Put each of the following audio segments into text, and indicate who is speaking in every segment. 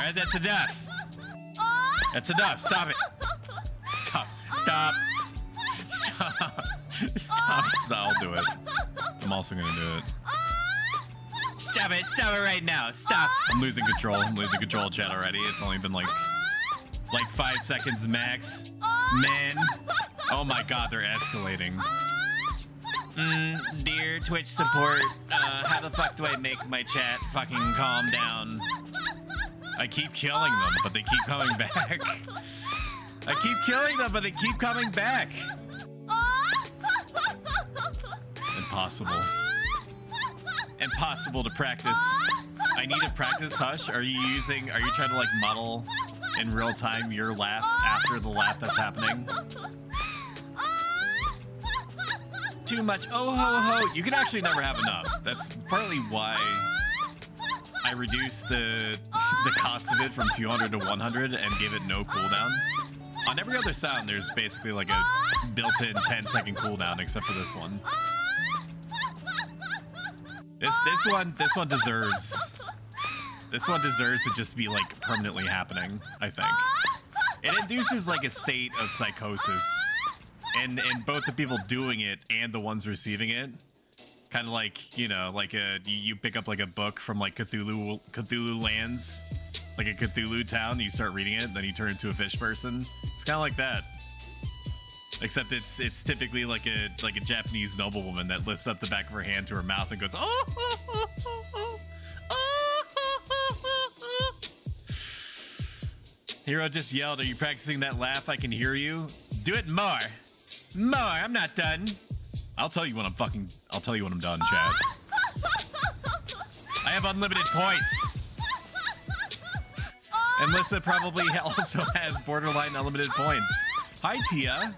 Speaker 1: right, that's enough. That's enough. Stop it. Stop. Stop. Stop. Stop. I'll do it. I'm also gonna do it. Stop it. Stop it right now. Stop. I'm losing control. I'm losing control of chat already. It's only been like 5 seconds max. Man. Oh my god, they're escalating. Dear Twitch support, how the fuck do I make my chat fucking calm down? I keep killing them, but they keep coming back. I keep killing them, but they keep coming back. Impossible. Impossible to practice. I need to practice Hush. Are you trying to like model in real time your laugh after the laugh that's happening? Too much. Oh ho ho. You can actually never have enough. That's partly why I reduced the cost of it from 200 to 100 and give it no cooldown. On every other sound, there's basically like a built-in 10-second cooldown, except for this one. This one deserves to just be like permanently happening, I think. It induces like a state of psychosis and both the people doing it and the ones receiving it. Kind of like, you know, like you pick up like a book from like Cthulhu lands, like a Cthulhu town, and you start reading it, and then you turn into a fish person. It's kind of like that. Except it's typically like a Japanese noblewoman that lifts up the back of her hand to her mouth and goes, oh, oh, oh, oh, oh, oh, oh, oh. Hero just yelled, "Are you practicing that laugh? I can hear you. Do it more, more. I'm not done. I'll tell you when I'm done, chat. I have unlimited points. And Lissa probably also has borderline unlimited points. Hi, Tia.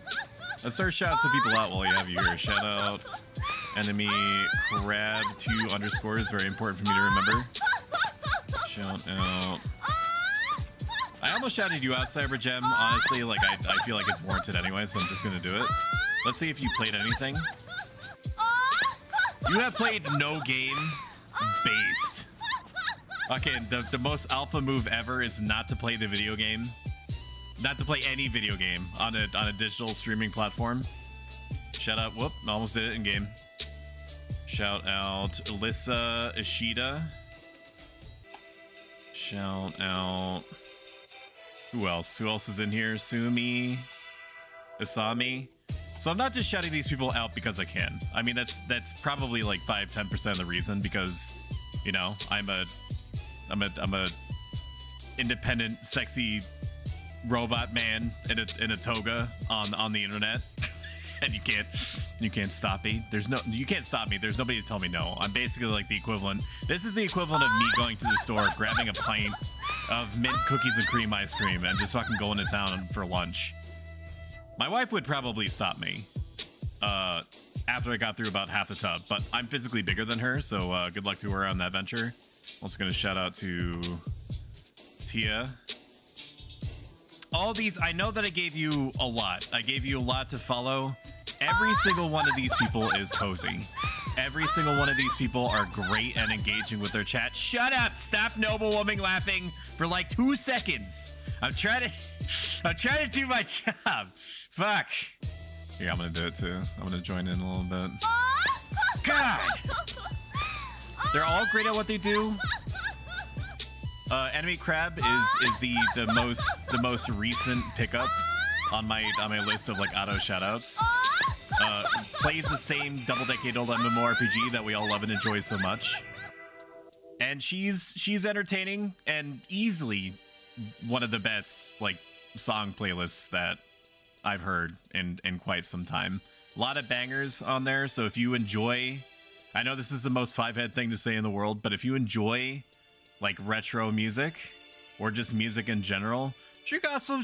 Speaker 1: Let's start shouting some people out while you have you here. Shout out enemy crab 2 underscores. Very important for me to remember. Shout out. I almost shouted you out, Cybergem. Honestly, like I feel like it's warranted anyway, so I'm just gonna do it. Let's see if you played anything. You have played no game based. Okay, the most alpha move ever is not to play the video game. Not to play any video game on a digital streaming platform. Shout out, whoop, almost did it in game. Shout out Alyssa Ishida. Shout out, who else? Who else is in here? Sumi, Isami. So I'm not just shouting these people out because I can. I mean, that's probably like 5-10% of the reason, because, you know, I'm a independent, sexy robot man in a toga on the internet, and you can't stop me. You can't stop me. There's nobody to tell me no. I'm basically like the equivalent. This is the equivalent of me going to the store, grabbing a pint of mint cookies and cream ice cream, and just fucking going to town for lunch. My wife would probably stop me after I got through about half the tub, but I'm physically bigger than her, so good luck to her on that venture. Also gonna shout out to Tia. All these, I know that I gave you a lot. I gave you a lot to follow. Every single one of these people is cozy. Every single one of these people are great and engaging with their chat. Shut up! Stop noblewoman laughing for like 2 seconds. I'm trying to do my job. Fuck. Here, I'm gonna do it too. I'm gonna join in a little bit. God! They're all great at what they do. Enemy Crab is the most recent pickup on my list of like auto shoutouts. Plays the same double-decade-old MMORPG that we all love and enjoy so much. And she's entertaining and easily one of the best like song playlists that I've heard in quite some time. A lot of bangers on there, so if you enjoy, I know this is the most five-head thing to say in the world, but if you enjoy like retro music or just music in general, she got some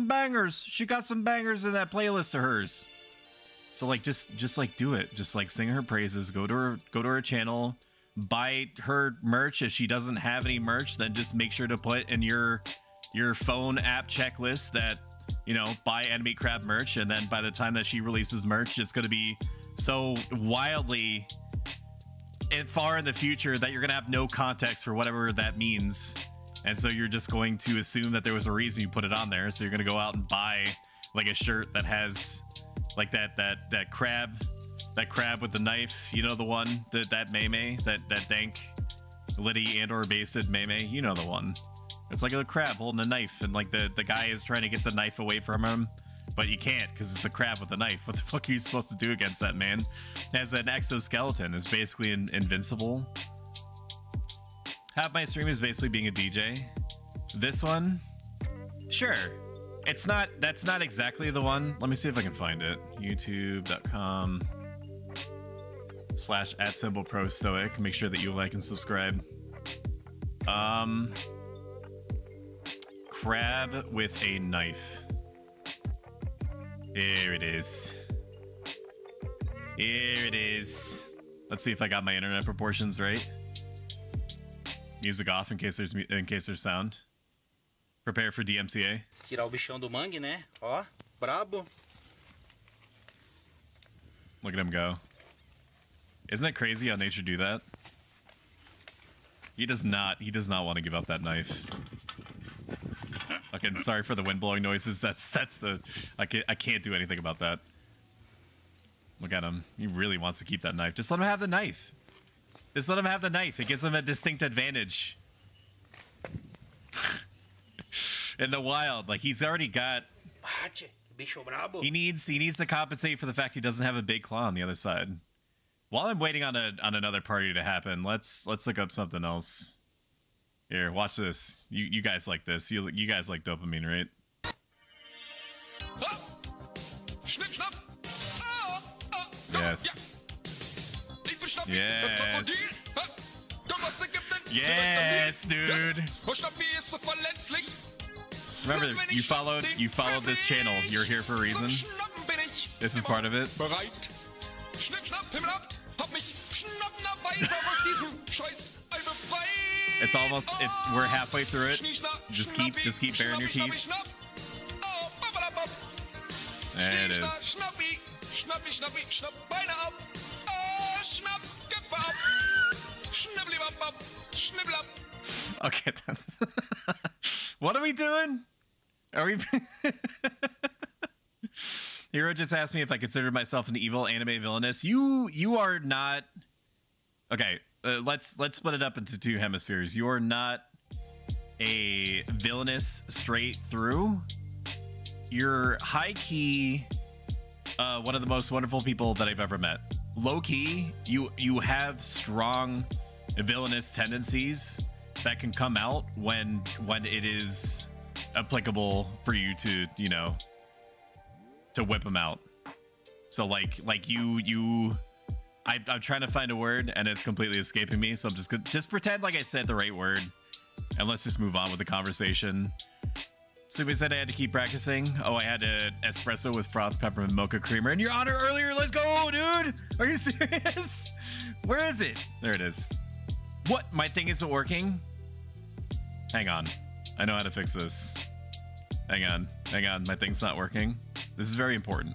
Speaker 1: bangers. She got some bangers in that playlist of hers. So like just like do it. Just like sing her praises, go to her channel, buy her merch. If she doesn't have any merch, then just make sure to put in your phone app checklist that, you know, buy Enemy Crab merch, and then by the time that she releases merch, it's going to be so wildly and far in the future that you're going to have no context for whatever that means. And so you're just going to assume that there was a reason you put it on there. So you're going to go out and buy like a shirt that has like that crab with the knife. You know the one, that meme, that dank Liddy and or basted meme. You know the one. It's like a crab holding a knife, and like the guy is trying to get the knife away from him, but you can't because it's a crab with a knife. What the fuck are you supposed to do against that, man? It has an exoskeleton. It's basically invincible. Half my stream is basically being a DJ. This one, sure. It's not. That's not exactly the one. Let me see if I can find it. YouTube.com/@ProStoic. Make sure that you like and subscribe. Crab with a knife. Here it is. Here it is. Let's see if I got my internet proportions right. Music off in case there's sound. Prepare for DMCA.
Speaker 2: Tirar o bichão do mangue, né? Ó, brabo.
Speaker 1: Look at him go. Isn't it crazy how nature do that? He does not want to give up that knife. Okay, sorry for the wind blowing noises. That's the I can't do anything about that. Look at him. He really wants to keep that knife. Just let him have the knife. Just let him have the knife. It gives him a distinct advantage. In the wild, like he's already got. He needs to compensate for the fact he doesn't have a big claw on the other side. While I'm waiting on another party to happen, let's look up something else. Here, watch this. You guys like this. You guys like dopamine, right? Yes. Yes. Yes, dude. Remember, you followed this channel. You're here for a reason. This is part of it. We're halfway through it. Just keep baring your teeth. There it is. Okay, what are we doing? Are we? Hero just asked me if I consider myself an evil anime villainess. You are not. Okay, let's split it up into two hemispheres. You are not a villainous straight through. You're high key one of the most wonderful people that I've ever met. Low key, you have strong villainous tendencies that can come out when it is applicable for you to, you know, to whip them out. So like I'm trying to find a word and it's completely escaping me, so I'm just pretend like I said the right word and let's just move on with the conversation. Somebody said I had to keep practicing. Oh, I had an espresso with froth peppermint mocha creamer in your honor earlier. Let's go, dude. Are you serious? Where is it? There it is. What? My thing isn't working? Hang on. I know how to fix this. Hang on. My thing's not working. This is very important.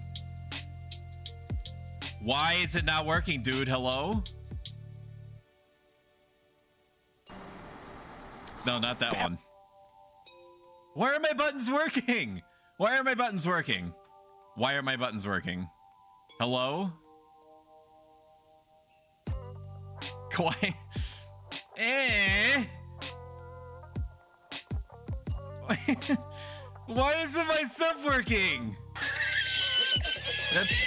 Speaker 1: Why is it not working, dude? Hello? No, not that one. Why are my buttons working? Why are my buttons working? Why are my buttons working? Hello? Why? Why isn't my stuff working?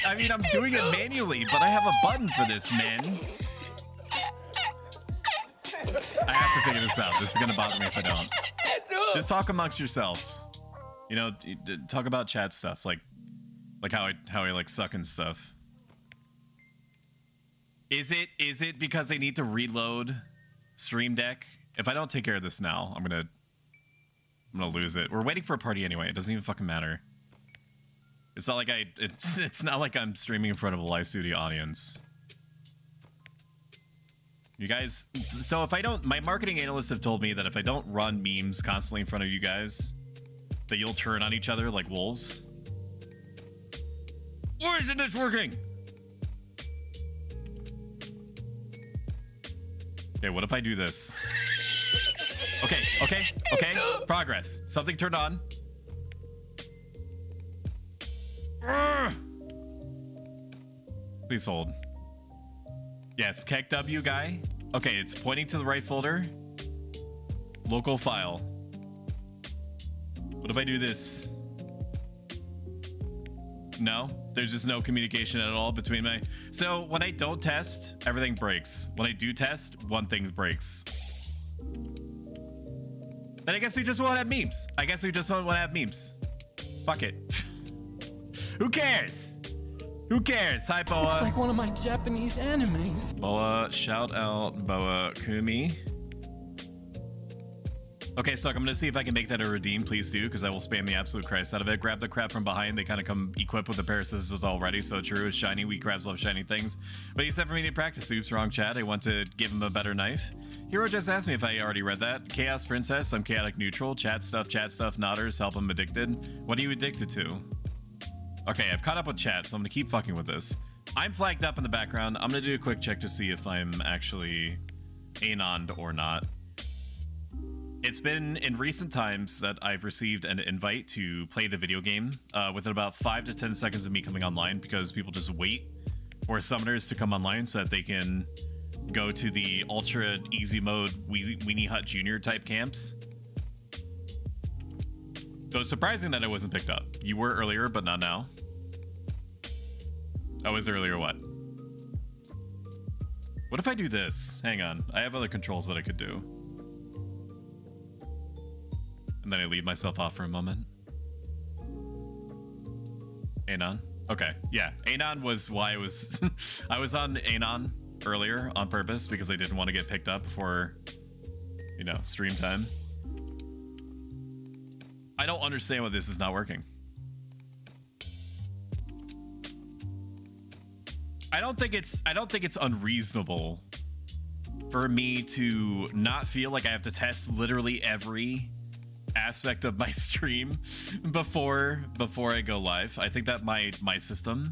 Speaker 1: I mean, I'm doing it manually, but I have a button for this, man. I have to figure this out. This is gonna bother me if I don't. Just talk amongst yourselves. You know, talk about chat stuff, like how I like suck and stuff. Is it because I need to reload Stream Deck? If I don't take care of this now, I'm gonna lose it. We're waiting for a party anyway. It doesn't even fucking matter. It's not like it's not like I'm streaming in front of a live studio audience. You guys, so if I don't, my marketing analysts have told me that if I don't run memes constantly in front of you guys, that you'll turn on each other like wolves. Why isn't this working? Okay, what if I do this? Okay. Progress. Something turned on. Please hold. Yes, Keck W guy. Okay, it's pointing to the right folder. Local file. What if I do this? No, there's just no communication at all between my... So when I don't test, everything breaks. When I do test, one thing breaks. Then I guess we just won't have memes. I guess we just won't have memes. Fuck it. Who cares? Who cares? Hi, Boa.
Speaker 3: It's like one of my Japanese animes.
Speaker 1: Boa, shout out Boa Kumi. Okay, Stuck, I'm gonna see if I can make that a redeem. Please do, because I will spam the absolute Christ out of it. Grab the crap from behind. They kind of come equipped with a pair of scissors already, so true. It's shiny. We crabs love shiny things. But he said for me to practice. Oops, wrong chat. I want to give him a better knife. Hero just asked me if I already read that. Chaos Princess, I'm chaotic neutral. Chat stuff, nodders, help him addicted. What are you addicted to? Okay, I've caught up with chat, so I'm gonna keep fucking with this. I'm flagged up in the background. I'm gonna do a quick check to see if I'm actually anoned or not. It's been in recent times that I've received an invite to play the video game within about 5 to 10 seconds of me coming online, because people just wait for summoners to come online so that they can go to the ultra easy mode Weenie Hut Jr. type camps. So it's surprising that I wasn't picked up. You were earlier, but not now. I was earlier what? What if I do this? Hang on. I have other controls that I could do. And then I leave myself off for a moment. Anon? Okay, yeah. Anon was why I was... I was on Anon earlier on purpose because I didn't want to get picked up before, you know, stream time. I don't understand why this is not working. I don't think it's unreasonable for me to not feel like I have to test literally every aspect of my stream before I go live. I think that my system,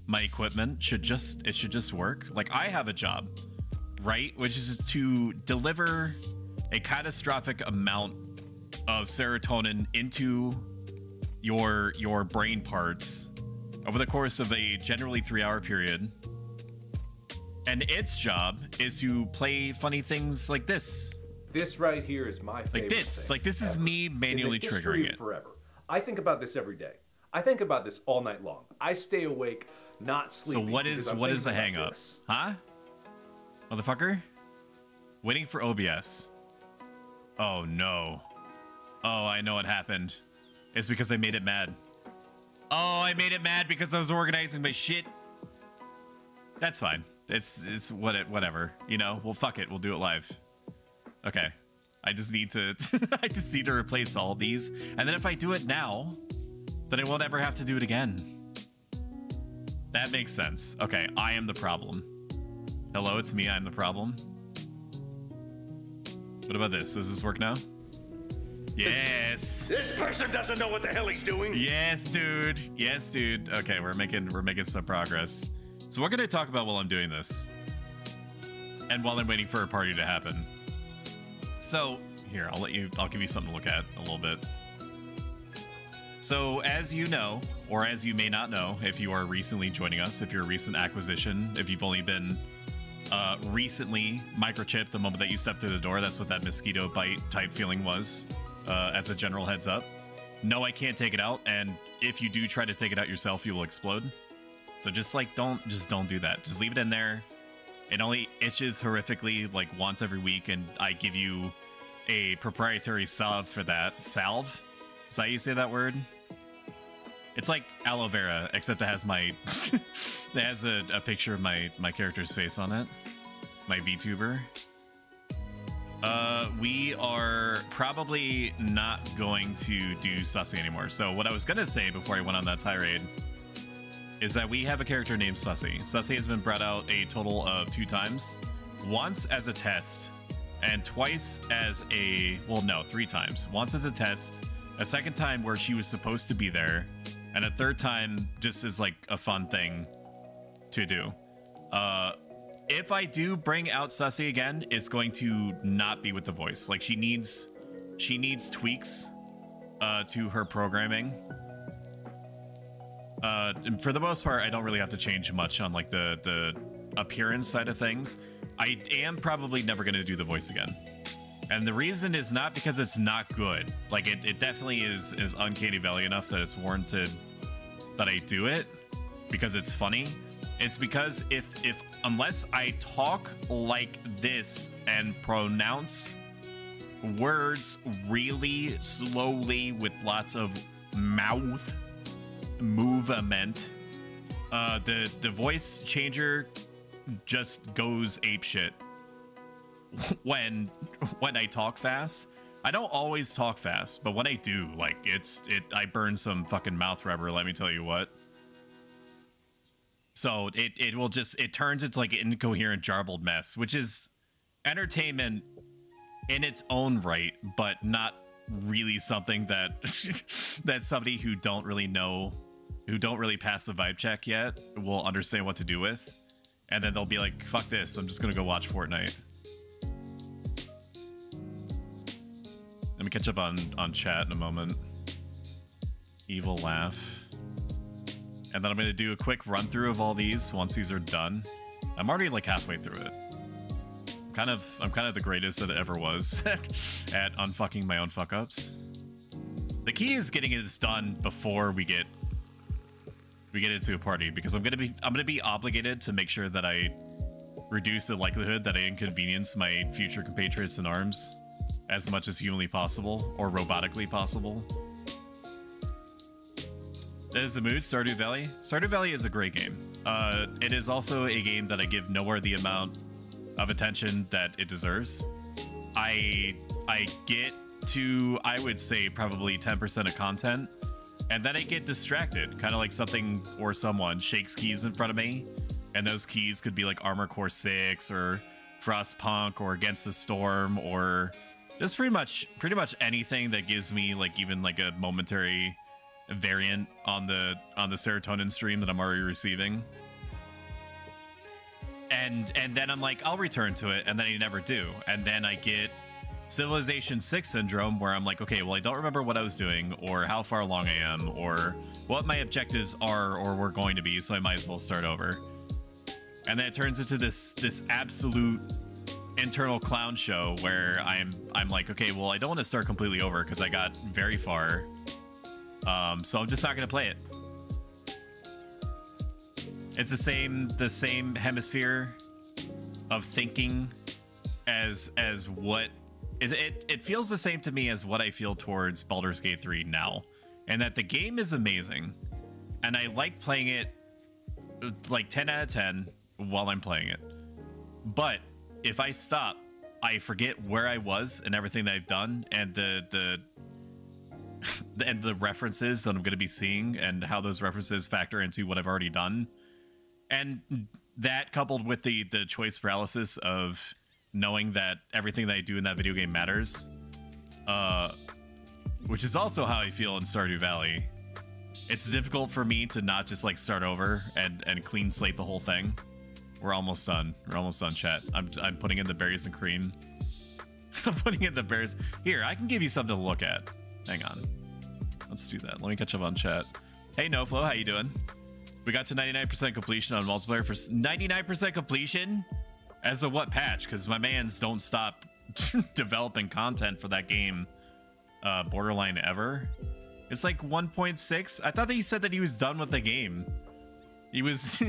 Speaker 1: my equipment should just work. Like, I have a job, right, which is to deliver a catastrophic amount of serotonin into your brain parts over the course of a generally 3-hour period. And its job is to play funny things like this.
Speaker 4: This right here is my favorite thing.
Speaker 1: Like this is me manually triggering it.
Speaker 4: Forever. I think about this every day. I think about this all night long. I stay awake, not sleeping.
Speaker 1: So what is the hang up? Huh? Motherfucker? Waiting for OBS. Oh no. Oh, I know what happened. It's because I made it mad. Oh, I made it mad because I was organizing my shit. That's fine. It's whatever. You know, well, fuck it. We'll do it live. Okay. I just need to I just need to replace all these. And then if I do it now, then I won't ever have to do it again. That makes sense. Okay, I am the problem. Hello, it's me. I'm the problem. What about this? Does this work now? Yes.
Speaker 5: This person doesn't know what the hell he's doing.
Speaker 1: Yes, dude. Yes, dude. Okay, we're making some progress. So what can I talk about while I'm doing this? And while I'm waiting for a party to happen. So here, I'll give you something to look at a little bit. So as you know, or as you may not know, if you are recently joining us, if you're a recent acquisition, if you've only been recently microchipped the moment that you stepped through the door, that's what that mosquito bite type feeling was, as a general heads up. No, I can't take it out, and if you do try to take it out yourself, you will explode. So just like, don't do that. Just leave it in there. It only itches horrifically like once every week, and I give you a proprietary salve for that. Salve? Is that how you say that word? It's like aloe vera, except it has my it has a picture of my character's face on it. My VTuber. We are probably not going to do Sussy anymore. So what I was gonna say before I went on that tirade is that we have a character named Sussy. Sussy has been brought out a total of 2 times. Once as a test, and twice as a... well, no, 3 times. Once as a test, a second time where she was supposed to be there, and a third time just as, like, a fun thing to do. If I do bring out Sussy again, it's going to not be with the voice. Like, she needs she needs tweaks to her programming. And for the most part, I don't really have to change much on like the appearance side of things. I am probably never going to do the voice again. And the reason is not because it's not good. Like it definitely is Uncanny Valley enough that it's warranted that I do it because it's funny. It's because if unless I talk like this and pronounce words really slowly with lots of mouth movement, the voice changer just goes apeshit when I talk fast. I don't always talk fast, but when I do, like I burn some fucking mouth rubber, let me tell you what. So it will just, it turns into like an incoherent jarbled mess, which is entertainment in its own right, but not really something that that somebody who don't really pass the vibe check yet will understand what to do with. And then they'll be like, fuck this, I'm just gonna go watch Fortnite. Let me catch up on chat in a moment. Evil laugh. And then I'm gonna do a quick run through of all these once these are done. I'm already like halfway through it. I'm kind of the greatest that it ever was at unfucking my own fuck ups. The key is getting this done before we get into a party, because I'm gonna be obligated to make sure that I reduce the likelihood that I inconvenience my future compatriots in arms as much as humanly possible or robotically possible. That is the mood. Stardew Valley. Stardew Valley is a great game. It is also a game that I give nowhere the amount of attention that it deserves. I get to, I would say, probably 10% of content, and then I get distracted, kind of like something or someone shakes keys in front of me, and those keys could be like Armor Core 6 or Frostpunk or Against the Storm, or just pretty much anything that gives me like even like a momentary variant on the serotonin stream that I'm already receiving. And then I'm like, I'll return to it, and then I never do. And then I get Civilization 6 syndrome, where I'm like, okay, well, I don't remember what I was doing, or how far along I am, or what my objectives are or were going to be, so I might as well start over. And then it turns into this absolute internal clown show where I'm like, okay, well, I don't want to start completely over because I got very far. So I'm just not going to play it. It's the same hemisphere of thinking as what is it feels the same to me as what I feel towards Baldur's Gate 3 now, and that the game is amazing and I like playing it like 10 out of 10 while I'm playing it. But if I stop, I forget where I was and everything that I've done, and the references that I'm going to be seeing and how those references factor into what I've already done. And that, coupled with the choice paralysis of knowing that everything that I do in that video game matters, which is also how I feel in Stardew Valley. It's difficult for me to not just like start over and clean slate the whole thing. We're almost done. We're almost done, chat. I'm putting in the berries and cream. I'm putting in the berries. Here, I can give you something to look at. Hang on. Let's do that. Let me catch up on chat. Hey, NoFlow, how you doing? We got to 99% completion on multiplayer. For 99% completion? As of what patch? Because my mans don't stop developing content for that game borderline ever. It's like 1.6. I thought that he said that he was done with the game. He was...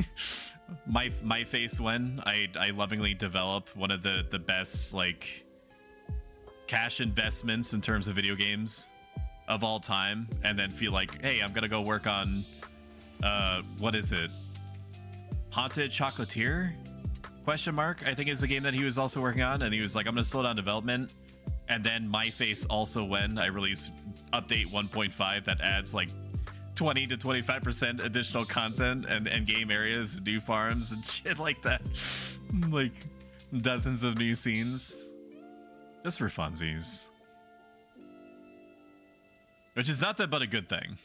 Speaker 1: my face when I lovingly develop one of the best like cash investments in terms of video games of all time, and then feel like, hey, I'm gonna go work on what is it, Haunted Chocolatier ? I think is the game that he was also working on, and he was like, I'm gonna slow down development. And then my face also when I release update 1.5 that adds like 20 to 25% additional content and game areas, new farms and shit like that. Like dozens of new scenes just for funsies, which is not that but a good thing.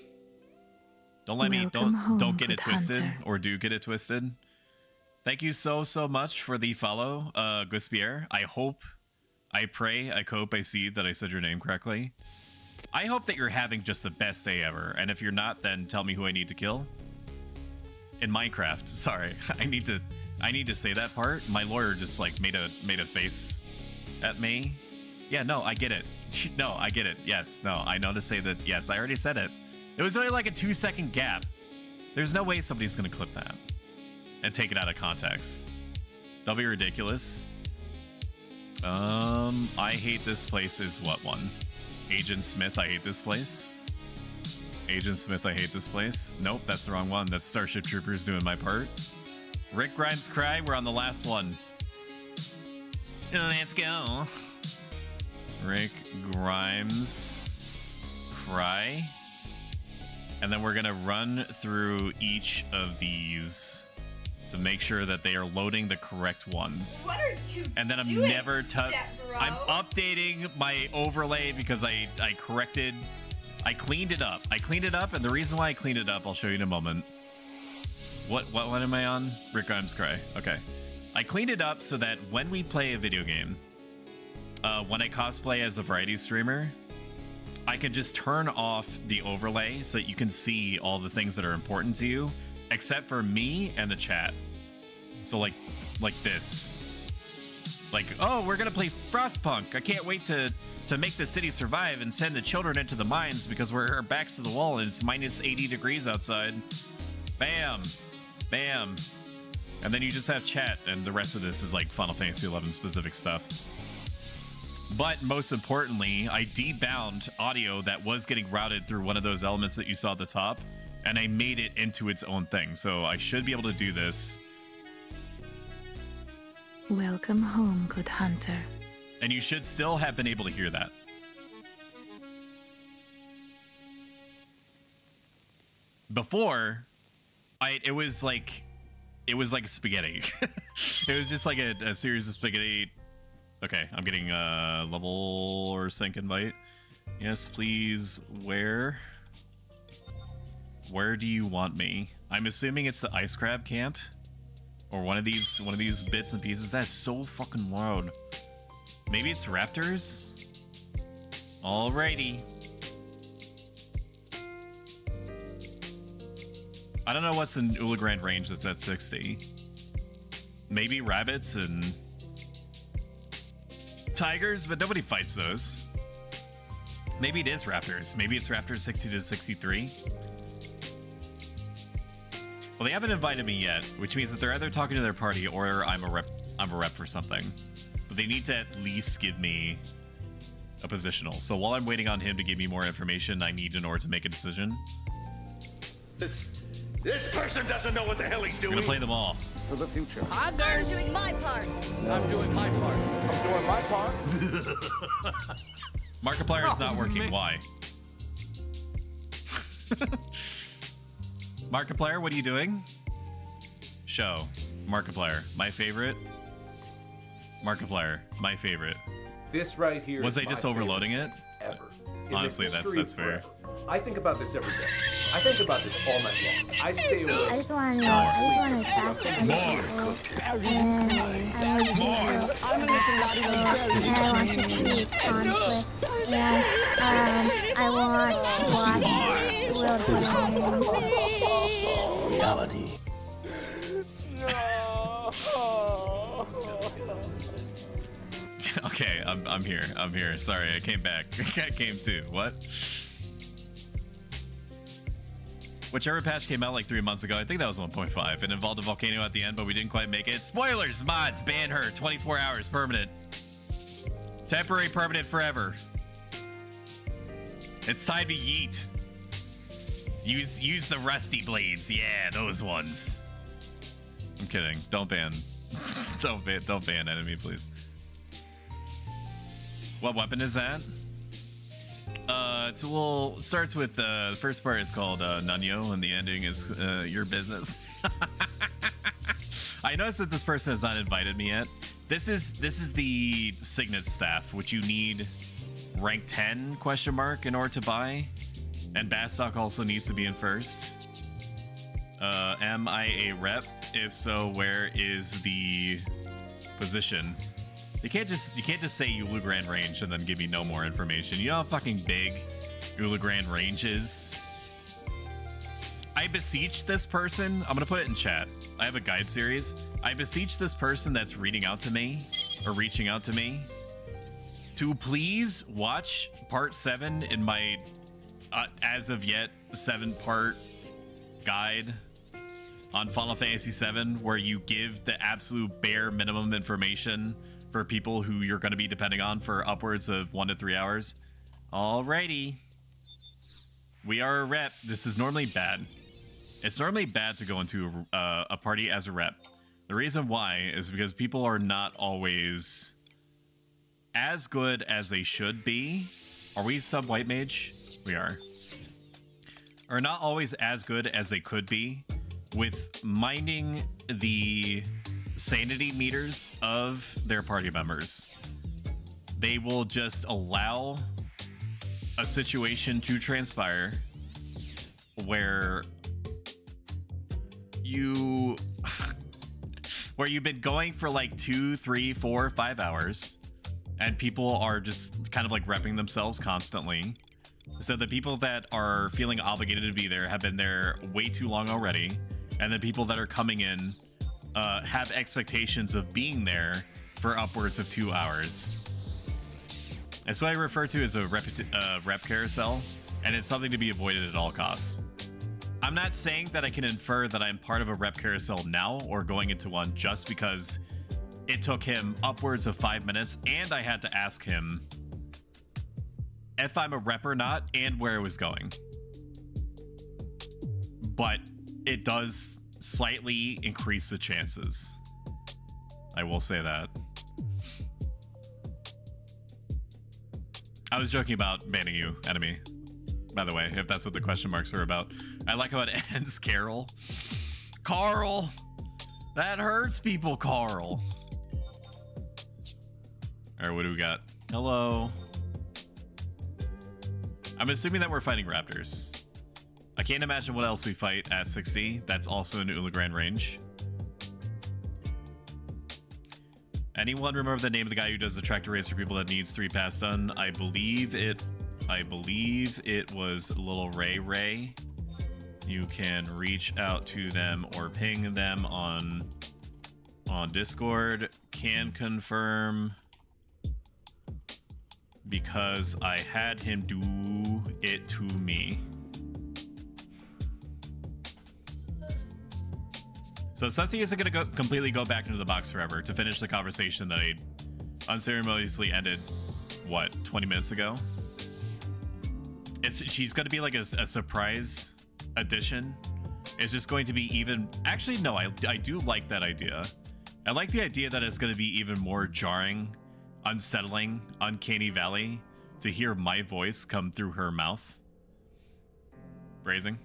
Speaker 1: Don't let me don't get it twisted, or do get it twisted. Thank you so much for the follow, Guspier. I hope I pray, I hope, I see that I said your name correctly. I hope that you're having just the best day ever, and if you're not, then tell me who I need to kill. In Minecraft, sorry, I need to say that part. My lawyer just like made a face at me. Yeah, no, I get it. No, I get it. Yes, no, I know to say that. Yes, I already said it. It was only like a 2-second gap. There's no way somebody's gonna clip that and take it out of context. That'll be ridiculous. I hate this place is what one? Agent Smith, I hate this place. Agent Smith, I hate this place. Nope, that's the wrong one. That's Starship Troopers doing my part. Rick Grimes Cry, we're on the last one. Let's go. Rick Grimes Cry. And then we're gonna run through each of these to make sure that they are loading the correct ones.
Speaker 6: What are you
Speaker 1: And then I'm
Speaker 6: doing,
Speaker 1: never
Speaker 6: step-bro?
Speaker 1: I'm updating my overlay because I cleaned it up. I cleaned it up, and the reason why I cleaned it up, I'll show you in a moment. What am I on? Rick Grimes Cry. Okay. I cleaned it up so that when we play a video game, when I cosplay as a variety streamer, I can just turn off the overlay so that you can see all the things that are important to you, except for me and the chat. So like this. Like, oh, we're gonna play Frostpunk. I can't wait to make the city survive and send the children into the mines because our backs to the wall and it's minus 80 degrees outside. Bam. Bam. And then you just have chat, and the rest of this is like Final Fantasy XI specific stuff. But most importantly, I debound audio that was getting routed through one of those elements that you saw at the top, and I made it into its own thing. So I should be able to do this.
Speaker 7: Welcome home, good hunter.
Speaker 1: And you should still have been able to hear that. Before, it was like spaghetti. It was just like a series of spaghetti. Okay, I'm getting level or sync invite. Yes, please. Where do you want me? I'm assuming it's the ice crab camp, or one of these bits and pieces. That's so fucking loud. Maybe it's raptors. Alrighty. I don't know what's in Ula Grande range that's at 60. Maybe rabbits and tigers, but nobody fights those. Maybe it is raptors. Maybe it's raptors 60 to 63. Well, they haven't invited me yet, which means that they're either talking to their party or I'm a rep for something. But they need to at least give me a positional. So while I'm waiting on him to give me more information I need in order to make a decision.
Speaker 5: This person doesn't know what the hell he's
Speaker 1: I'm
Speaker 5: doing.
Speaker 1: gonna play them all.
Speaker 3: For the future.
Speaker 6: I'm doing my part.
Speaker 3: I'm doing my part. I'm doing my part.
Speaker 1: Markiplier is not working. Why? Markiplier, what are you doing? Show. Markiplier, my favorite. Markiplier, my favorite.
Speaker 4: This right here
Speaker 1: Was
Speaker 4: is
Speaker 1: I just
Speaker 4: my
Speaker 1: overloading it?
Speaker 4: favorite ever. In the
Speaker 1: Honestly,
Speaker 4: history
Speaker 1: that's
Speaker 4: of
Speaker 1: fair.
Speaker 4: forever. I think about this every day. I think about this all night long. I stay awake.
Speaker 8: I just want to attack the
Speaker 1: More.
Speaker 8: I'm gonna and I want to create conflict. And I want to watch the world burn.
Speaker 5: Reality.
Speaker 1: Okay, I'm here. I'm here. Sorry, I came back. I came too. What? Whichever patch came out like 3 months ago, I think that was 1.5. It involved a volcano at the end, but we didn't quite make it. Spoilers, mods, ban her. 24 hours, permanent. Temporary, permanent, forever. It's time to yeet. Use the rusty blades. Yeah, those ones. I'm kidding. Don't ban. Don't ban enemy, please. What weapon is that? It's a little. Starts with the first part is called Nanyo, and the ending is your business. I noticed that this person has not invited me yet. This is the Signet staff, which you need rank 10 ? In order to buy, and Bastock also needs to be in first. Am I a rep? If so, where is the position? You can't just say Ulu Grand Range and then give me no more information. You know how fucking big Ulu Grand Range is? I beseech this person. I'm gonna put it in chat. I have a guide series. I beseech this person that's reading out to me or reaching out to me to please watch part 7 in my as of yet 7-part guide on Final Fantasy VII, where you give the absolute bare minimum information for people who you're going to be depending on for upwards of 1 to 3 hours. Alrighty. We are a rep. This is normally bad. It's normally bad to go into a party as a rep. The reason why is because people are not always as good as they should be. Are we sub white mage? We are. Are not always as good as they could be with minding the sanity meters of their party members. They will just allow a situation to transpire where you've been going for like 2, 3, 4, 5 hours, and people are just kind of like repping themselves constantly. So the people that are feeling obligated to be there have been there way too long already, and the people that are coming in have expectations of being there for upwards of 2 hours. That's what I refer to as a rep carousel, and it's something to be avoided at all costs. I'm not saying that I can infer that I'm part of a rep carousel now or going into one just because it took him upwards of 5 minutes and I had to ask him if I'm a rep or not and where it was going. But it does slightly increase the chances. I will say that. I was joking about banning you, enemy. By the way, if that's what the question marks were about. I like how it ends, Carol. Carl! That hurts people, Carl. Alright, what do we got? Hello. I'm assuming that we're fighting raptors. I can't imagine what else we fight at 60. That's also in Ula Grand Range. Anyone remember the name of the guy who does the tractor race for people that needs 3 pass done? I believe it was Little Ray. You can reach out to them or ping them on Discord. Can confirm because I had him do it to me. So Sussy isn't going to completely go back into the box forever to finish the conversation that I unceremoniously ended, what, 20 minutes ago? She's going to be like a surprise addition. It's just going to be even... Actually, no, I do like that idea. I like the idea that it's going to be even more jarring, unsettling, uncanny valley to hear my voice come through her mouth. Phrasing.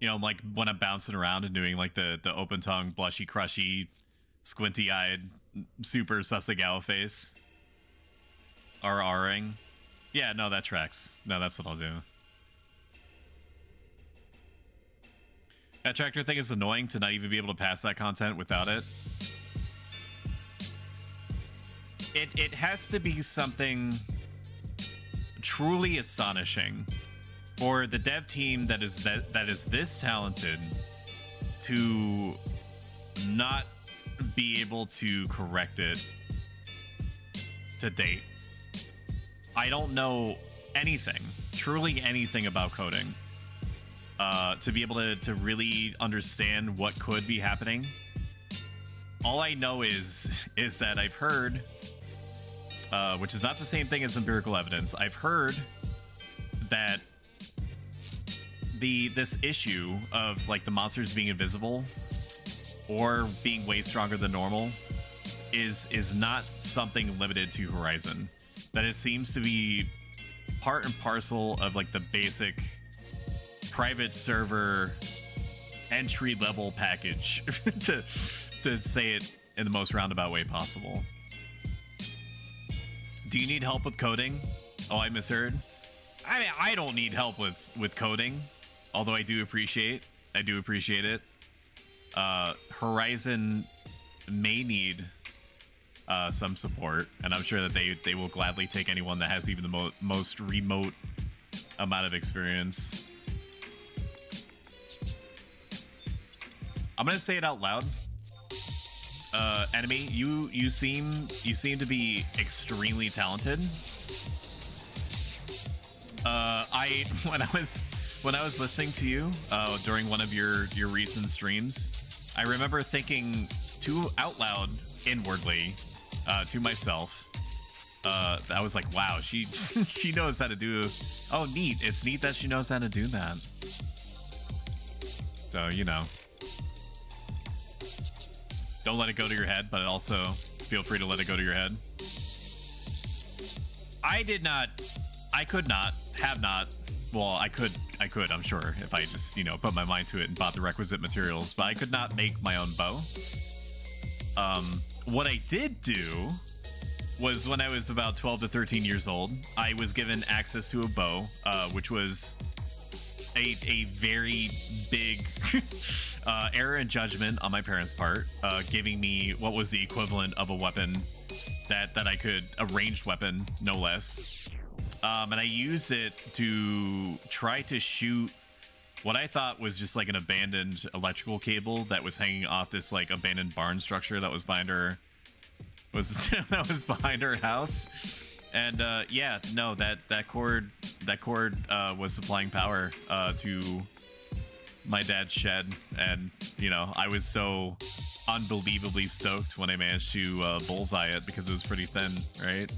Speaker 1: You know, like when I'm bouncing around and doing like the open tongue, blushy, crushy, squinty-eyed, super Sasagawa face. RRing. Yeah, no, that tracks. No, that's what I'll do. That tractor thing is annoying to not even be able to pass that content without it. It has to be something truly astonishing for the dev team that is this talented to not be able to correct it to date. I don't know anything, truly anything about coding, to be able to really understand what could be happening. All I know is that I've heard, which is not the same thing as empirical evidence. I've heard that this issue of like the monsters being invisible or being way stronger than normal is not something limited to Horizon. That it seems to be part and parcel of like the basic private server entry level package to say it in the most roundabout way possible. Do you need help with coding? Oh, I misheard. I mean, I don't need help with coding, although I do appreciate it. Horizon may need some support, and I'm sure that they will gladly take anyone that has even the most remote amount of experience. I'm gonna say it out loud. Enemy, you seem to be extremely talented. When I was listening to you during one of your recent streams, I remember thinking out loud inwardly to myself. I was like, wow, she she knows how to do. Oh, neat! It's neat that she knows how to do that. So you know, don't let it go to your head, but also feel free to let it go to your head. I could not, have not. Well, I could, I'm sure, if I just, you know, put my mind to it and bought the requisite materials, but I could not make my own bow. What I did do was when I was about 12 to 13 years old, I was given access to a bow, which was a very big error in judgment on my parents' part, giving me what was the equivalent of a weapon that I could, a ranged weapon, no less. And I used it to try to shoot what I thought was just like an abandoned electrical cable that was hanging off this like abandoned barn structure that was behind her, that was behind her house. And yeah, no, that cord was supplying power to my dad's shed, and you know, I was so unbelievably stoked when I managed to bullseye it because it was pretty thin, right?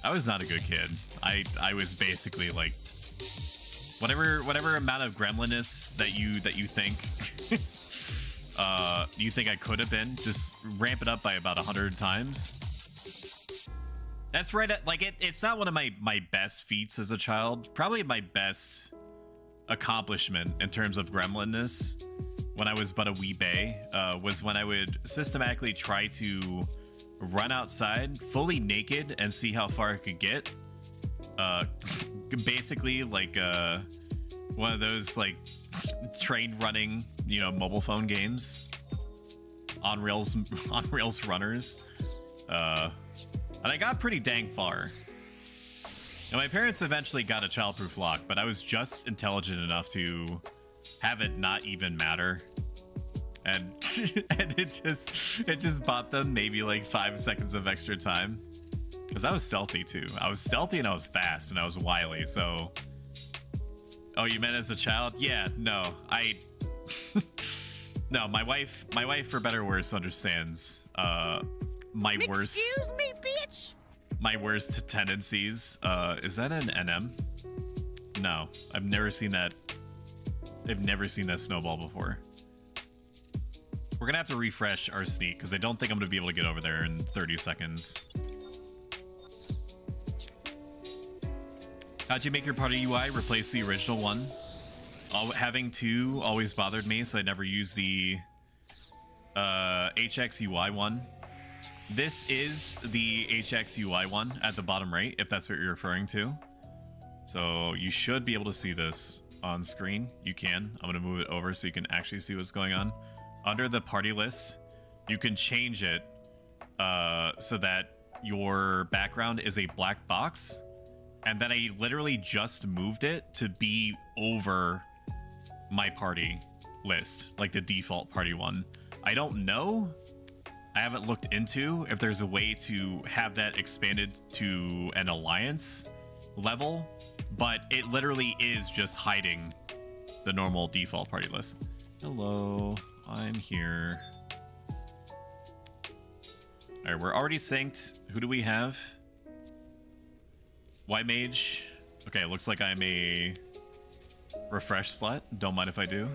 Speaker 1: I was not a good kid. I was basically like whatever amount of gremlinness that you think you think I could have been, just ramp it up by about 100 times. That's right. Like it's not one of my best feats as a child. Probably my best accomplishment in terms of gremlinness when I was but a wee bay was when I would systematically try to run outside fully naked and see how far I could get. Basically like one of those like train running, you know, mobile phone games, on rails runners. And I got pretty dang far. And my parents eventually got a childproof lock, but I was just intelligent enough to have it not even matter. And and it just bought them maybe like 5 seconds of extra time, because I was stealthy too. I was stealthy and I was fast and I was wily. So, oh, you meant as a child? Yeah, no, no, my wife, for better or worse, understands my worst.
Speaker 6: Excuse me, bitch.
Speaker 1: My worst tendencies. Is that an NM? No, I've never seen that. I've never seen that snowball before. We're gonna have to refresh our sneak because I don't think I'm gonna be able to get over there in 30 seconds. How'd you make your party UI? Replace the original one. Having two always bothered me, so I never used the HX UI one. This is the HX UI one at the bottom right, if that's what you're referring to. So you should be able to see this on screen. You can. I'm gonna move it over so you can actually see what's going on. Under the party list, you can change it so that your background is a black box. And then I literally just moved it to be over my party list, like the default party one. I don't know. I haven't looked into if there's a way to have that expanded to an alliance level, but it literally is just hiding the normal default party list. Hello. I'm here. All right, we're already synced. Who do we have? White Mage. Okay, looks like I'm a refresh slut. Don't mind if I do.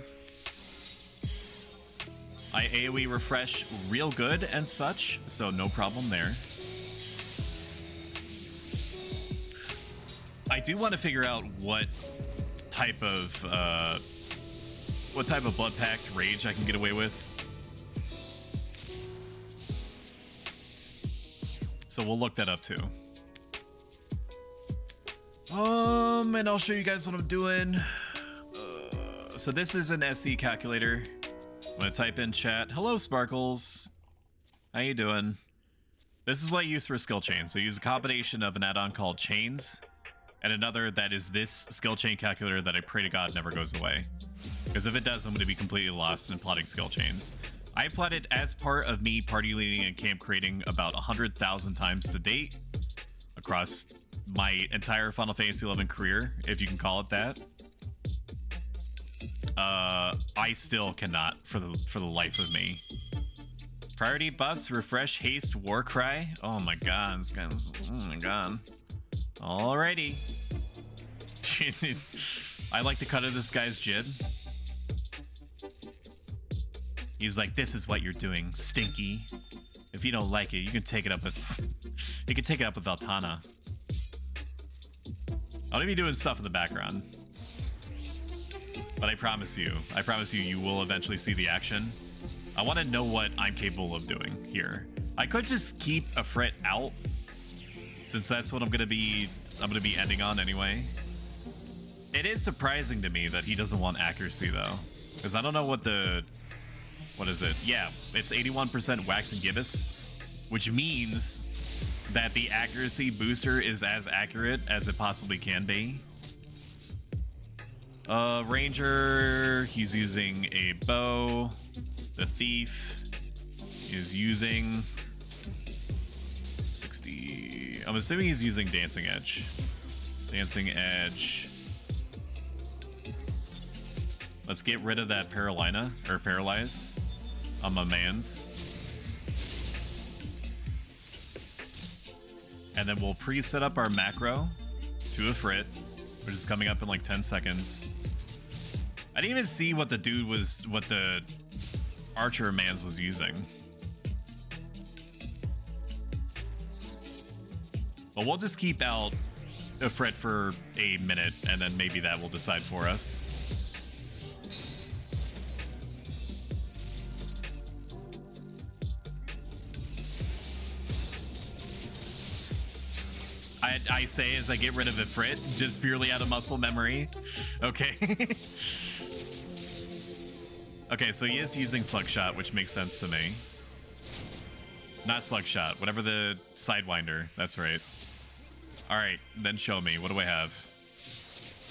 Speaker 1: I AoE refresh real good and such, so no problem there. I do want to figure out what type of blood pact rage I can get away with. So we'll look that up too. And I'll show you guys what I'm doing. So this is an SE calculator. I'm gonna type in chat. Hello, Sparkles. How you doing? This is what I use for skill chains. So I use a combination of an add-on called Chains and another that is this skill chain calculator that I pray to God never goes away. Because if it does, I'm going to be completely lost in plotting skill chains. I plotted as part of me party leading and camp creating about 100,000 times to date across my entire Final Fantasy XI career, if you can call it that. I still cannot for the life of me. Priority buffs, refresh, haste, war cry. Oh my god, this guy's, oh my god. Alrighty. I like the cut of this guy's jib. He's like, this is what you're doing, stinky. If you don't like it, you can take it up with Altana. I'm gonna be doing stuff in the background. But I promise you, you will eventually see the action. I want to know what I'm capable of doing here. I could just keep a Frit out, since that's what I'm gonna be ending on anyway. It is surprising to me that he doesn't want accuracy though, because I don't know what is it? Yeah, it's 81% wax and gibbous, which means that the accuracy booster is as accurate as it possibly can be. Ranger, he's using a bow. The thief is using 60. I'm assuming he's using Dancing Edge. Dancing Edge. Let's get rid of that Paralina, or Paralyze on my mans. And then we'll pre-set up our macro to a Frit, which is coming up in like 10 seconds. I didn't even see what the dude was, what the Archer mans was using. But we'll just keep out a Frit for a minute, and then maybe that will decide for us. I say as I get rid of the Frit, just purely out of muscle memory. Okay. Okay, so he is using Slugshot, which makes sense to me. Not Slugshot, whatever the Sidewinder. That's right. Alright, then show me. What do I have?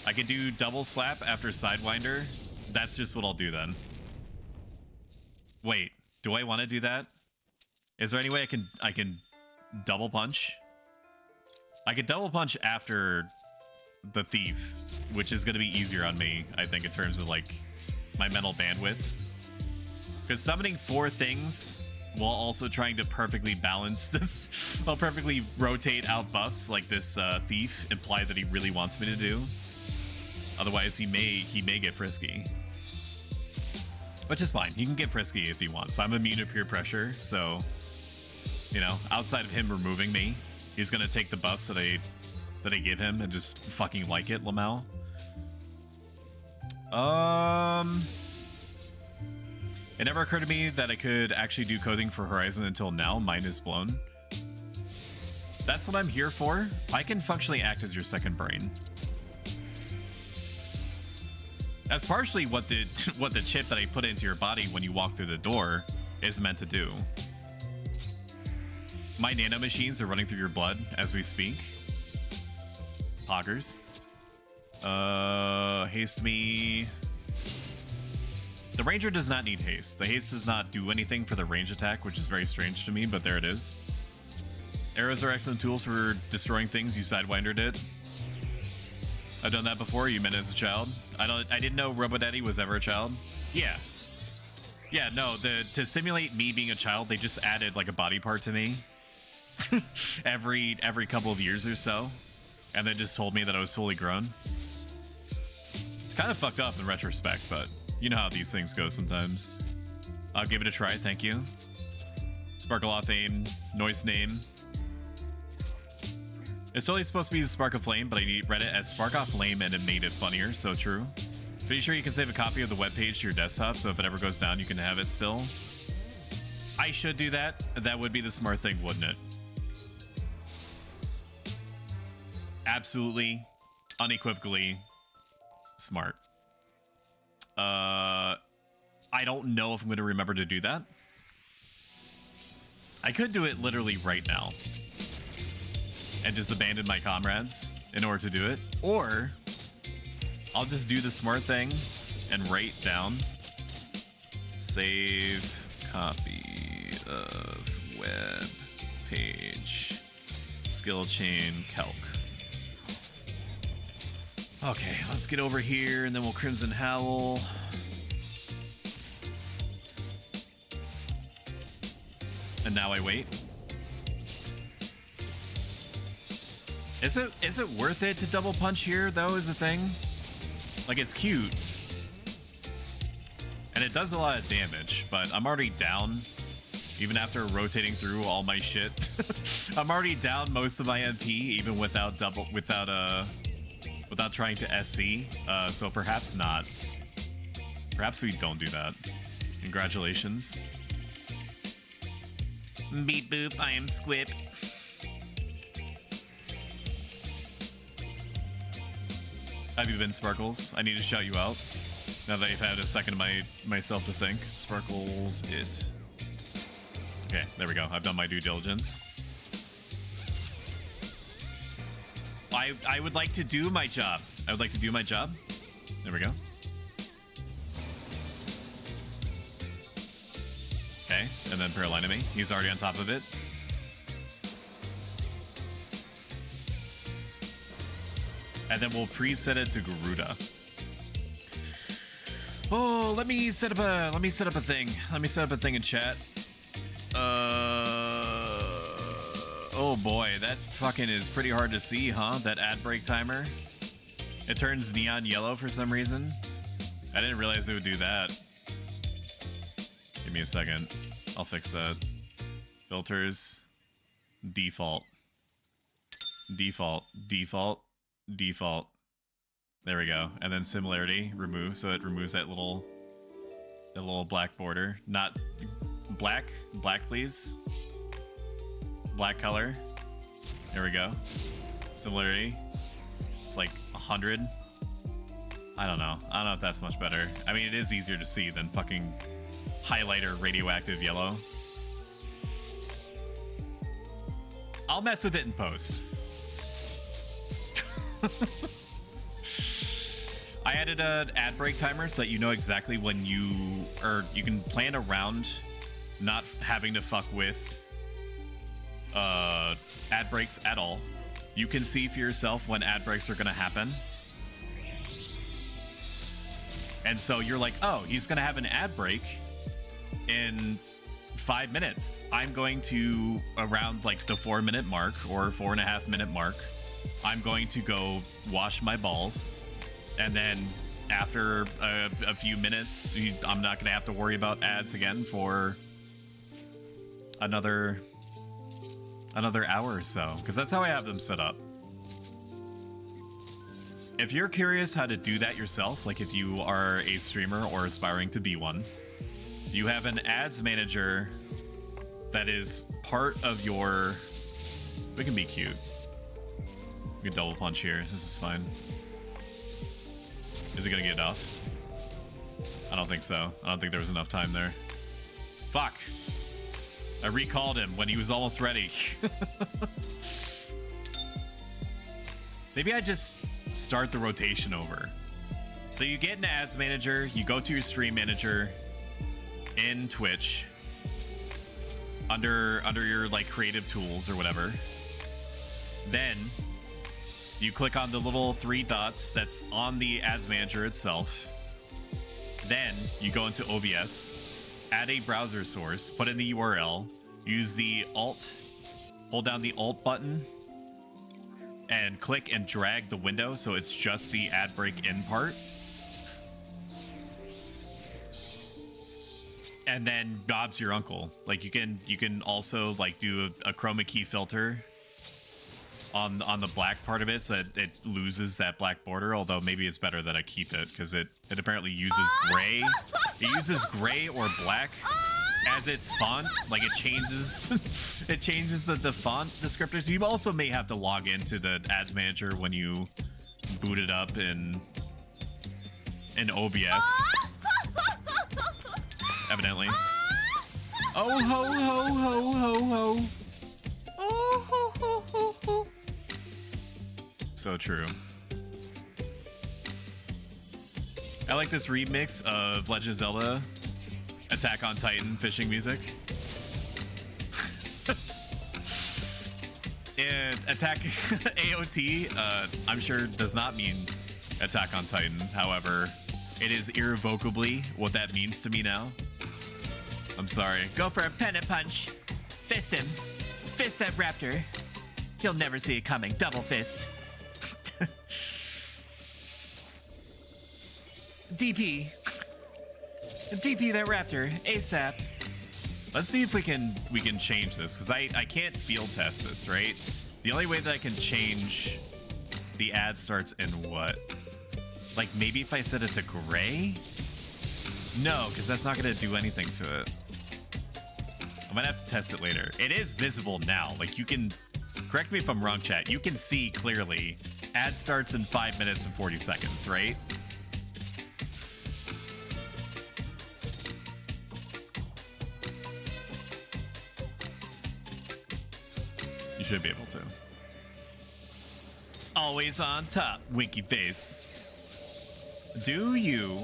Speaker 1: I could do double slap after Sidewinder. That's just what I'll do then. Wait, do I want to do that? Is there any way I can double punch? I could double punch after the thief, which is going to be easier on me, I think, in terms of like my mental bandwidth. Because summoning 4 things while also trying to perfectly balance this, while perfectly rotate out buffs like this thief imply that he really wants me to do. Otherwise, he may get frisky. Which is fine. He can get frisky if he wants. I'm immune to peer pressure, so, you know, outside of him removing me, he's gonna take the buffs that I give him and just fucking like it, Lamau. It never occurred to me that I could actually do coding for Horizon until now. Mind is blown. That's what I'm here for. I can functionally act as your second brain. That's partially what the chip that I put into your body when you walk through the door is meant to do. My nano machines are running through your blood as we speak. Poggers. Haste me. The Ranger does not need haste. The haste does not do anything for the range attack, which is very strange to me, but there it is. Arrows are excellent tools for destroying things. You Sidewindered it. I've done that before. You meant as a child. I didn't know RoboDaddy was ever a child. Yeah. Yeah, no, to simulate me being a child, they just added like a body part to me every couple of years or so, and then just told me that I was fully grown. It's kind of fucked up in retrospect, but you know how these things go sometimes. I'll give it a try, thank you. Sparkle off aim, noise name. It's totally supposed to be Spark of Flame, but I read it as Spark off Flame and it made it funnier, so true. Pretty sure you can save a copy of the webpage to your desktop, so if it ever goes down, you can have it still. I should do that. That would be the smart thing, wouldn't it? Absolutely, unequivocally smart. I don't know if I'm going to remember to do that. I could do it literally right now and just abandon my comrades in order to do it, or I'll just do the smart thing and write down save copy of web page skill chain calc. Okay, let's get over here and then we'll Crimson Howl. And now I wait. Is it worth it to double punch here though is the thing? Like, it's cute. And it does a lot of damage, but I'm already down. Even after rotating through all my shit. I'm already down most of my MP, even without trying to SC. So perhaps not. Perhaps we don't do that. Congratulations. Beep boop, I am Squip. Have you been, Sparkles? I need to shout you out. Now that you've had a second of myself to think. Sparkles, it. Okay, there we go. I've done my due diligence. I would like to do my job. I would like to do my job. There we go. Okay, and then Paralyne me. He's already on top of it. And then we'll preset it to Garuda. Oh, let me set up a thing. Let me set up a thing in chat. Oh boy, that fucking is pretty hard to see, huh? That ad break timer. It turns neon yellow for some reason. I didn't realize it would do that. Give me a second. I'll fix that. Filters. Default. Default. Default. Default. There we go. And then similarity. Remove. So it removes that little black border. Not black. Black, please. Black color. There we go. Similarity. It's like 100. I don't know. I don't know if that's much better. I mean, it is easier to see than fucking highlighter radioactive yellow. I'll mess with it in post. I added an ad break timer so that you know exactly when you can plan around not having to fuck with ad breaks at all. You can see for yourself when ad breaks are going to happen. And so you're like, oh, he's going to have an ad break in 5 minutes. I'm going to, around like the 4-minute mark or 4.5-minute mark, I'm going to go wash my balls. And then after a few minutes, I'm not going to have to worry about ads again for another hour or so, because that's how I have them set up. If you're curious how to do that yourself, like if you are a streamer or aspiring to be one, you have an ads manager that is part of your... We can be cute. We can double punch here. This is fine. Is it gonna get off? I don't think so. I don't think there was enough time there. Fuck! I recalled him when he was almost ready. Maybe I just start the rotation over. So you get an ads manager, you go to your stream manager in Twitch under your like creative tools or whatever. Then you click on the little 3 dots that's on the ads manager itself. Then you go into OBS, add a browser source, put in the URL, use the Alt, hold down the Alt button, and click and drag the window so it's just the ad break in part. And then Bob's your uncle. Like you can also like do a chroma key filter on the black part of it so that it loses that black border, although maybe it's better that I keep it because it apparently uses gray. It uses gray or black as its font. Like it changes the font descriptors. You also may have to log into the ads manager when you boot it up in OBS. evidently. Oh ho ho ho ho ho. Oh ho ho ho ho. So true. I like this remix of Legend of Zelda Attack on Titan fishing music. And Attack AOT, I'm sure does not mean Attack on Titan. However, it is irrevocably what that means to me now. I'm sorry. Go for a pennant punch. Fist him. Fist that raptor. He'll never see it coming. Double fist. DP. DP that raptor. ASAP. Let's see if we can change this, because I can't field test this, right? The only way that I can change the ad starts in what? Like maybe if I set it to gray? No, because that's not going to do anything to it. I might have to test it later. It is visible now. Like you can, correct me if I'm wrong, chat. You can see clearly ad starts in 5 minutes and 40 seconds, right? You should be able to. Always on top, winky face. Do you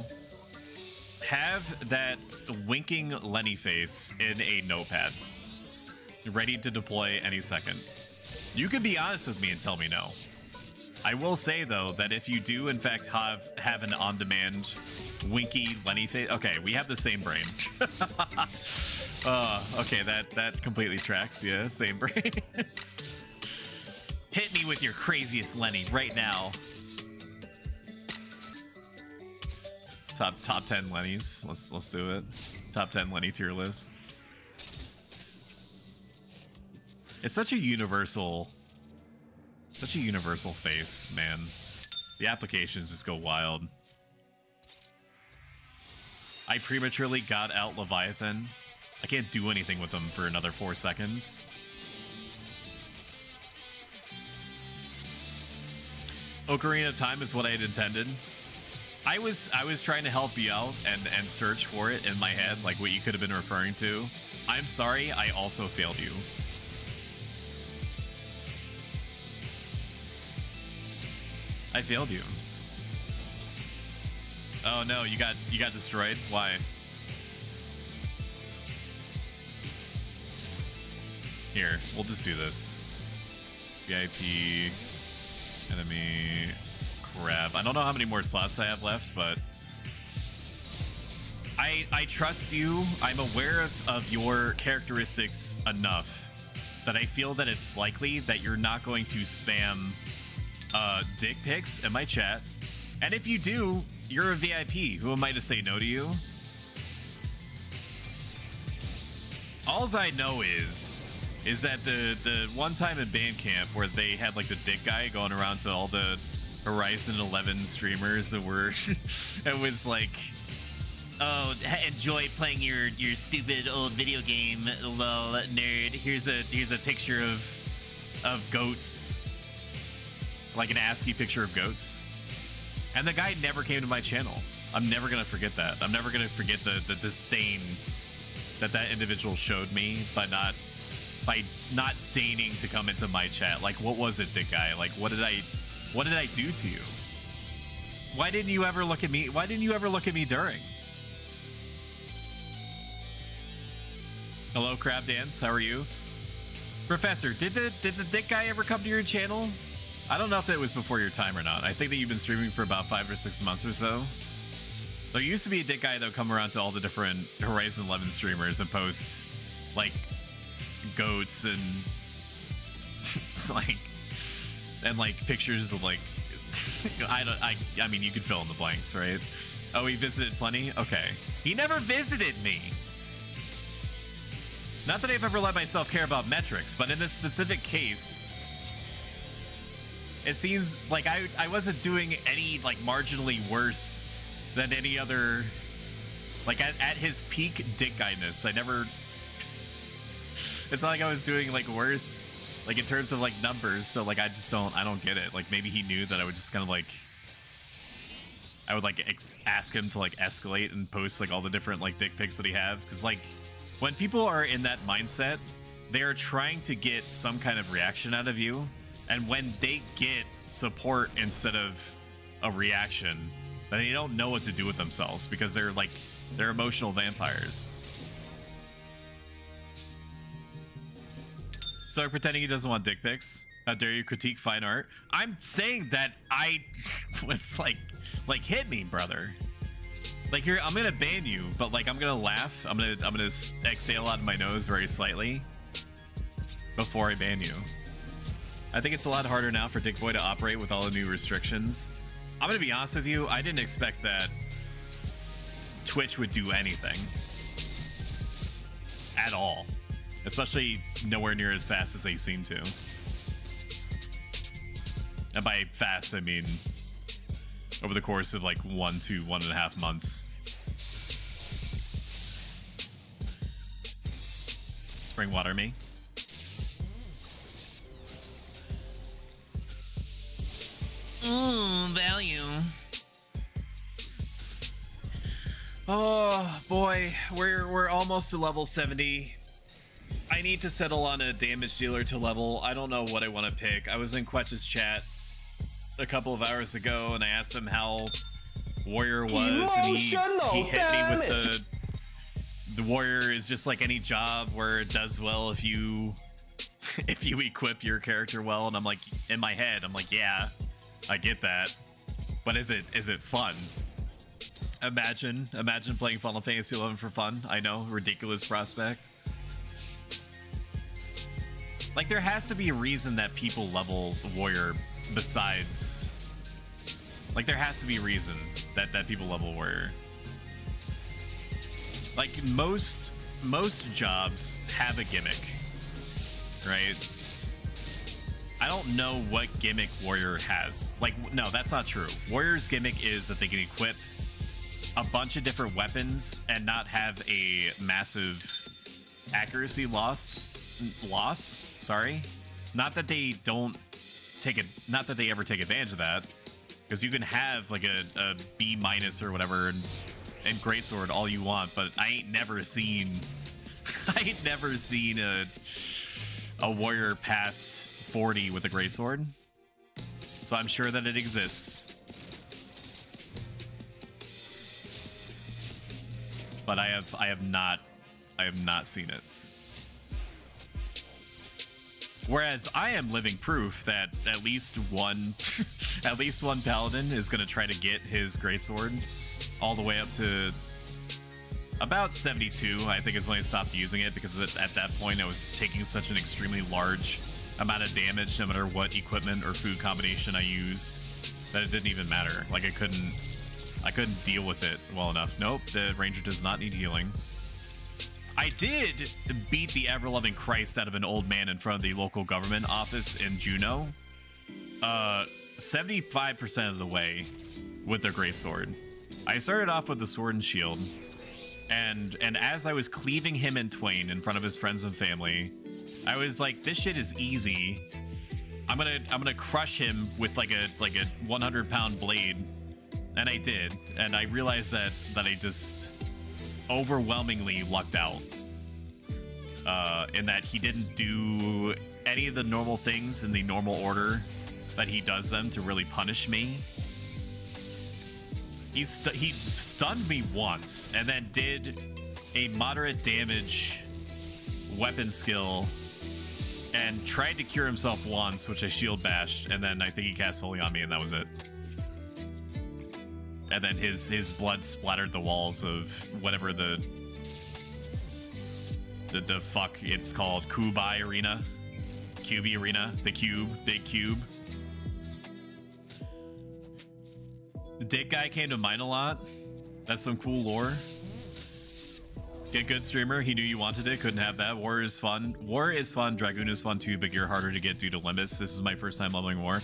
Speaker 1: have that winking Lenny face in a notepad, ready to deploy any second? You can be honest with me and tell me no. I will say though that if you do in fact have an on-demand winky Lenny face, okay, we have the same brain. Okay, that completely tracks. Yeah, same brain. Hit me with your craziest Lenny right now. Top 10 Lennys. Let's do it. Top 10 Lenny tier list. It's such a universal face, man. The applications just go wild. I prematurely got out Leviathan. I can't do anything with him for another 4 seconds. Ocarina of Time is what I had intended. I was trying to help you out and search for it in my head, like what you could have been referring to. I'm sorry, I also failed you. I failed you. Oh no, you got destroyed? Why? Here, we'll just do this. VIP, enemy, crab. I don't know how many more slots I have left, but I trust you. I'm aware of your characteristics enough that I feel that it's likely that you're not going to spam dick pics in my chat. And if you do, you're a VIP. Who am I to say no to you? Alls I know is that the one time in band camp where they had like the dick guy going around to all the Horizon 11 streamers that were it was like, oh, enjoy playing your stupid old video game, lol, nerd. Here's a picture of goats, like an ASCII picture of goats. And the guy never came to my channel. I'm never gonna forget that. I'm never gonna forget the disdain that individual showed me by not deigning to come into my chat. Like, what was it, dick guy? Like, what did I do to you? Why didn't you ever look at me? Why didn't you ever look at me during? Hello, Crab Dance. How are you? Professor, did the dick guy ever come to your channel? I don't know if it was before your time or not. I think that you've been streaming for about 5 or 6 months or so. There used to be a dick guy that would come around to all the different Horizon 11 streamers and post, like, goats and like pictures of like I mean, you could fill in the blanks, right? Oh, he visited plenty? Okay. He never visited me. Not that I've ever let myself care about metrics, but in this specific case, it seems like I wasn't doing any like marginally worse than any other, like at his peak dick guyness. I never, it's not like I was doing like worse, like in terms of like numbers. So like I don't get it. Like maybe he knew that I would just kind of like I would like ask him to like escalate and post like all the different like dick pics that he have, because like when people are in that mindset, they are trying to get some kind of reaction out of you, and when they get support instead of a reaction, then they don't know what to do with themselves because they're emotional vampires. So pretending he doesn't want dick pics. How dare you critique fine art? I'm saying that I was like hit me, brother. Like here, I'm gonna ban you, but like I'm gonna laugh. I'm gonna exhale out of my nose very slightly before I ban you. I think it's a lot harder now for Dick Boy to operate with all the new restrictions. I'm gonna be honest with you. I didn't expect that Twitch would do anything at all, especially nowhere near as fast as they seem to. And by fast, I mean over the course of like 1 to 1.5 months. Spring water me. Value. Oh boy, we're almost to level 70. I need to settle on a damage dealer to level. I don't know what I want to pick. I was in Quetch's chat a couple of hours ago and I asked him how Warrior was, and he hit me with the Warrior is just like any job where it does well if you equip your character well. And I'm like, in my head, I'm like, yeah, I get that, but is it fun? Imagine playing Final Fantasy 11 for fun. I know, ridiculous prospect. Like, there has to be a reason that people level Warrior besides... Like, there has to be a reason that people level Warrior. Like, most jobs have a gimmick, right? I don't know what gimmick Warrior has. Like, no, that's not true. Warrior's gimmick is that they can equip a bunch of different weapons and not have a massive accuracy loss. Sorry, not that they don't take it, not that they ever take advantage of that, because you can have like a B- or whatever and greatsword all you want, but I ain't never seen a warrior past 40 with a greatsword. So I'm sure that it exists, but I have not seen it. Whereas I am living proof that at least one paladin is going to try to get his greatsword all the way up to about 72. I think is when I stopped using it, because at that point I was taking such an extremely large amount of damage no matter what equipment or food combination I used that it didn't even matter. Like I couldn't deal with it well enough. Nope, the ranger does not need healing. I did beat the ever-loving Christ out of an old man in front of the local government office in Juneau. 75% of the way with the greatsword. I started off with the sword and shield, and as I was cleaving him in twain in front of his friends and family, I was like, this shit is easy. I'm gonna crush him with like a 100-pound blade, and I did, and I realized that I just overwhelmingly lucked out in that he didn't do any of the normal things in the normal order that he does them to really punish me. He stunned me once and then did a moderate damage weapon skill and tried to cure himself once, which I shield bashed, and then I think he cast Holy on me, and that was it. And then his blood splattered the walls of whatever the fuck it's called, Kubai Arena, Cubey Arena, the cube, big cube. The dick guy came to mine a lot. That's some cool lore. Get good streamer. He knew you wanted it. Couldn't have that. War is fun. War is fun. Dragoon is fun too, but you're harder to get due to limits. This is my first time leveling War.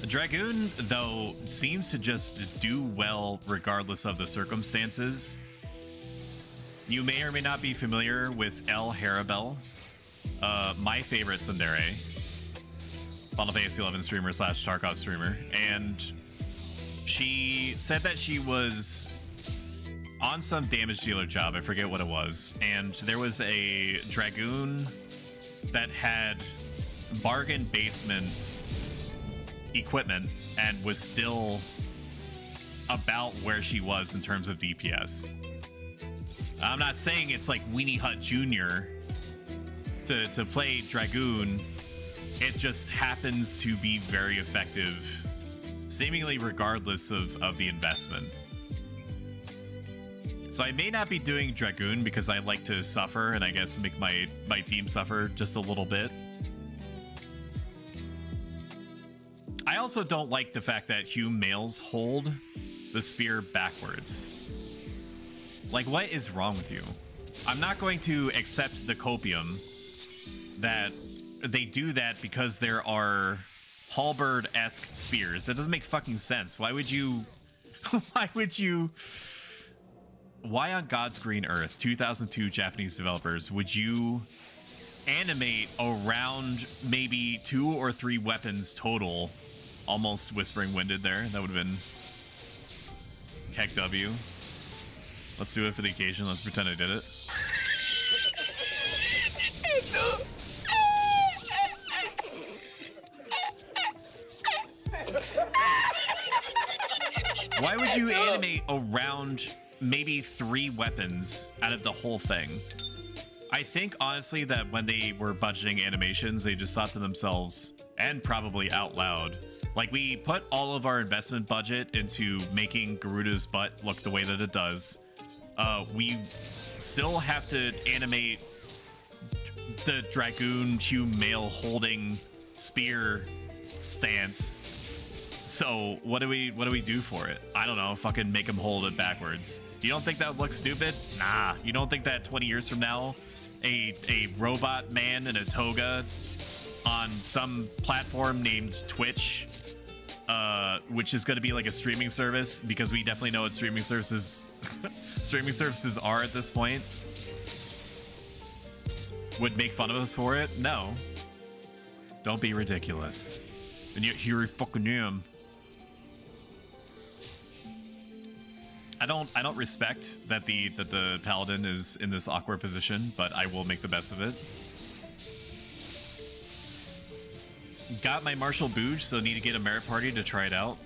Speaker 1: Dragoon, though, seems to just do well regardless of the circumstances. You may or may not be familiar with El Harabel, my favorite tsundere, Final Fantasy 11 streamer / Tarkov streamer, and She said that she was on some damage dealer job. I forget what it was. And there was a Dragoon that had bargain basement equipment and was still about where she was in terms of DPS. I'm not saying it's like Weenie Hut Jr. to play Dragoon. It just happens to be very effective, seemingly regardless of the investment. So I may not be doing Dragoon because I like to suffer and I guess make my team suffer just a little bit. I also don't like the fact that Hume males hold the spear backwards. Like, what is wrong with you? I'm not going to accept the copium that they do that because there are halberd-esque spears. That doesn't make fucking sense. Why would you... Why on God's green earth, 2002 Japanese developers, would you animate around maybe 2 or 3 weapons total? Almost whispering winded there. That would have been Keck W. Let's do it for the occasion. Let's pretend I did it. Why would you animate around maybe 3 weapons out of the whole thing? I think, honestly, that when they were budgeting animations, they just thought to themselves, and probably out loud, like, we put all of our investment budget into making Garuda's butt look the way that it does. We still have to animate the Dragoon Hume male holding spear stance. So what do we do for it? I don't know. Fucking make him hold it backwards. You don't think that would look stupid? Nah. You don't think that 20 years from now, a robot man in a toga on some platform named Twitch, which is going to be like a streaming service, because we definitely know what streaming services are at this point, would make fun of us for it? No. Don't be ridiculous. And yet here I fucking am. I don't respect that the paladin is in this awkward position, but I will make the best of it. Got my Martial Booge, so need to get a merit party to try it out.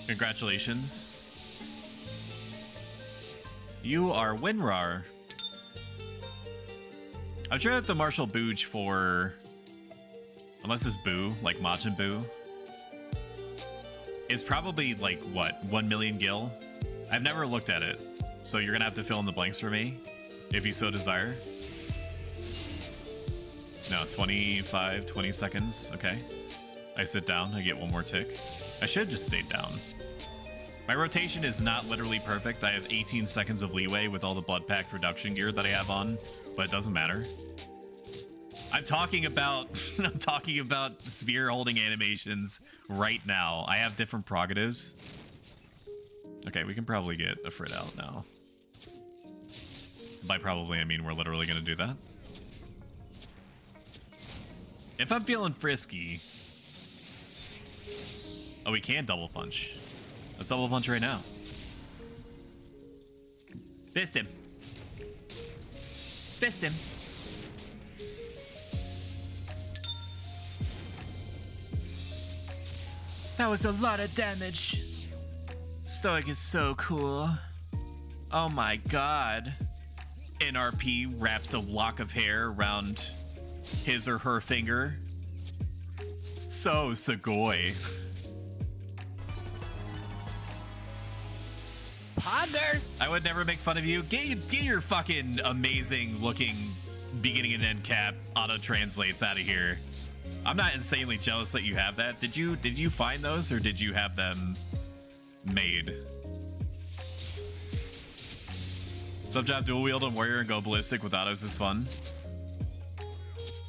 Speaker 1: Congratulations. You are Winrar. I'm sure that the Martial Booge for, unless it's Boo, like Majin Buu, is probably like, what, 1 million gil? I've never looked at it, so you're gonna have to fill in the blanks for me, if you so desire. No, 25, 20 seconds, okay. I sit down, I get 1 more tick. I should have just stayed down. My rotation is not literally perfect. I have 18 seconds of leeway with all the blood pact reduction gear that I have on, but it doesn't matter. I'm talking about I'm talking about spear holding animations right now. I have different prerogatives. Okay, we can probably get a Frit out now. By probably, I mean we're literally gonna do that. If I'm feeling frisky... Oh, we can double punch. Let's double punch right now. Fist him. Fist him. That was a lot of damage. Stoic is so cool. Oh my god. NRP wraps a lock of hair around his or her finger. So Sugoi.
Speaker 6: Poggers!
Speaker 1: I would never make fun of you. Get your fucking amazing looking beginning and end cap auto translates out of here. I'm not insanely jealous that you have that. Did you find those, or did you have them made? Subjob dual wield on warrior and go ballistic with autos is fun.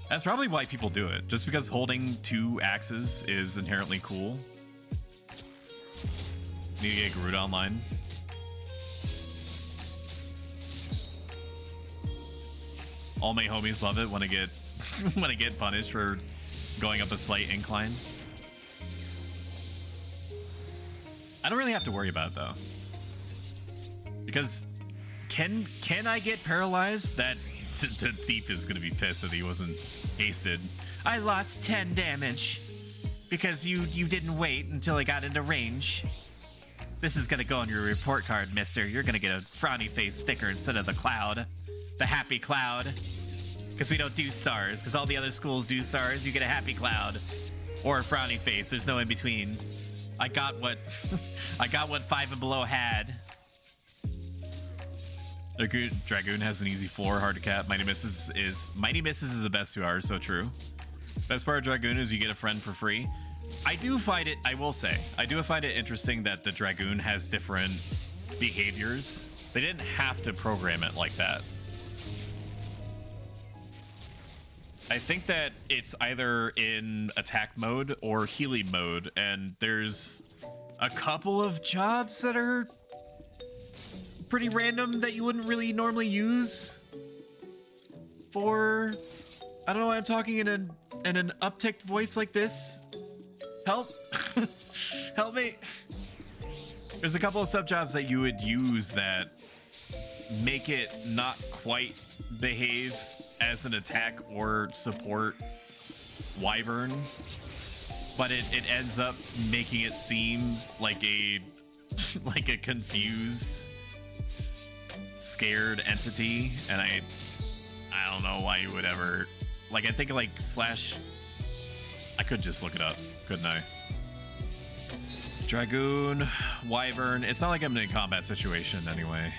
Speaker 1: That's probably why people do it. Just because holding 2 axes is inherently cool. Need to get Garuda online. All my homies love it when I get when I get punished for going up a slight incline. I don't really have to worry about it though. Because can I get paralyzed? That the thief is gonna be pissed that he wasn't hasted. I lost 10 damage because you didn't wait until I got into range. This is gonna go on your report card, mister. You're gonna get a frowny face sticker instead of the cloud. The happy cloud. Because we don't do stars. Because all the other schools do stars. You get a happy cloud. Or a frowny face. There's no in between. I got what I got what 5 and below had. Dragoon has an easy 4, hard to cap. Mighty Misses is the best 2 hours, so true. Best part of Dragoon is you get a friend for free. I do find it, I will say, I do find it interesting that the Dragoon has different behaviors. They didn't have to program it like that. I think that it's either in attack mode or healing mode, and there's a couple of jobs that are pretty random that you wouldn't really normally use for, I don't know why I'm talking in an upticked voice like this. Help. Help me. There's a couple of sub jobs that you would use that make it not quite behave as an attack or support wyvern, but it ends up making it seem like a confused, scared entity, and I don't know why you would ever, like, I think like slash, I could just look it up, couldn't I? Dragoon, wyvern, it's not like I'm in a combat situation anyway.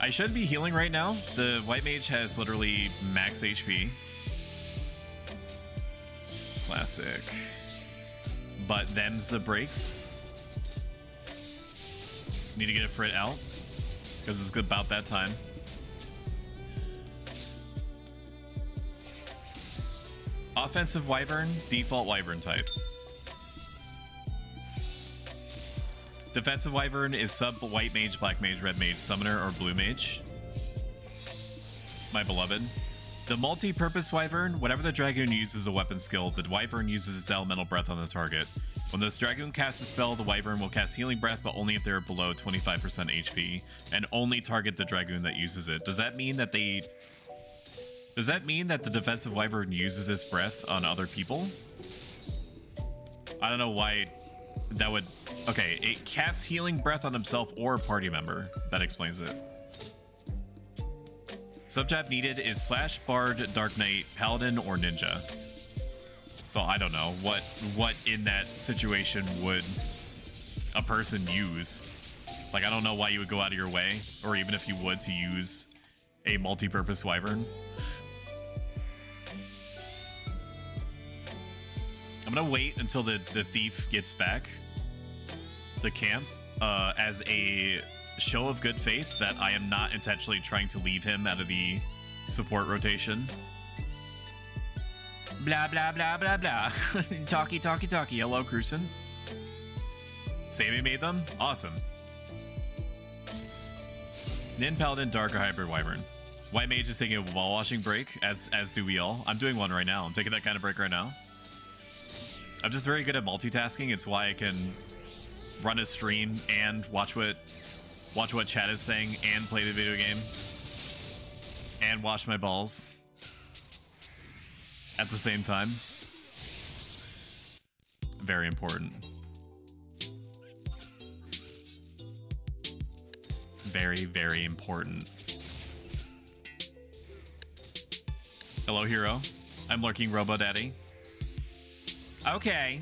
Speaker 1: I should be healing right now. The white mage has literally max HP. Classic. But them's the breaks. Need to get a Frit out because it's about that time. Offensive wyvern, default wyvern type. Defensive wyvern is sub white mage, black mage, red mage, summoner, or blue mage. My beloved. The multi-purpose wyvern, whenever the dragoon uses a weapon skill, the wyvern uses its elemental breath on the target. When this dragoon casts a spell, the wyvern will cast healing breath, but only if they're below 25% HP, and only target the dragoon that uses it. Does that mean that the defensive wyvern uses its breath on other people? I don't know why that would... Okay, it casts healing breath on himself or a party member. That explains it. Subjob needed is slash, bard, dark knight, paladin, or ninja. So I don't know what in that situation would a person use. Like, I don't know why you would go out of your way, or even if you would, to use a multi-purpose wyvern. I'm gonna wait until the thief gets back to camp as a show of good faith that I am not intentionally trying to leave him out of the support rotation. Blah, blah, blah, blah, blah. Talkie, talkie, talkie. Hello, Cruisin. Sammy made them? Awesome. Nin, Paladin, Dark, or Hybrid Wyvern. White Mage is taking a wall washing break, as do we all. I'm doing one right now. I'm taking that kind of break right now. I'm just very good at multitasking. It's why I can run a stream and watch what chat is saying and play the video game and wash my balls at the same time. Very important. Very, very important. Hello, hero. I'm lurking, Robo Daddy. Okay.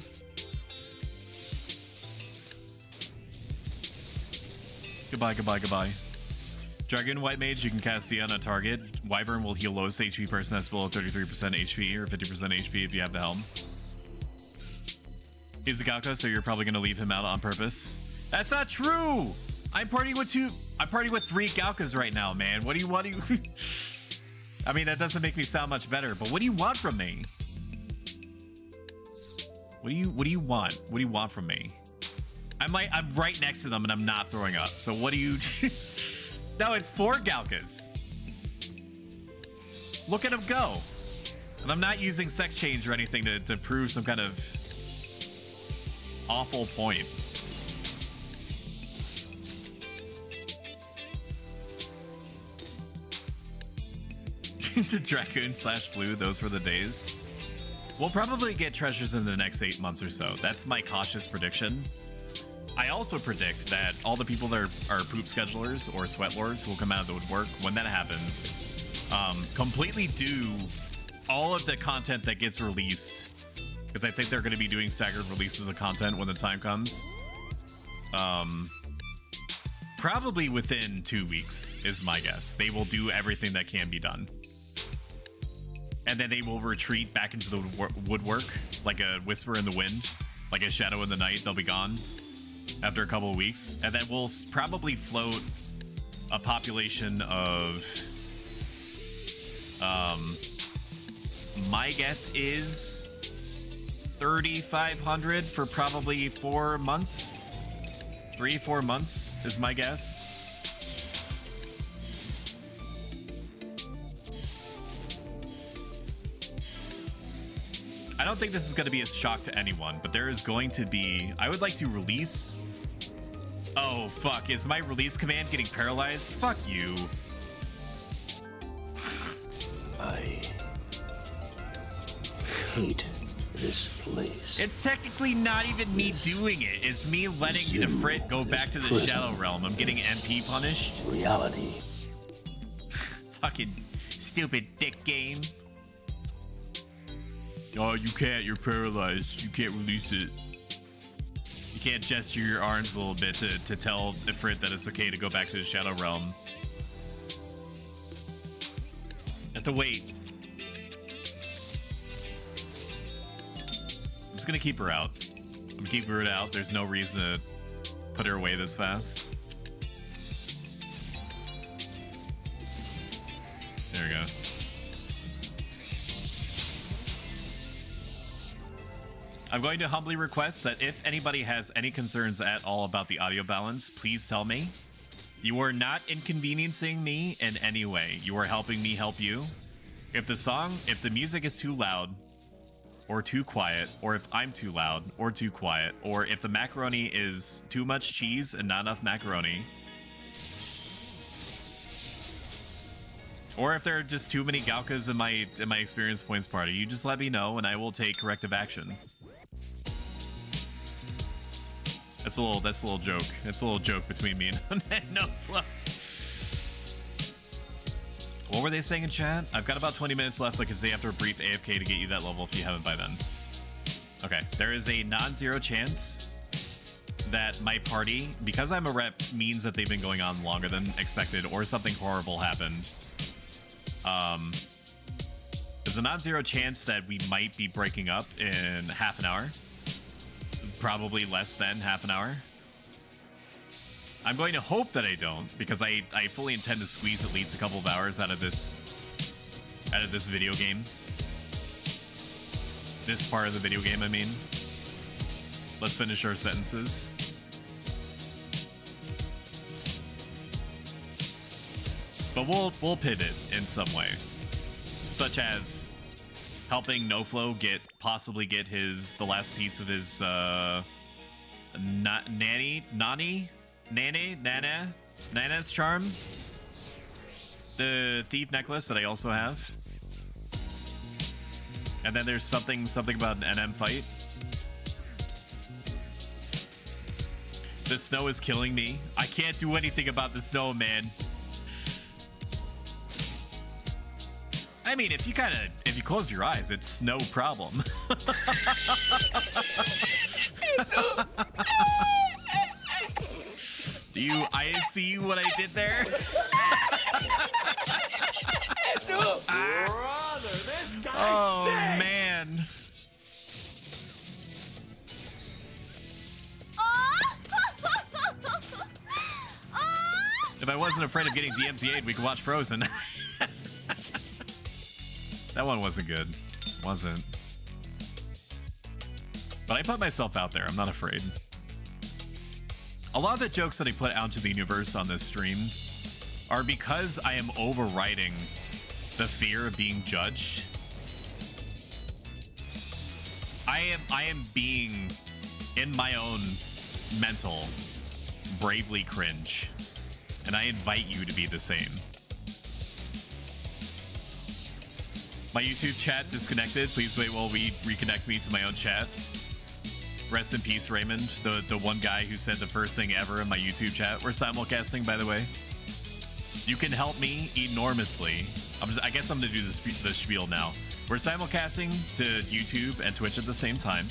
Speaker 1: Goodbye, goodbye, goodbye. Dragoon White Mage, you can cast the on a target. Wyvern will heal lowest HP person that's below 33% HP or 50% HP if you have the helm. He's a Galka, so you're probably gonna leave him out on purpose. That's not true! I'm partying with 3 Galkas right now, man. What do you I mean, that doesn't make me sound much better, but what do you want from me? What do you want? What do you want from me? I'm right next to them and I'm not throwing up. So what do you... No, it's 4 Galkas. Look at him go. And I'm not using sex change or anything to prove some kind of awful point. To Dracoon/Blue, those were the days. We'll probably get treasures in the next 8 months or so. That's my cautious prediction. I also predict that all the people that are poop schedulers or sweat lords will come out of the woodwork when that happens. Completely do all of the content that gets released, because I think they're going to be doing staggered releases of content when the time comes. Probably within 2 weeks is my guess. They will do everything that can be done. And then they will retreat back into the woodwork like a whisper in the wind, like a shadow in the night. They'll be gone after a couple of weeks. And then we'll probably float a population of, my guess is 3,500 for probably 4 months. 3-4 months is my guess. I don't think this is going to be a shock to anyone, but there is going to be... I would like to release... Oh, fuck. Is my release command getting paralyzed? Fuck you.
Speaker 6: I hate this place.
Speaker 1: It's technically not even me doing it. It's me letting Ifrit go back to the Shadow Realm. I'm getting MP punished.
Speaker 6: Reality.
Speaker 1: Fucking stupid dick game. Oh, you can't. You're paralyzed. You can't release it. You can't gesture your arms a little bit to tell Ifrit that it's okay to go back to the Shadow Realm. You have to wait. I'm just gonna keep her out. I'm gonna keep her out. There's no reason to put her away this fast. There we go. I'm going to humbly request that if anybody has any concerns at all about the audio balance, please tell me. You are not inconveniencing me in any way. You are helping me help you. If the music is too loud or too quiet, or if I'm too loud or too quiet, or if the macaroni is too much cheese and not enough macaroni, or if there are just too many Galkas in my experience points party, you just let me know and I will take corrective action. That's a little joke. That's a little joke between me and No Flow. What were they saying in chat? I've got about 20 minutes left, because they have to brief AFK to get you that level if you haven't by then. Okay, there is a non-zero chance that my party, because I'm a rep, means that they've been going on longer than expected, or something horrible happened. There's a non-zero chance that we might be breaking up in half an hour. Probably less than half an hour. I'm going to hope that I don't, because I fully intend to squeeze at least a couple of hours out of this video game. This part of the video game, I mean. Let's finish our sentences. But we'll pivot in some way, such as helping NoFlow possibly get the last piece of his Nana's charm, the thief necklace that I also have, and then there's something about an NM fight. The snow is killing me. I can't do anything about the snow, man. I mean, if you close your eyes, it's no problem. I see what I did there?
Speaker 5: Brother, this guy
Speaker 1: Oh,
Speaker 5: stinks.
Speaker 1: man. If I wasn't afraid of getting DMCA'd, we could watch Frozen. That one wasn't good. Wasn't. But I put myself out there. I'm not afraid. A lot of the jokes that I put out into the universe on this stream are because I am overriding the fear of being judged. I am being in my own mental, bravely cringe. And I invite you to be the same. My YouTube chat disconnected. Please wait while we reconnect me to my own chat. Rest in peace, Raymond, the one guy who said the first thing ever in my YouTube chat. We're simulcasting, by the way. You can help me enormously. I guess I'm going to do the spiel now. We're simulcasting to YouTube and Twitch at the same time.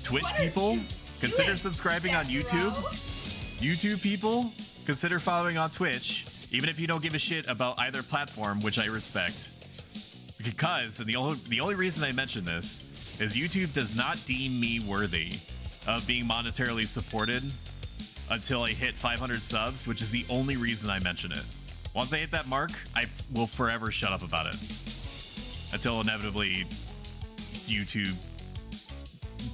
Speaker 1: Twitch people, consider subscribing on YouTube. YouTube people, consider following on Twitch, even if you don't give a shit about either platform, which I respect. Because, and the only reason I mention this is YouTube does not deem me worthy of being monetarily supported until I hit 500 subs, which is the only reason I mention it. Once I hit that mark, I will forever shut up about it. Until inevitably YouTube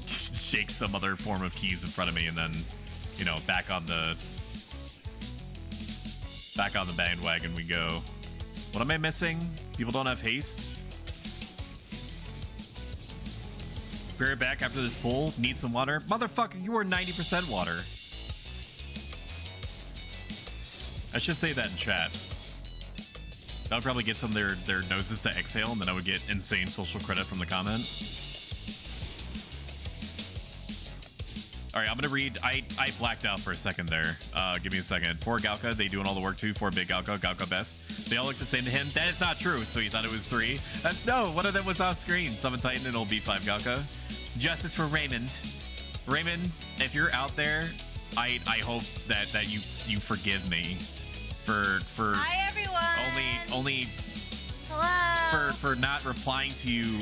Speaker 1: shakes some other form of keys in front of me and then, you know, back on the bandwagon we go. What am I missing? People don't have haste? Be right back after this poll. Need some water? Motherfucker, you are 90% water. I should say that in chat. That would probably get some of their noses to exhale, and then I would get insane social credit from the comment. All right, I'm gonna read. I blacked out for a second there. Give me a second. For Galka, they doing all the work too. For Big Galka, Galka best. They all look the same to him. That is not true. So he thought it was 3. No, one of them was off screen. Summon Titan, and it'll be 5 Galka. Justice for Raymond. Raymond, if you're out there, I hope that you forgive me for
Speaker 9: hi everyone.
Speaker 1: Only
Speaker 9: hello
Speaker 1: for not replying to you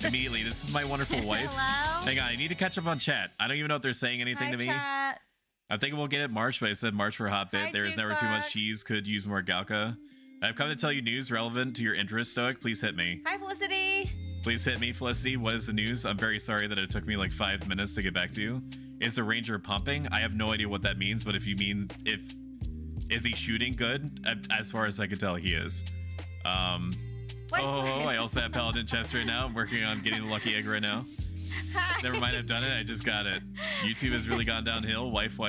Speaker 1: immediately. This is my wonderful wife.
Speaker 9: Hello.
Speaker 1: Hang on, I need to catch up on chat. I don't even know if they're saying anything to me.
Speaker 9: Chat.
Speaker 1: I'm thinking we'll get it March, but I said March for a hot bit.
Speaker 9: Hi,
Speaker 1: there is never too much cheese. Could use more Galka. I've come to tell you news relevant to your interest, Stoic. Please hit me.
Speaker 9: Hi, Felicity.
Speaker 1: Please hit me, Felicity. What is the news? I'm very sorry that it took me like 5 minutes to get back to you. Is the Ranger pumping? I have no idea what that means, but if you mean is he shooting good? As far as I can tell, he is. I also have Paladin chest right now. I'm working on getting the lucky egg right now.
Speaker 9: Hi.
Speaker 1: Never mind, I've done it. I just got it. YouTube has really gone downhill. Wife.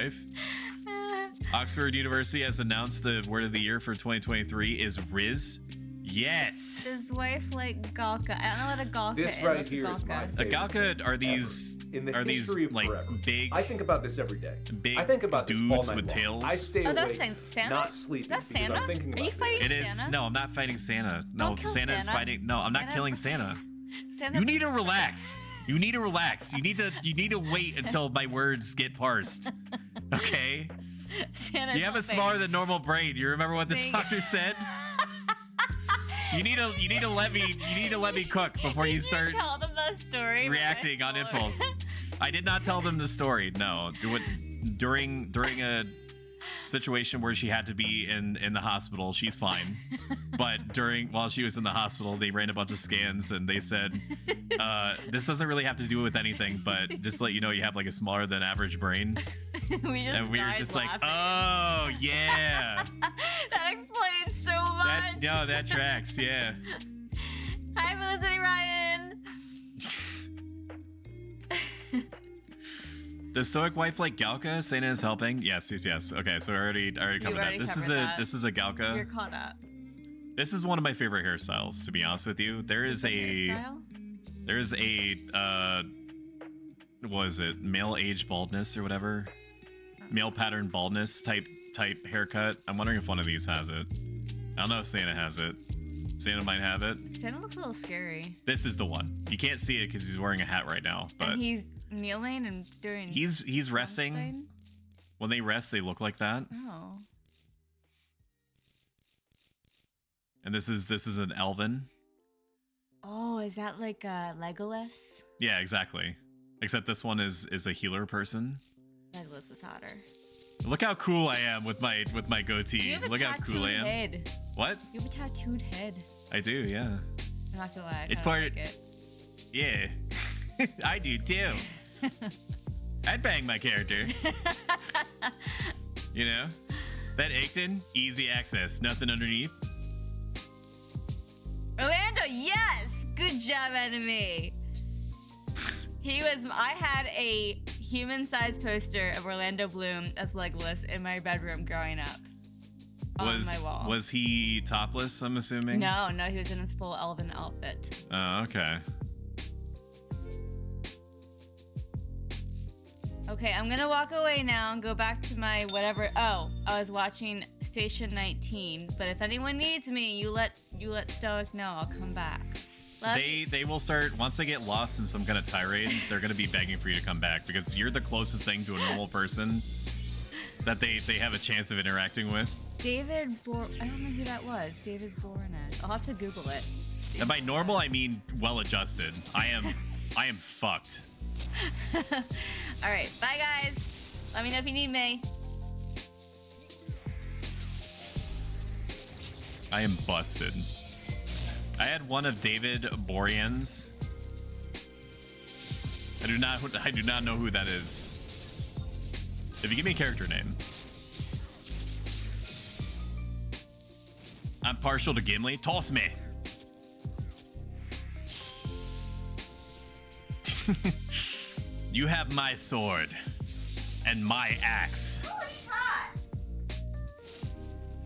Speaker 1: Oxford University has announced the word of the year for 2023 is Riz. Yes.
Speaker 9: His wife like Galka. I don't know what a Galka is.
Speaker 4: This right here is my favorite.
Speaker 1: A Galka are these
Speaker 4: in the
Speaker 1: are these
Speaker 4: history of
Speaker 1: like
Speaker 4: forever.
Speaker 1: big?
Speaker 4: I think about this every day.
Speaker 1: Big
Speaker 4: I think about this all
Speaker 1: dudes
Speaker 4: night
Speaker 1: with
Speaker 4: long.
Speaker 1: tails.
Speaker 4: I stay
Speaker 9: that's
Speaker 4: awake,
Speaker 9: Santa?
Speaker 4: not sleeping
Speaker 9: That's
Speaker 4: because
Speaker 9: Santa?
Speaker 4: I'm thinking about
Speaker 9: Are you
Speaker 4: this.
Speaker 9: fighting
Speaker 1: It is.
Speaker 9: Santa?
Speaker 1: No, I'm not fighting Santa. No,
Speaker 9: Don't kill
Speaker 1: Santa is
Speaker 9: Santa.
Speaker 1: fighting. No, I'm not
Speaker 9: Santa-
Speaker 1: killing Santa.
Speaker 9: Santa
Speaker 1: You need to relax. You need to relax. You need to wait until my words get parsed. Okay?
Speaker 9: Santa's
Speaker 1: You have a
Speaker 9: helping.
Speaker 1: smaller than normal brain. You remember what the
Speaker 9: Thank-
Speaker 1: doctor said? You need to let me cook before you start
Speaker 9: tell them the story.
Speaker 1: reacting on impulse. I did not tell them the story. No, during a situation where she had to be in the hospital, she's fine. But while she was in the hospital, they ran a bunch of scans and they said, this doesn't really have to do with anything, but just to let you know, you have like a smaller than average brain.
Speaker 9: we
Speaker 1: were just
Speaker 9: laughing.
Speaker 1: like, oh yeah.
Speaker 9: That explains so much.
Speaker 1: That tracks, yeah.
Speaker 9: Hi, Felicity Ryan.
Speaker 1: The stoic wife like Galka? Santa is helping. Yes. Okay, so I already covered that. This is a Galka.
Speaker 9: You're caught up.
Speaker 1: This is one of my favorite hairstyles, to be honest with you. There is what is it? Male age baldness or whatever. Male pattern baldness type haircut. I'm wondering if one of these has it. I don't know if Santa has it. Santa might have it.
Speaker 9: Santa looks a little scary.
Speaker 1: This is the one. You can't see it because he's wearing a hat right now, but
Speaker 9: and he's kneeling and doing.
Speaker 1: He's resting.
Speaker 9: something?
Speaker 1: When they rest, they look like that.
Speaker 9: Oh.
Speaker 1: And this is an elven.
Speaker 9: Oh, is that like Legolas?
Speaker 1: Yeah, exactly. Except this one is a healer person.
Speaker 9: Legolas is hotter.
Speaker 1: Look how cool I am with my goatee.
Speaker 9: You have a
Speaker 1: Look how cool I am.
Speaker 9: Head.
Speaker 1: What?
Speaker 9: You have a tattooed head.
Speaker 1: I do, yeah.
Speaker 9: I'm not gonna lie.
Speaker 1: It's
Speaker 9: I
Speaker 1: part.
Speaker 9: like it.
Speaker 1: Yeah, I do too. I'd bang my character. You know, that Aikton, easy access, nothing underneath.
Speaker 9: Orlando, yes! Good job, enemy. He human-sized poster of Orlando Bloom as Legolas in my bedroom growing up. On my wall.
Speaker 1: Was he topless, I'm assuming?
Speaker 9: No, he was in his full elven outfit.
Speaker 1: Oh, okay.
Speaker 9: Okay, I'm gonna walk away now and go back to my whatever. Oh, I was watching Station 19, but if anyone needs me, you let Stoic know. I'll come back.
Speaker 1: They will start once they get lost in some kind of tirade. They're gonna be begging for you to come back because you're the closest thing to a normal person that they have a chance of interacting with.
Speaker 9: David I don't know who that was. David Boreanaz. I'll have to Google it.
Speaker 1: And by normal, I mean well-adjusted. I am fucked.
Speaker 9: All right, bye guys. Let me know if you need me.
Speaker 1: I am busted. I had one of David Boreanaz. I do not know who that is. If you give me a character name. I'm partial to Gimli. Toss me. You have my sword and my axe.
Speaker 9: Oh, he's hot.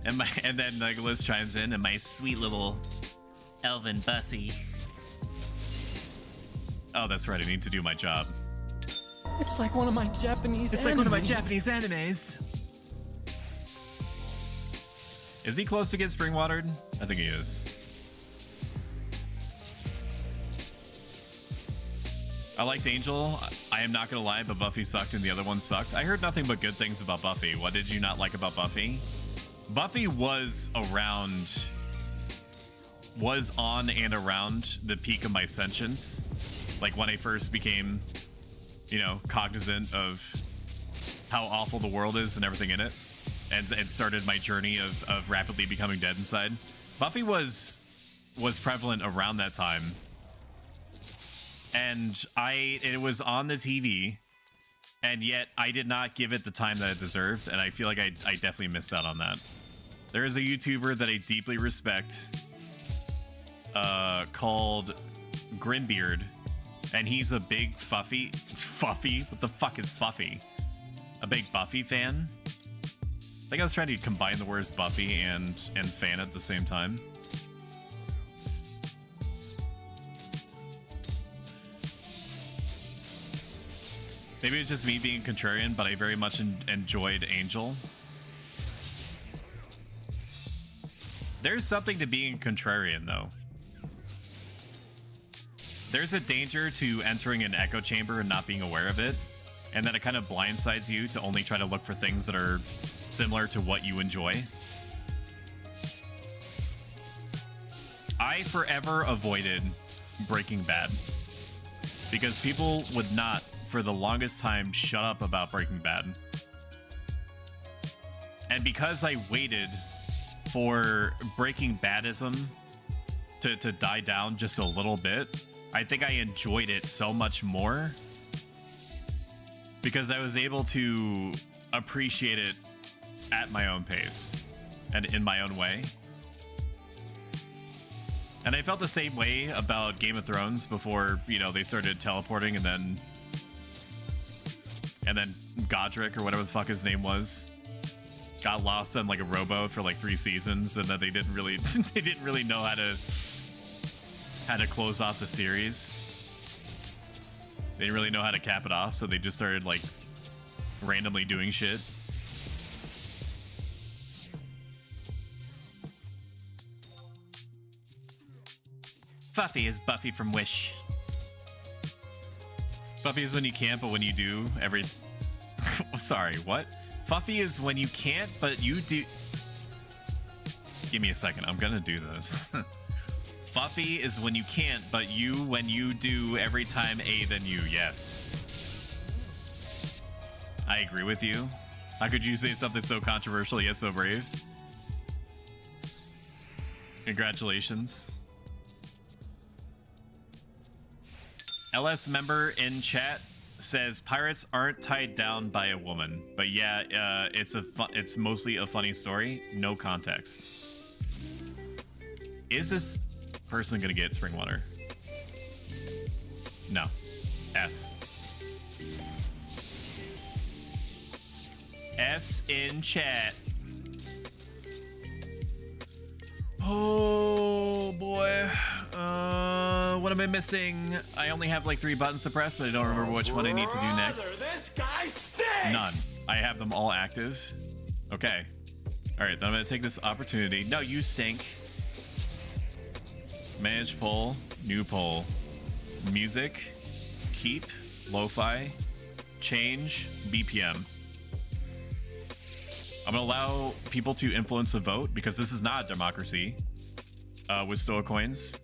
Speaker 1: And then Legolas chimes in, and my sweet little elven bussy. Oh, that's right. I need to do my job.
Speaker 10: It's like one of my Japanese
Speaker 1: It's like one of my Japanese animes. Is he close to get spring-watered? I think he is. I liked Angel. I am not gonna lie, but Buffy sucked and the other one sucked. I heard nothing but good things about Buffy. What did you not like about Buffy? Buffy was on and around the peak of my sentience. Like when I first became, cognizant of how awful the world is and everything in it. And started my journey of rapidly becoming dead inside. Buffy was prevalent around that time. And it was on the TV, and yet I did not give it the time that it deserved, and I feel like I definitely missed out on that. There is a YouTuber that I deeply respect called Grinbeard, and he's a big Fuffy? What the fuck is Fuffy? A big Buffy fan? I think I was trying to combine the words Buffy and fan at the same time. Maybe it's just me being contrarian, but I very much enjoyed Angel. There's something to being contrarian, though. There's a danger to entering an echo chamber and not being aware of it, and then it kind of blindsides you to only try to look for things that are similar to what you enjoy. I forever avoided Breaking Bad because people would not, for the longest time, shut up about Breaking Bad. And because I waited for Breaking Badism to die down just a little bit, I think I enjoyed it so much more because I was able to appreciate it at my own pace and in my own way. And I felt the same way about Game of Thrones before, they started teleporting and then Godric, or whatever the fuck his name was, got lost on like a rowboat for like 3 seasons, and then they didn't really know how to close off the series. They didn't really know how to cap it off, so they just started like randomly doing shit. Fuffy is Buffy from Wish. Fuffy is when you can't, but when you do, Sorry, what? Fuffy is when you can't, but you do... Give me a second, I'm gonna do this. Fuffy is when you can't, but when you do every time A, then you, yes. I agree with you. How could you say something so controversial yet so brave? Congratulations. LS member in chat says pirates aren't tied down by a woman, but yeah, it's mostly a funny story, no context. Is this person gonna get spring water? No. F. F's in chat. Oh boy. What am I missing? I only have like 3 buttons to press, but I don't remember which one I need to do next.
Speaker 5: This guy stinks!
Speaker 1: None. I have them all active. Okay. Alright, then I'm gonna take this opportunity. No, you stink. Manage poll. New poll. Music. Keep. Lo-fi. Change. BPM. I'm gonna allow people to influence the vote because this is not a democracy. With Stoa coins.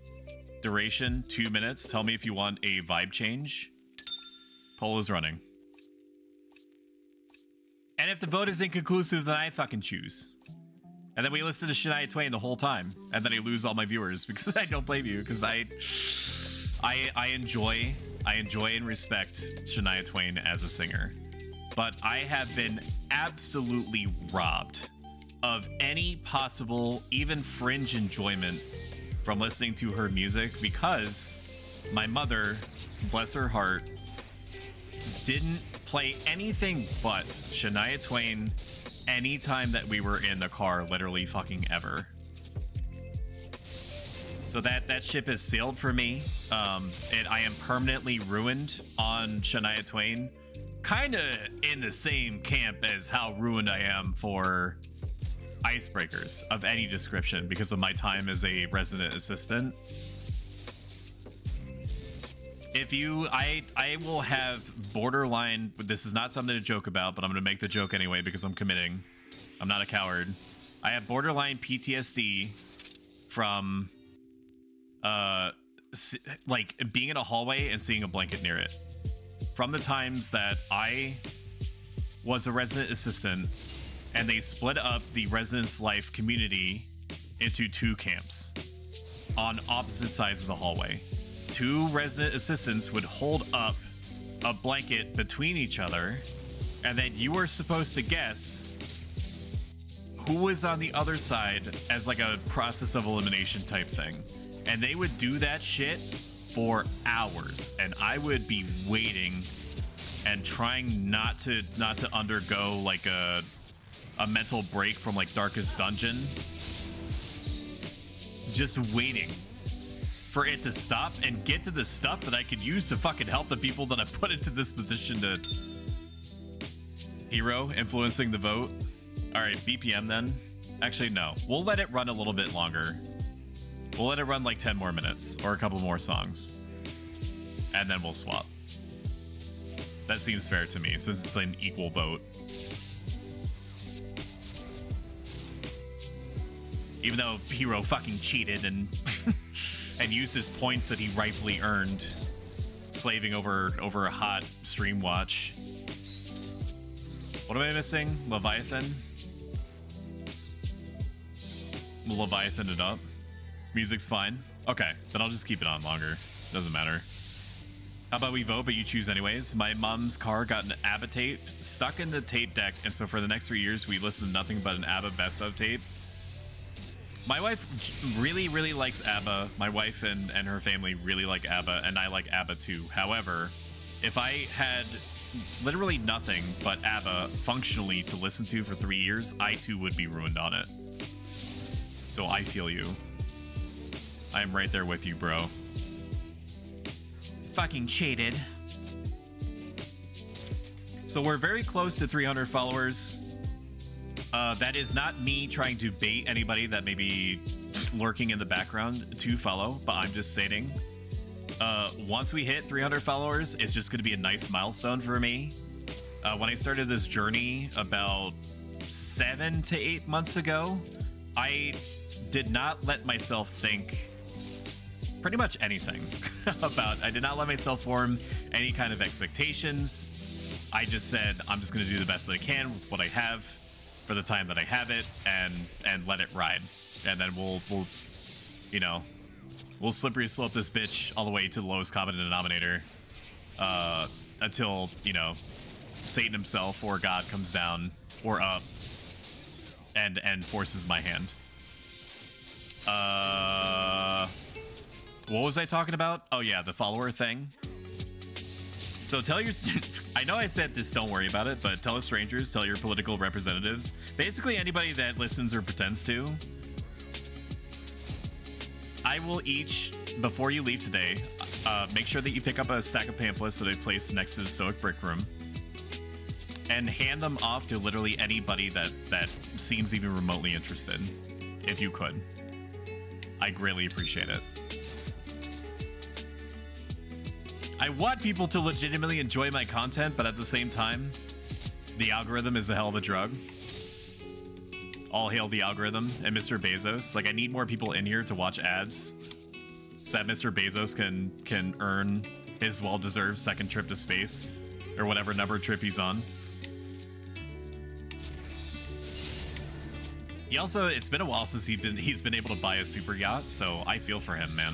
Speaker 1: Duration 2 minutes. Tell me if you want a vibe change. Poll is running. And if the vote is inconclusive, then I fucking choose. And then we listen to Shania Twain the whole time, and then I lose all my viewers because I don't blame you because I enjoy and respect Shania Twain as a singer. But I have been absolutely robbed of any possible, even fringe enjoyment from listening to her music because my mother, bless her heart, didn't play anything but Shania Twain anytime that we were in the car, literally fucking ever. So that ship has sailed for me. And I am permanently ruined on Shania Twain. Kind of in the same camp as how ruined I am for icebreakers of any description because of my time as a resident assistant. If you, I will have borderline, this is not something to joke about, but I'm going to make the joke anyway because I'm committing. I'm not a coward. I have borderline PTSD from, like being in a hallway and seeing a blanket near it. From the times that I was a resident assistant and they split up the residence life community into 2 camps on opposite sides of the hallway. 2 resident assistants would hold up a blanket between each other, and then you were supposed to guess who was on the other side as like a process of elimination type thing. And they would do that shit for hours, and I would be waiting and trying not to undergo like a mental break from like Darkest Dungeon. Just waiting for it to stop and get to the stuff that I could use to fucking help the people that I put into this position to... Hero influencing the vote. All right, BPM then. Actually, no. We'll let it run a little bit longer. We'll let it run like 10 more minutes or a couple more songs. And then we'll swap. That seems fair to me since it's an equal vote. Even though Hero fucking cheated and and used his points that he rightfully earned, slaving over a hot stream watch. What am I missing? Leviathan? We'll Leviathan it up. Music's fine. Okay, then I'll just keep it on longer. Doesn't matter. How about we vote, but you choose anyways? My mom's car got an ABBA tape stuck in the tape deck, and so for the next 3 years, we listened to nothing but an ABBA best of tape. My wife really, really likes ABBA. My wife and her family really like ABBA, and I like ABBA too. However, if I had literally nothing but ABBA functionally to listen to for 3 years, I too would be ruined on it. So I feel you. I'm right there with you, bro. Fucking cheated. So we're very close to 300 followers. That is not me trying to bait anybody that may be lurking in the background to follow, but I'm just stating, once we hit 300 followers, it's just going to be a nice milestone for me. When I started this journey about 7 to 8 months ago, I did not let myself think pretty much anything about, I did not let myself form any kind of expectations. I just said, I'm just going to do the best that I can with what I have for the time that I have it, and let it ride. And then we'll you know, we'll slippery slope this bitch all the way to the lowest common denominator, until, you know, Satan himself or God comes down or up and forces my hand. What was I talking about? Oh yeah, the follower thing. So tell your, I know I said this, don't worry about it, but tell strangers, tell your political representatives, basically anybody that listens or pretends to. I will each, before you leave today, make sure that you pick up a stack of pamphlets that I placed next to the Stoic Brick Room and hand them off to literally anybody that seems even remotely interested, if you could. I greatly appreciate it. I want people to legitimately enjoy my content, but at the same time, the algorithm is a hell of a drug. All hail the algorithm and Mr. Bezos. Like, I need more people in here to watch ads so that Mr. Bezos can earn his well-deserved second trip to space or whatever number trip he's on. He also, it's been a while since he's been able to buy a super yacht, so I feel for him, man.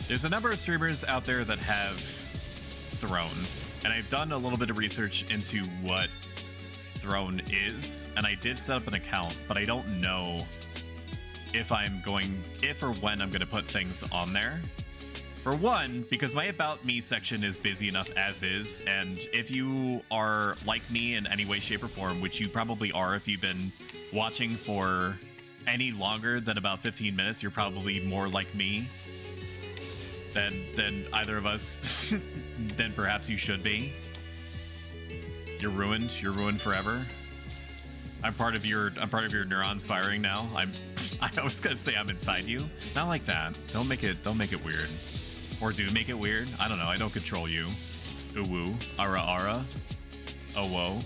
Speaker 1: There's a number of streamers out there that have Throne, and I've done a little bit of research into what Throne is, and I did set up an account, but I don't know if or when I'm going to put things on there. For one, because my About Me section is busy enough as is, and if you are like me in any way, shape, or form, which you probably are if you've been watching for any longer than about 15 minutes, you're probably more like me than either of us, then perhaps you should be. You're ruined forever. I'm part of your neurons firing now. I was gonna say I'm inside you. Not like that. Don't make it weird. Or do make it weird. I don't know, I don't control you. Ooh woo. Ara ara. Oh whoa.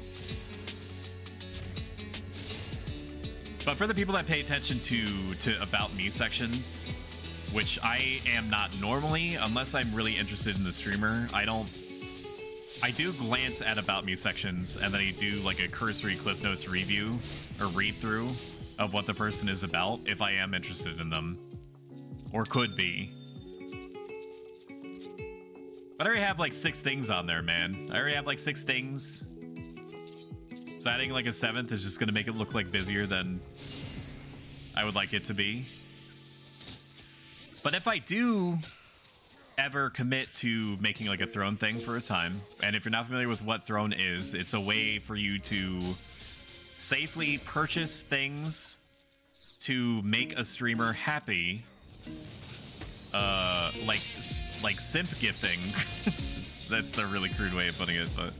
Speaker 1: But for the people that pay attention to About Me sections, which I am not normally, unless I'm really interested in the streamer. I do glance at About Me sections, and then I do like a cursory Cliff Notes review or read through of what the person is about if I am interested in them, or could be. But I already have like 6 things on there, man. I already have like 6 things. So adding like a 7th is just gonna make it look like busier than I would like it to be. But if I do ever commit to making like a Throne thing for a time, and if you're not familiar with what Throne is, it's a way for you to safely purchase things to make a streamer happy, like simp gifting. That's a really crude way of putting it, but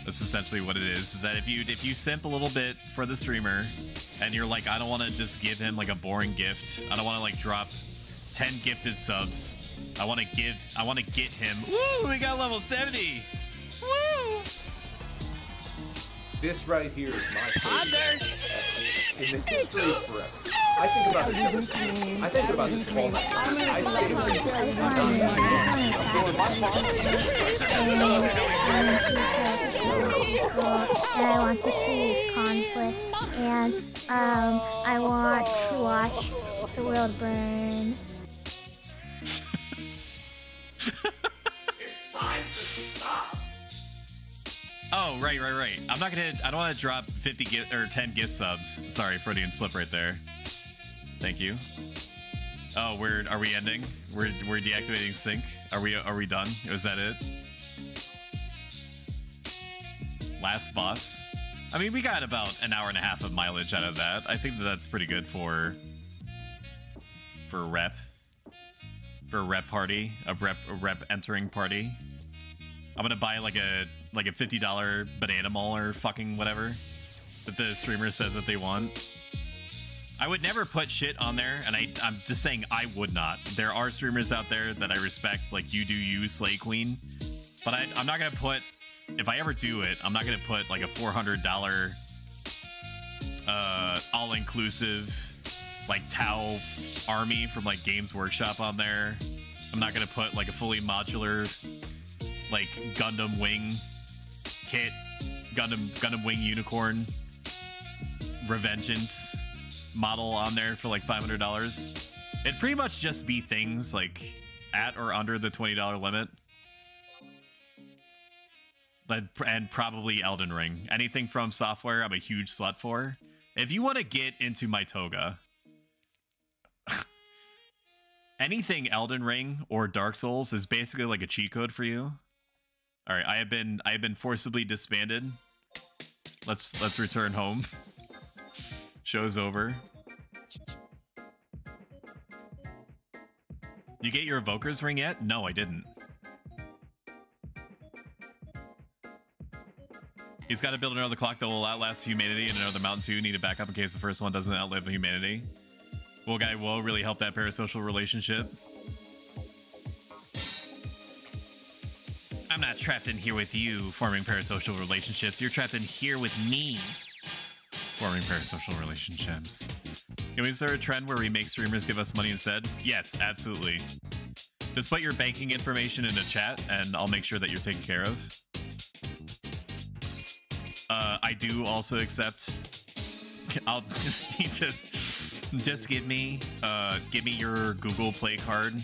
Speaker 1: that's essentially what it is that if you simp a little bit for the streamer and you're like, I don't want to just give him like a boring gift, I don't want to like drop 10 gifted subs, I want to get him. Woo, we got level 70. Woo!
Speaker 4: This right here is my favorite in the history of forever. I think about this all night.
Speaker 8: And I want to see conflict, and I want to watch the world burn.
Speaker 5: It's time to stop.
Speaker 1: Oh, right. I don't want to drop 50 or 10 gift subs. Sorry, Freudian slip right there. Thank you. Oh, are we ending? We're deactivating sync. Are we done? Was that it? Last boss. I mean, we got about an hour and a half of mileage out of that. I think that's pretty good for a rep. For a rep party, a rep entering party. I'm gonna buy like a $50 banana mall or fucking whatever that the streamer says that they want. I would never put shit on there, and I'm just saying I would not. There are streamers out there that I respect, like you do you, Slay Queen, but I'm not gonna put, if I ever do it, I'm not gonna put like a $400 all-inclusive like Tau army from like Games Workshop on there. I'm not gonna put like a fully modular like Gundam Wing kit, Gundam Wing Unicorn Revengeance model on there for like $500. It'd pretty much just be things like at or under the $20 limit. And probably Elden Ring. Anything from Software, I'm a huge slut for. If you want to get into my toga, anything Elden Ring or Dark Souls is basically like a cheat code for you. All right, I have been forcibly disbanded. Let's return home. Show's over. You get your Evoker's Ring yet? No, I didn't. He's got to build another clock that will outlast humanity and another mountain too. Need a backup in case the first one doesn't outlive humanity. Well, guy will really help that parasocial relationship. I'm not trapped in here with you forming parasocial relationships. You're trapped in here with me forming parasocial relationships. Can we start a trend where we make streamers give us money instead? Yes, absolutely. Just put your banking information in the chat and I'll make sure that you're taken care of. I do also accept. I'll just give me your Google Play card,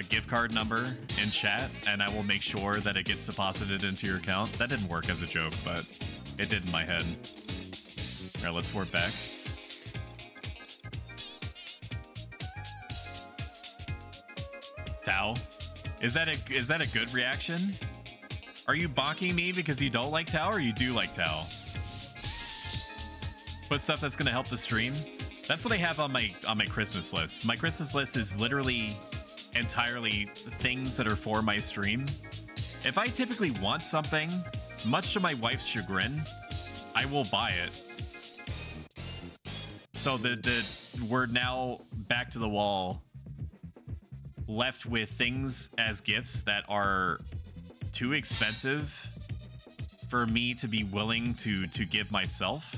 Speaker 1: gift card number in chat, and I will make sure that it gets deposited into your account. That didn't work as a joke, but it did in my head. All right, let's warp back. Tao, is that a good reaction? Are you bonking me because you don't like Tao or you do like Tao? Put stuff that's gonna help the stream. That's what I have on my Christmas list. My Christmas list is literally entirely things that are for my stream. If I typically want something, much to my wife's chagrin, I will buy it. So we're now back to the wall, left with things as gifts that are too expensive for me to be willing to give myself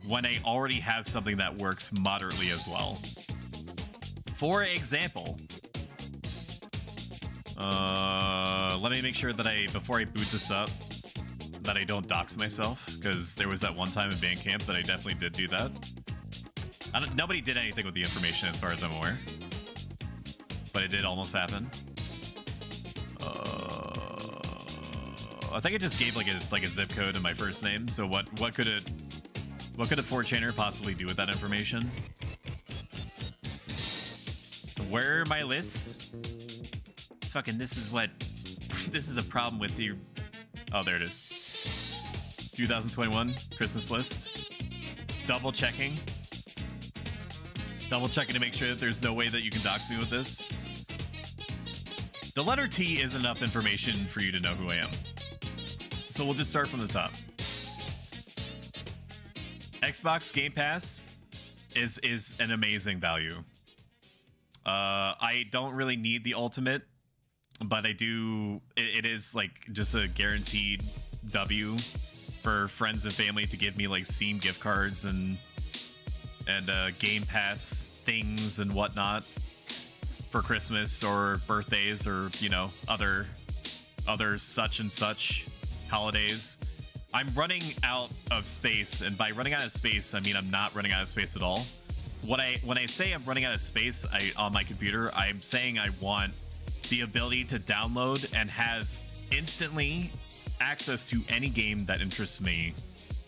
Speaker 1: when I already have something that works moderately as well. For example, let me make sure that before I boot this up, that I don't dox myself, because there was that one time in Bandcamp that I definitely did do that. Nobody did anything with the information as far as I'm aware, but it did almost happen. I think I just gave like a zip code in my first name. So what could a 4chaner possibly do with that information? Where are my lists? Fucking this is a problem with you. Oh, there it is. 2021 Christmas list. Double checking to make sure that there's no way that you can dox me with this. The letter T is enough information for you to know who I am. So we'll just start from the top. Xbox Game Pass is an amazing value. I don't really need the Ultimate, but I do. It is like just a guaranteed W for friends and family to give me like Steam gift cards and Game Pass things and whatnot for Christmas or birthdays or, you know, other such and such holidays. I'm running out of space, and by running out of space, I mean I'm not running out of space at all. When I say I'm running out of space on my computer, I'm saying I want the ability to download and have instantly access to any game that interests me,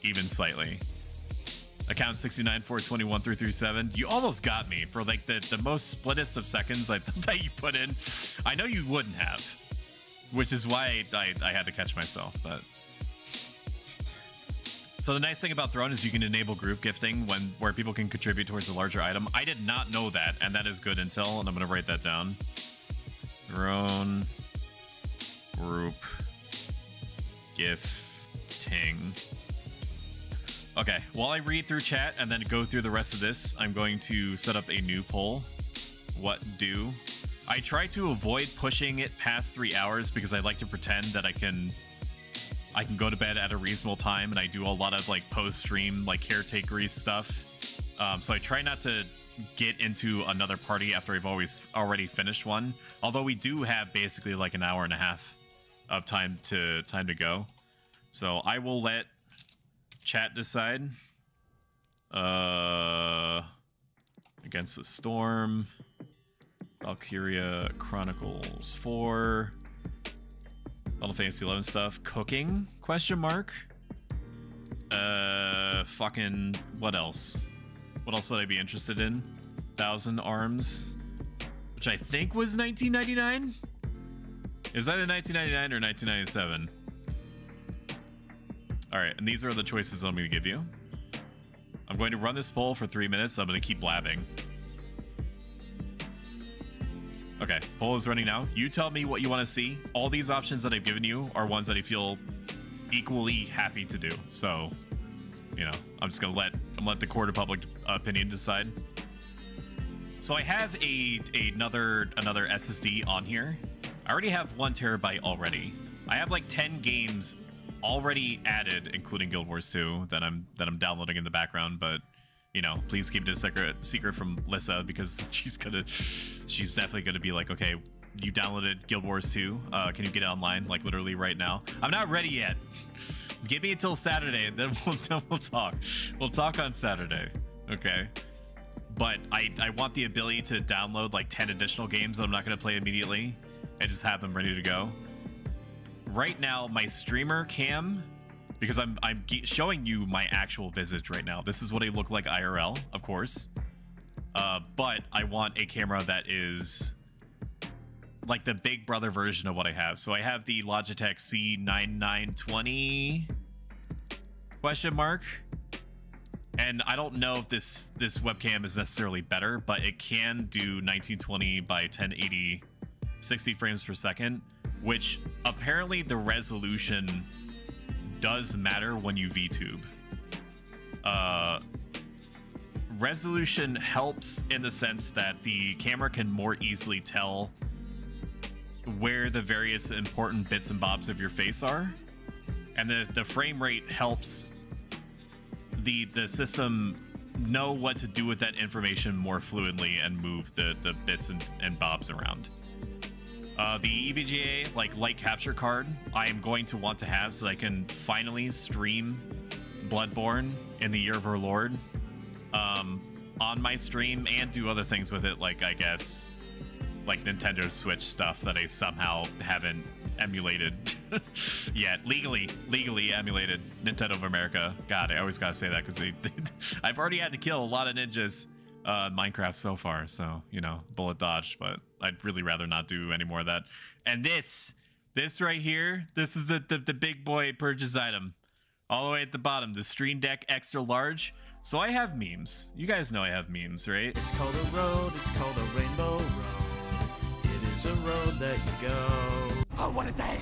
Speaker 1: even slightly. Account 69 421 337. You almost got me for like the most splittest of seconds I thought that you put in. I know you wouldn't have, which is why I had to catch myself. But so the nice thing about Throne is you can enable group gifting where people can contribute towards a larger item. I did not know that, and that is good intel, and I'm gonna write that down. Throne group gifting. Okay, while I read through chat and then go through the rest of this, I'm going to set up a new poll. What do? I try to avoid pushing it past 3 hours because I like to pretend that I can go to bed at a reasonable time, and I do a lot of like post-stream like caretakery stuff. So I try not to get into another party after I've already finished one. Although we do have basically like an hour and a half of time to go. So I will let chat decide. Against the Storm, Valkyria Chronicles 4, Final Fantasy 11 stuff, cooking? Question mark. Fucking what else? What else would I be interested in? 1,000 Arms, which I think was 1999. It was either 1999 or 1997. All right, and these are the choices I'm going to give you. I'm going to run this poll for 3 minutes. I'm going to keep blabbing. Okay, poll is running now. You tell me what you want to see. All these options that I've given you are ones that I feel equally happy to do. So, you know, I'm just gonna let the court of public opinion decide. So I have another SSD on here. I already have 1 terabyte already. I have like 10 games already added, including Guild Wars 2 that I'm downloading in the background. But you know, please keep it a secret from Lissa, because she's definitely gonna be like, okay, you downloaded Guild Wars 2. Can you get it online, like literally right now? I'm not ready yet. Give me until Saturday, and then we'll talk. We'll talk on Saturday, okay? But I want the ability to download like 10 additional games that I'm not gonna play immediately, and just have them ready to go. Right now, my streamer cam, because I'm showing you my actual visage right now. This is what I look like IRL, of course. But I want a camera that is like the big brother version of what I have. So I have the Logitech C9920 ? And I don't know if this webcam is necessarily better, but it can do 1920 by 1080 60 frames per second, which apparently the resolution does matter when you VTube. Resolution helps in the sense that the camera can more easily tell where the various important bits and bobs of your face are, and the frame rate helps the system know what to do with that information more fluidly and move the bits and bobs around. The EVGA like light capture card I am going to want to have so I can finally stream Bloodborne in the Year of Our Lord on my stream, and do other things with it, like I guess like Nintendo Switch stuff that I somehow haven't emulated yet. Legally emulated. Nintendo of America. God, I always gotta say that because I've already had to kill a lot of ninjas Minecraft so far, so you know, bullet dodged, but I'd really rather not do any more of that. And this right here, this is the big boy purchase item, all the way at the bottom, the Stream Deck Extra Large. So I have memes. You guys know I have memes, right?
Speaker 11: It's called a road, it's called a rainbow road. It is a road that you go.
Speaker 5: Oh, what a day!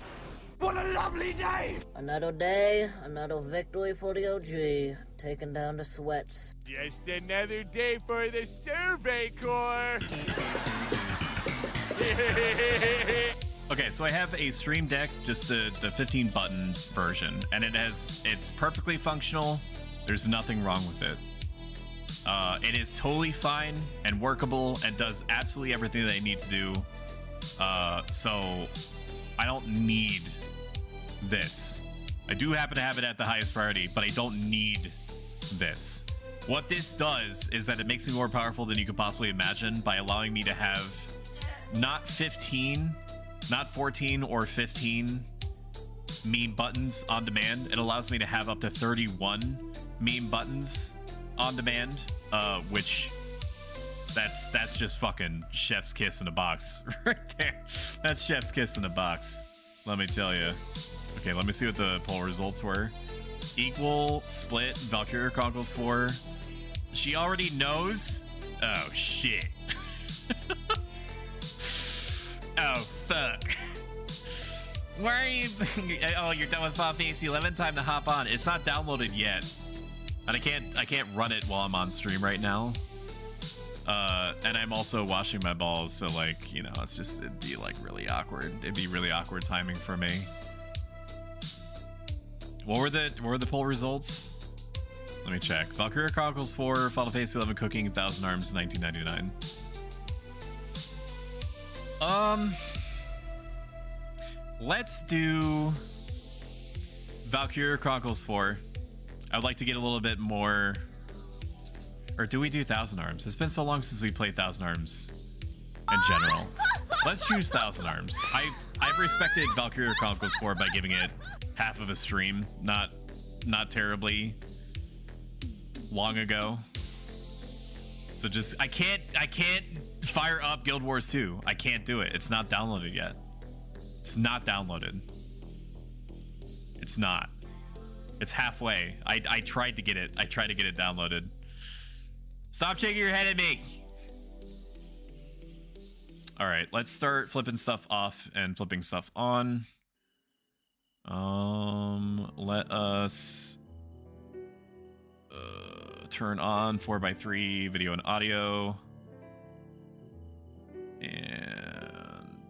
Speaker 5: What a lovely day!
Speaker 12: Another day, another victory for the OG, taking down the sweats.
Speaker 3: Just another day for the Survey Corps.
Speaker 1: Okay, so I have a Stream Deck, just the 15 button version, and it's perfectly functional. There's nothing wrong with it. It is totally fine and workable and does absolutely everything that I need to do. So I don't need this. I do happen to have it at the highest priority, but I don't need this. What this does is that it makes me more powerful than you could possibly imagine by allowing me to have not 14 or 15 meme buttons on demand. It allows me to have up to 31 meme buttons on demand, which that's just fucking chef's kiss in a box right there. That's chef's kiss in a box, let me tell you. Okay, let me see what the poll results were. Equal split, Valkyria Chronicles 4. She already knows. Oh shit. Oh fuck. Why are you? Oh, you're done with Final Fantasy 11. Time to hop on. It's not downloaded yet, and I can't run it while I'm on stream right now. And I'm also washing my balls, so like, you know, it'd be like really awkward. It'd be really awkward timing for me. What were the poll results? Let me check. Valkyria Chronicles 4, Final Fantasy 11 cooking, 1,000 Arms, 1999. Let's do Valkyria Chronicles 4. I would like to get a little bit more. Or do we do 1,000 Arms? It's been so long since we played 1,000 Arms in general. Let's choose 1,000 Arms. I've respected Valkyria Chronicles 4 by giving it half of a stream, not not terribly long ago. So just I can't fire up Guild Wars 2. I can't do it. It's not downloaded yet. It's not downloaded. It's not. It's halfway. I tried to get it. I tried to get it downloaded. Stop shaking your head at me. All right, let's start flipping stuff off and flipping stuff on. Let us turn on 4x3 video and audio. And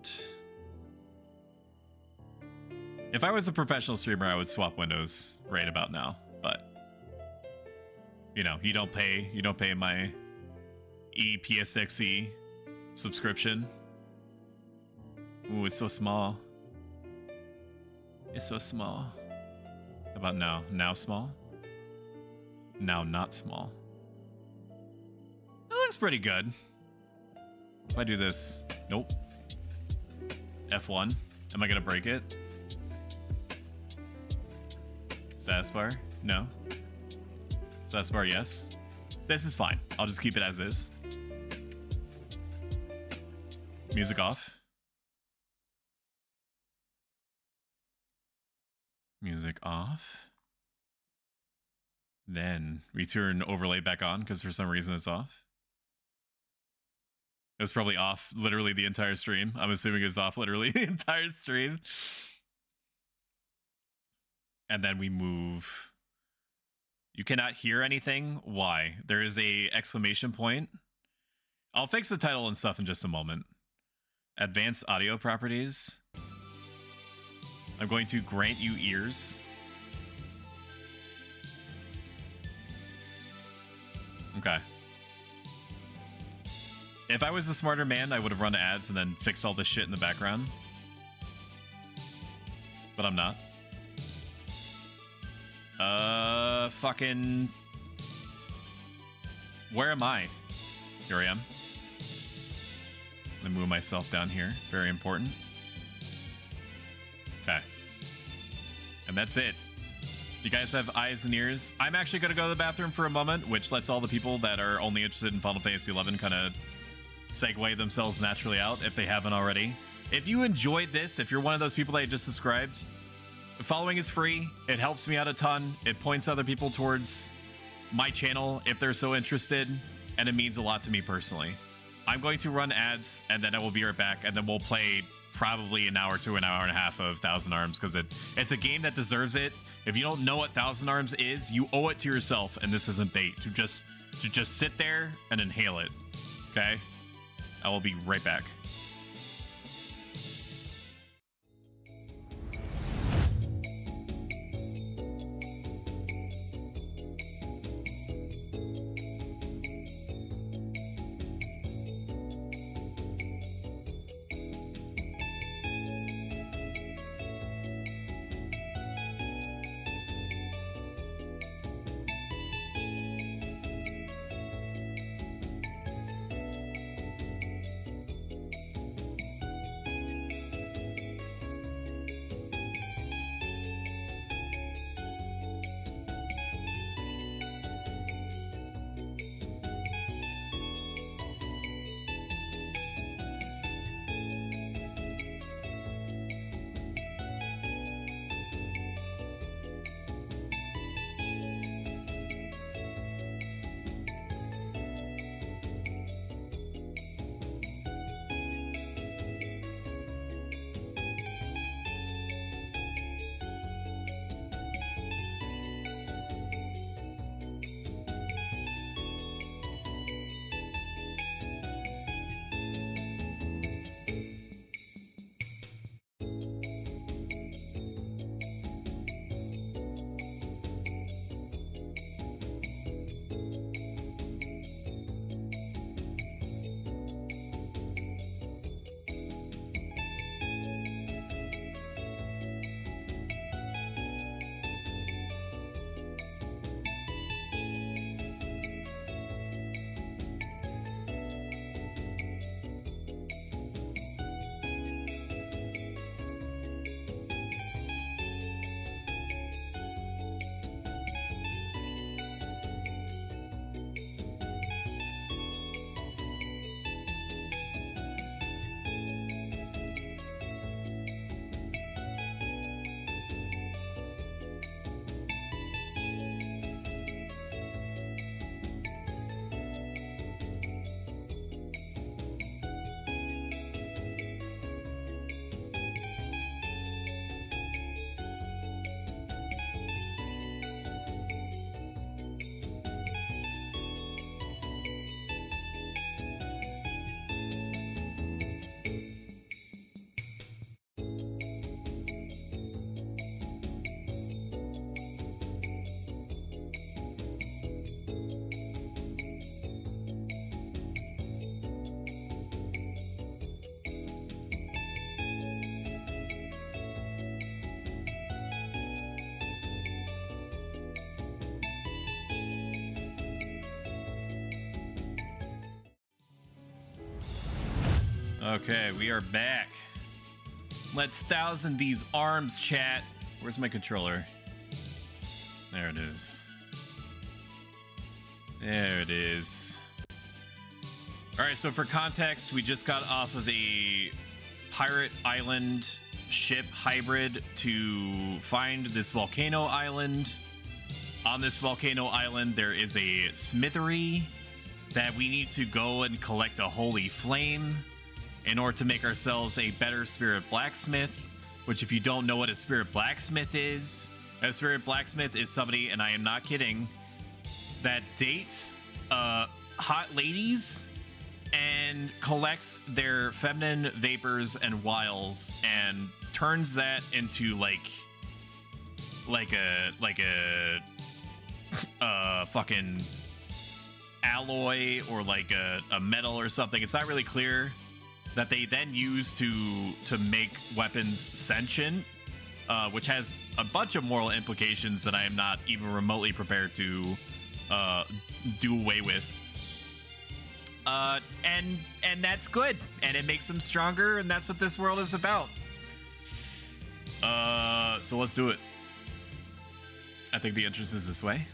Speaker 1: if I was a professional streamer, I would swap windows right about now, but you know, you don't pay my FFXI subscription. Ooh, it's so small. It's so small. How about now? Now small? Now not small. That looks pretty good. If I do this, nope. F1. Am I gonna break it? Status bar? No. Status bar, yes. This is fine. I'll just keep it as is. Music off. Music off. Then we turn overlay back on because for some reason it's off. It was probably off literally the entire stream. I'm assuming it's off literally the entire stream. And then we move. You cannot hear anything. Why? There is a exclamation point. I'll fix the title and stuff in just a moment. Advanced audio properties. I'm going to grant you ears. Okay. If I was a smarter man, I would have run ads and then fixed all this shit in the background. But I'm not. Fucking... Where am I? Here I am. Let me move myself down here. Very important. Okay. And that's it. You guys have eyes and ears. I'm actually going to go to the bathroom for a moment, which lets all the people that are only interested in Final Fantasy XI kind of segue themselves naturally out if they haven't already. If you enjoyed this, if you're one of those people that just subscribed, following is free. It helps me out a ton. It points other people towards my channel if they're so interested, and it means a lot to me personally. I'm going to run ads, and then I will be right back, and then we'll play probably an hour to an hour and a half of Thousand Arms, because it's a game that deserves it. If you don't know what Thousand Arms is, you owe it to yourself, and this isn't bait, to just sit there and inhale it. Okay? I will be right back. Okay, we are back. Let's 1,000 these arms, chat. Where's my controller? There it is. There it is. Alright, so for context, we just got off of a pirate island ship hybrid to find this volcano island. On this volcano island, there is a smithery that we need to go and collect a holy flame in order to make ourselves a better spirit blacksmith, which if you don't know what a spirit blacksmith is, a spirit blacksmith is somebody, and I am not kidding, that dates hot ladies and collects their feminine vapors and wiles and turns that into like a fucking alloy or like a metal or something. It's not really clear, that they then use to make weapons sentient, which has a bunch of moral implications that I am not even remotely prepared to do away with. And that's good, and it makes them stronger, and that's what this world is about. So let's do it. I think the entrance is this way.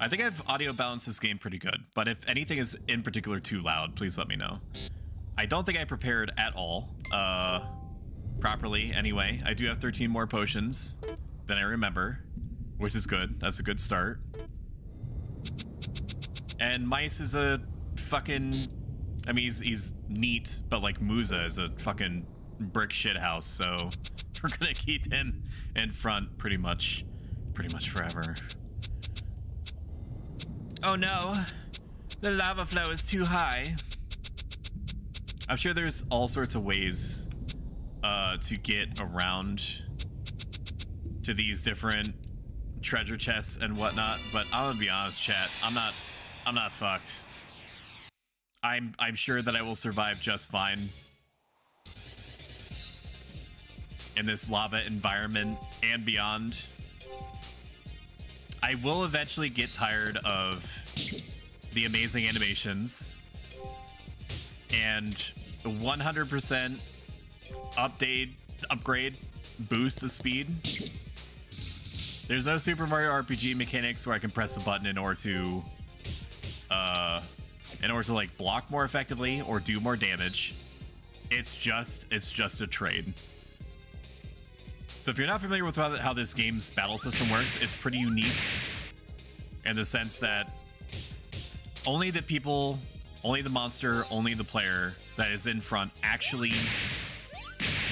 Speaker 1: I think I've audio balanced this game pretty good, but if anything is in particular too loud, please let me know. I don't think I prepared at all, properly anyway. I do have 13 more potions than I remember, which is good. That's a good start. And Mice is a fucking... I mean, he's neat, but like Musa is a fucking brick shit house, so we're gonna keep him in front pretty much forever. Oh no, the lava flow is too high. I'm sure there's all sorts of ways to get around to these different treasure chests and whatnot, but I'm gonna be honest, chat, I'm not fucked. I'm sure that I will survive just fine in this lava environment and beyond. I will eventually get tired of the amazing animations and 100% upgrade, boost the speed. There's no Super Mario RPG mechanics where I can press a button in order to like block more effectively or do more damage. It's just a trade. So if you're not familiar with how this game's battle system works, it's pretty unique in the sense that only the people, only the monster, only the player that is in front actually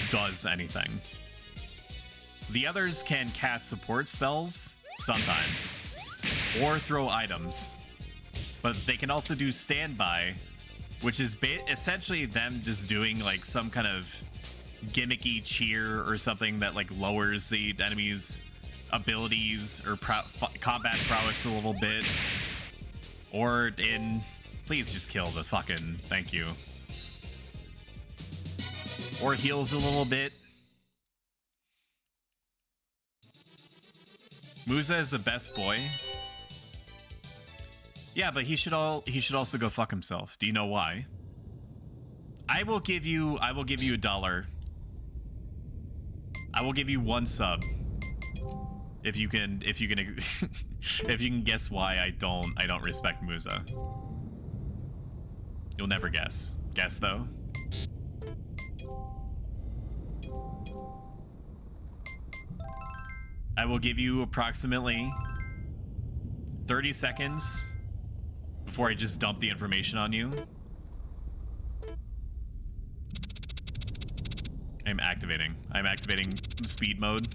Speaker 1: does anything. The others can cast support spells sometimes or throw items, but they can also do standby, which is essentially them just doing like some kind of gimmicky cheer or something that like lowers the enemy's abilities or combat prowess a little bit, or please just kill the fucking, thank you, or heals a little bit. Musa is the best boy. Yeah, but he should also go fuck himself. Do you know why? I will give you $1. I will give you 1 sub if you can if you can guess why I don't respect Musa. You'll never guess. Guess though. I will give you approximately 30 seconds before I just dump the information on you. I'm activating speed mode.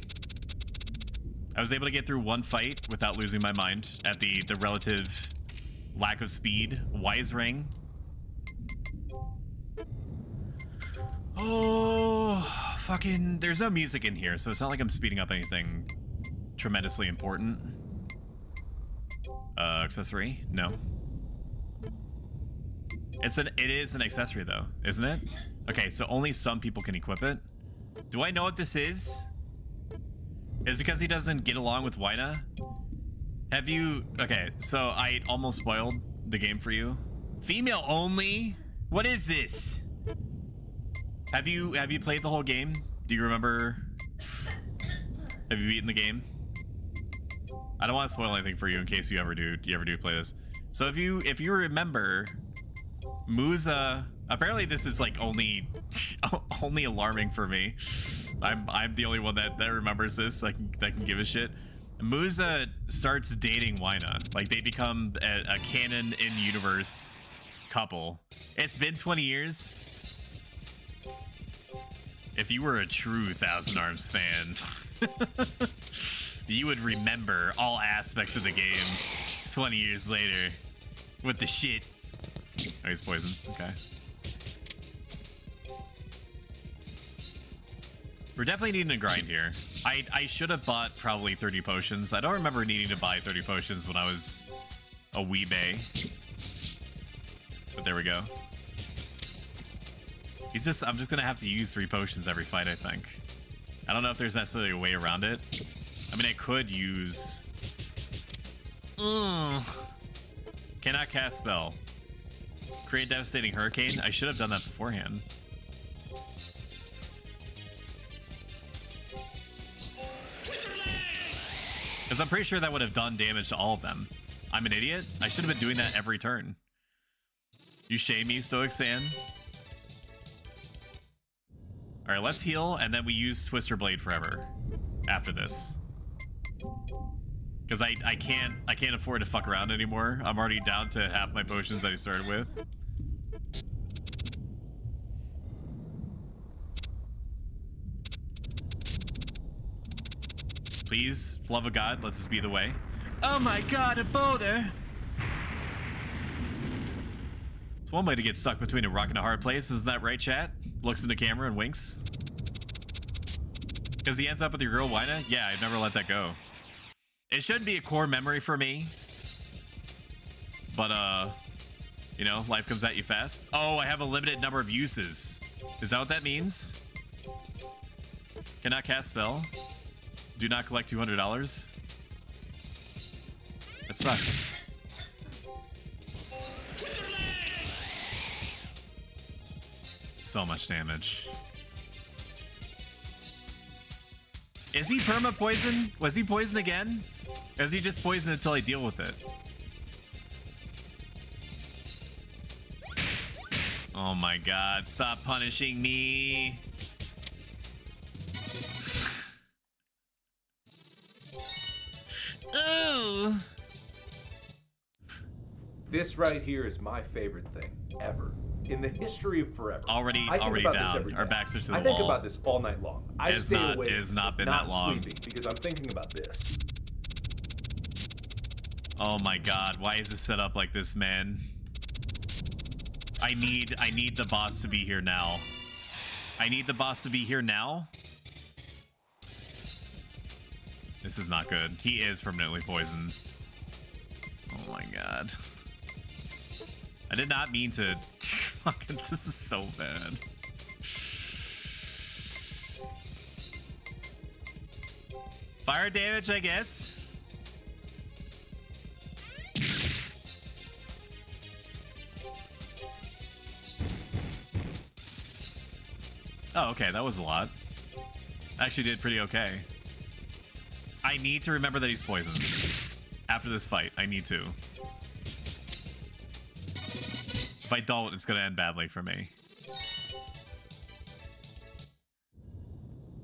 Speaker 1: I was able to get through 1 fight without losing my mind at the relative lack of speed. Wise Ring. Oh, fucking, there's no music in here, so it's not like I'm speeding up anything tremendously important. Accessory? No. It is an accessory though, isn't it? Okay, so only some people can equip it. Do I know what this is? Is it because he doesn't get along with Wyna? Have you... Okay, so I almost spoiled the game for you Female only? What is this? Have you played the whole game? Do you remember? Have you beaten the game? I don't want to spoil anything for you in case you ever do play this. So if you remember, Musa, apparently this is like only alarming for me. I'm the only one that remembers this, that can give a shit. Musa starts dating Wyna. Like, they become a canon in universe couple. It's been 20 years. If you were a true Thousand Arms fan, you would remember all aspects of the game 20 years later with the shit. Oh, he's poisoned. Okay. We're definitely needing a grind here. I should have bought probably 30 potions. I don't remember needing to buy 30 potions when I was a wee bay. But there we go. I'm just gonna have to use 3 potions every fight, I think. I don't know if there's necessarily a way around it. I mean, I could use... Cannot cast spell. Create devastating hurricane. I should have done that beforehand. Because I'm pretty sure that would have done damage to all of them. I'm an idiot. I should have been doing that every turn. You shame me, Stoic Sand. Alright, let's heal, and then we use Twister Blade forever after this. Because I can't afford to fuck around anymore. I'm already down to half my potions that I started with. Please, love of God, let this be the way. Oh my God, a boulder! It's one way to get stuck between a rock and a hard place, isn't that right, chat? Looks in the camera and winks. Because he ends up with your girl, Wyna? Yeah, I've never let that go. It shouldn't be a core memory for me. But, you know, life comes at you fast. Oh, I have a limited number of uses. Is that what that means? Cannot cast spell. Do not collect $200. That sucks. So much damage. Is he perma poison? Was he poisoned again? Or is he just poisoned until I deal with it? Oh my God, stop punishing me. Ooh.
Speaker 4: This right here is my favorite thing ever. In the history of forever.
Speaker 1: Already down. Our backs are to the wall.
Speaker 4: I think about this all night long. I stay awake.
Speaker 1: It has not been that long.
Speaker 4: Sleeping because I'm thinking about this.
Speaker 1: Oh my God, why is it set up like this, man? I need the boss to be here now. I need the boss to be here now. This is not good. He is permanently poisoned. Oh my God. I did not mean to... Fucking, this is so bad. Fire damage, I guess. Oh, okay, that was a lot. Actually did pretty okay. I need to remember that he's poisoned. After this fight, I need to. If I don't, it's gonna end badly for me.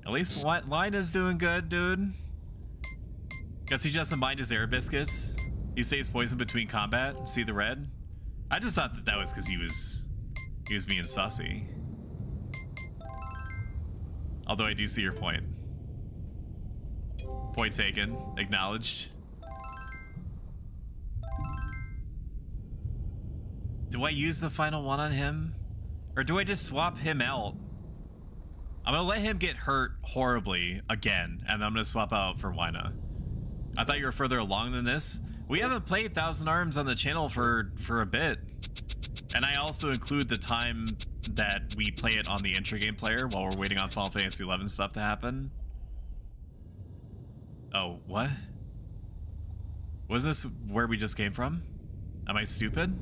Speaker 1: At least Wyna's doing good, dude. Guess he just mind his air biscuits. He stays poisoned between combat. See the red? I just thought that was because he was being sussy. Although I do see your point. Point taken. Acknowledged. Do I use the final one on him? Or do I just swap him out? I'm gonna let him get hurt horribly again, and then I'm gonna swap out for Wyna. I thought you were further along than this. We haven't played Thousand Arms on the channel for a bit. And I also include the time that we play it on the intro game player while we're waiting on Final Fantasy XI stuff to happen. Oh, what? Was this where we just came from? Am I stupid?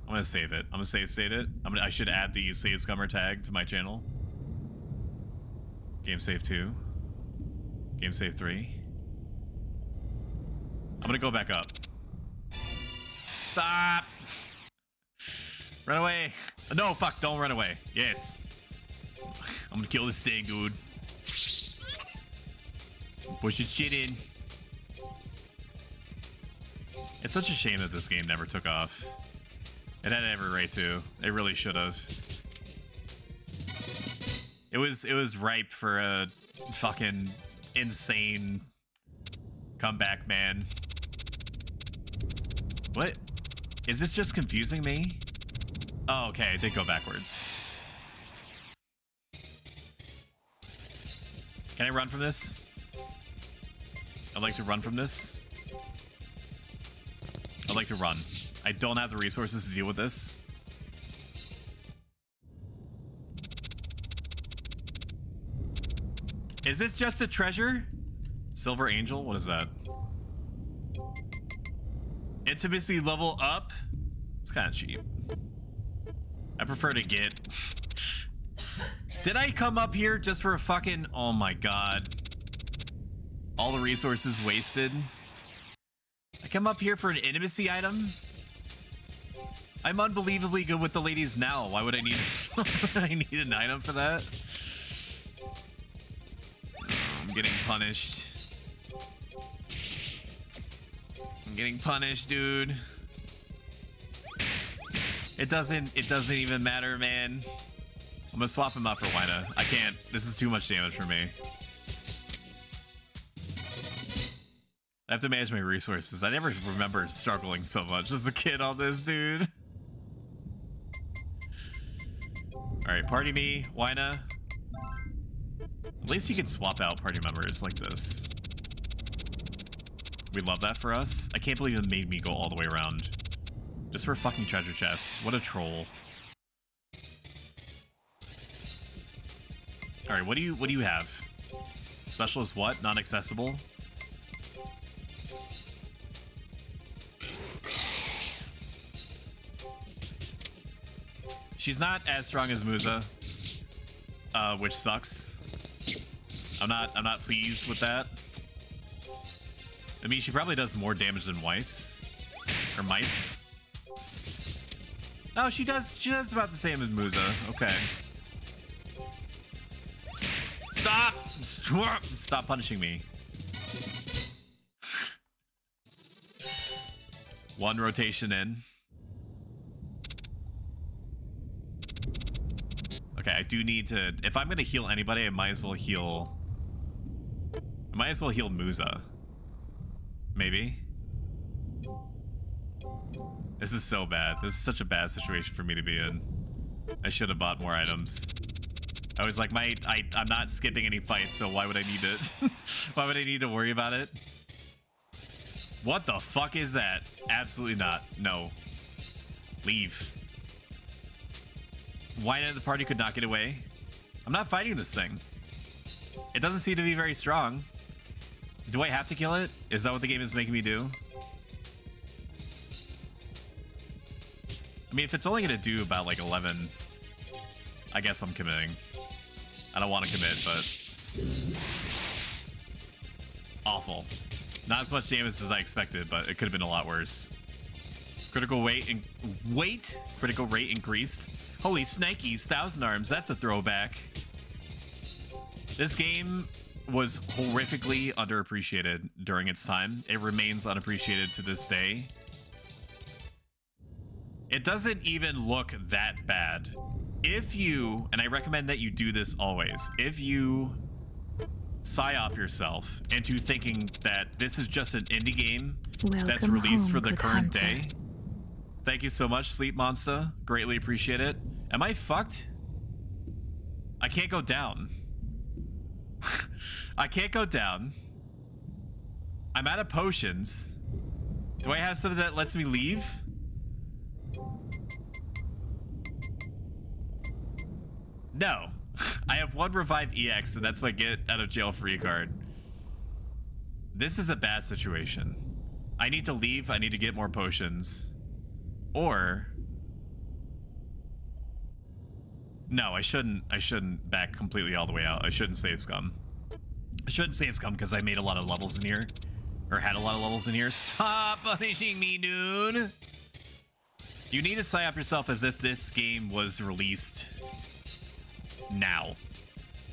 Speaker 1: I'm gonna save it. I'm gonna save state it. I should add the save scummer tag to my channel. Game save 2. Game save 3. I'm gonna go back up. Stop! Run away! No, fuck! Don't run away. Yes. I'm gonna kill this thing, dude. Push your shit in. It's such a shame that this game never took off. It had every right to. It really should have. It was ripe for a fucking insane comeback, man. What? Is this just confusing me? Oh, okay. It did go backwards. Can I run from this? I'd like to run from this. I'd like to run. I don't have the resources to deal with this. Is this just a treasure? Silver Angel? What is that? Intimacy level up? It's kind of cheap. I prefer to get... Did I come up here just for a fucking... Oh my god. All the resources wasted. I come up here for an intimacy item? I'm unbelievably good with the ladies now. Why would I need... I need an item for that? I'm getting punished. I'm getting punished, dude. It doesn't even matter, man. I'm gonna swap him out for Wina. I can't. This is too much damage for me. I have to manage my resources. I never remember struggling so much as a kid on this, dude. Alright, party me, Wina. At least you can swap out party members like this. We love that for us. I can't believe it made me go all the way around. Just for a fucking treasure chest. What a troll. Alright, what do you have? Specialist what? Not accessible? She's not as strong as Musa, which sucks. I'm not pleased with that. I mean, she probably does more damage than Weiss or Mice. No, she does about the same as Musa. Okay. Stop punishing me. One rotation in. Okay, I do need to... If I'm gonna heal anybody, I might as well heal Musa. Maybe. This is so bad. This is such a bad situation for me to be in. I should have bought more items. I was like, I'm not skipping any fights, so why would I need it? Why would I need to worry about it? What the fuck is that? Absolutely not. No. Leave. Why did the party could not get away? I'm not fighting this thing. It doesn't seem to be very strong. Do I have to kill it? Is that what the game is making me do? I mean, if it's only gonna do about like 11, I guess I'm committing. I don't want to commit, but awful. Not as much damage as I expected, but it could have been a lot worse. Critical weight and critical rate increased. Holy Snikes, Thousand Arms, that's a throwback. This game was horrifically underappreciated during its time. It remains unappreciated to this day. It doesn't even look that bad. If you, and I recommend that you do this always, if you psyop yourself into thinking that this is just an indie game that's released for the current day. Thank you so much, Sleep Monster. Greatly appreciate it. Am I fucked? I can't go down. I can't go down. I'm out of potions. Do I have something that lets me leave? No. I have one Revive EX, and that's my get out of jail free card. This is a bad situation. I need to leave. I need to get more potions. Or No, I shouldn't back completely all the way out. I shouldn't save scum. I shouldn't save scum because I made a lot of levels in here. Or had a lot of levels in here. Stop punishing me, dude! You need to sign up yourself as if this game was released now.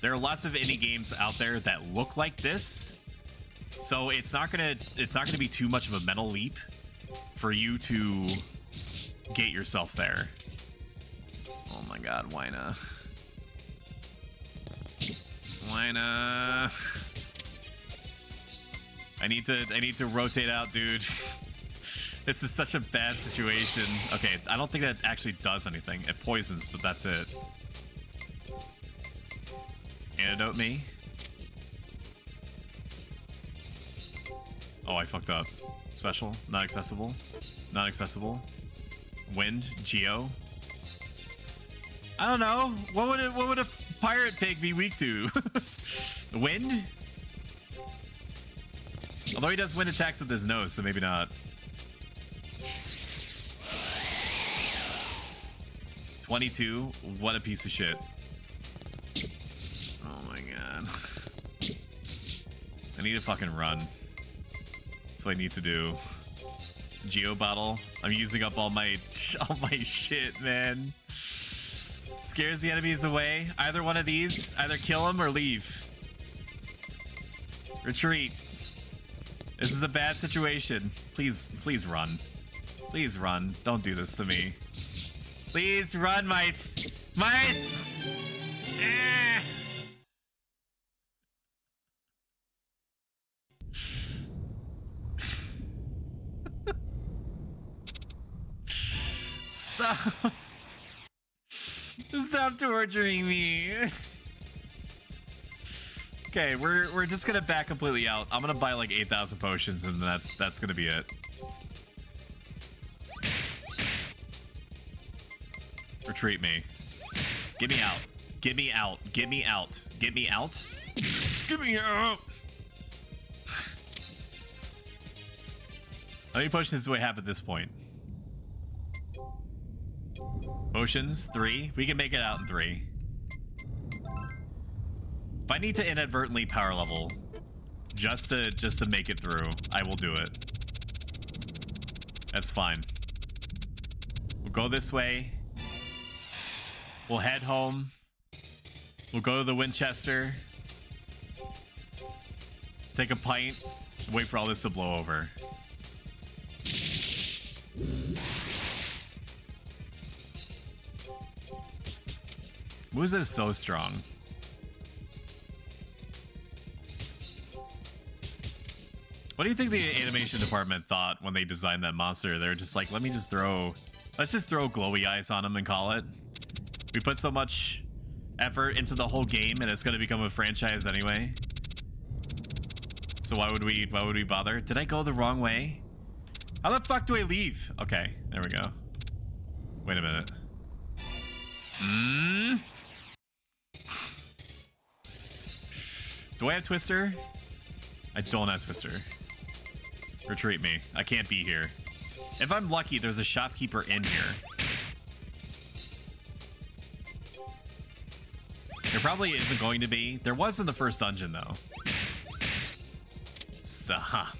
Speaker 1: There are lots of indie games out there that look like this. So it's not gonna be too much of a mental leap for you to get yourself there. Oh my god, Wina. Wina. I need to rotate out, dude. This is such a bad situation. Okay, I don't think that actually does anything. It poisons, but that's it. Antidote me. Oh, I fucked up. Special, not accessible. Not accessible. Wind, Geo. I don't know. What would a pirate pig be weak to? Wind? Although he does wind attacks with his nose, so maybe not. 22. What a piece of shit. Oh my god. I need to fucking run. That's what I need to do. Geo bottle. I'm using up all my shit, man. Scares the enemies away. Either one of these. Either kill them or leave. Retreat. This is a bad situation. Please run. Please run. Don't do this to me. Please run, mice. Mice! Ah! Stop. Stop torturing me. Okay, we're just gonna back completely out. I'm gonna buy like 8,000 potions, and that's gonna be it. Retreat me. Get me out. Get me out. Get me out. Get me out. Get me out. How many potions do I have at this point? Potions, 3. We can make it out in 3. If I need to inadvertently power level just to make it through, I will do it. That's fine. We'll go this way. We'll head home. We'll go to the Winchester. Take a pint. Wait for all this to blow over. Musa is so strong. What do you think the animation department thought when they designed that monster? They're just like, let's just throw glowy eyes on him and call it. We put so much effort into the whole game and it's gonna become a franchise anyway. So why would we bother? Did I go the wrong way? How the fuck do I leave? Okay, there we go. Wait a minute. Do I have Twister? I don't have Twister. Retreat me. I can't be here. If I'm lucky, there's a shopkeeper in here. There probably isn't going to be. There was in the first dungeon, though. Stop.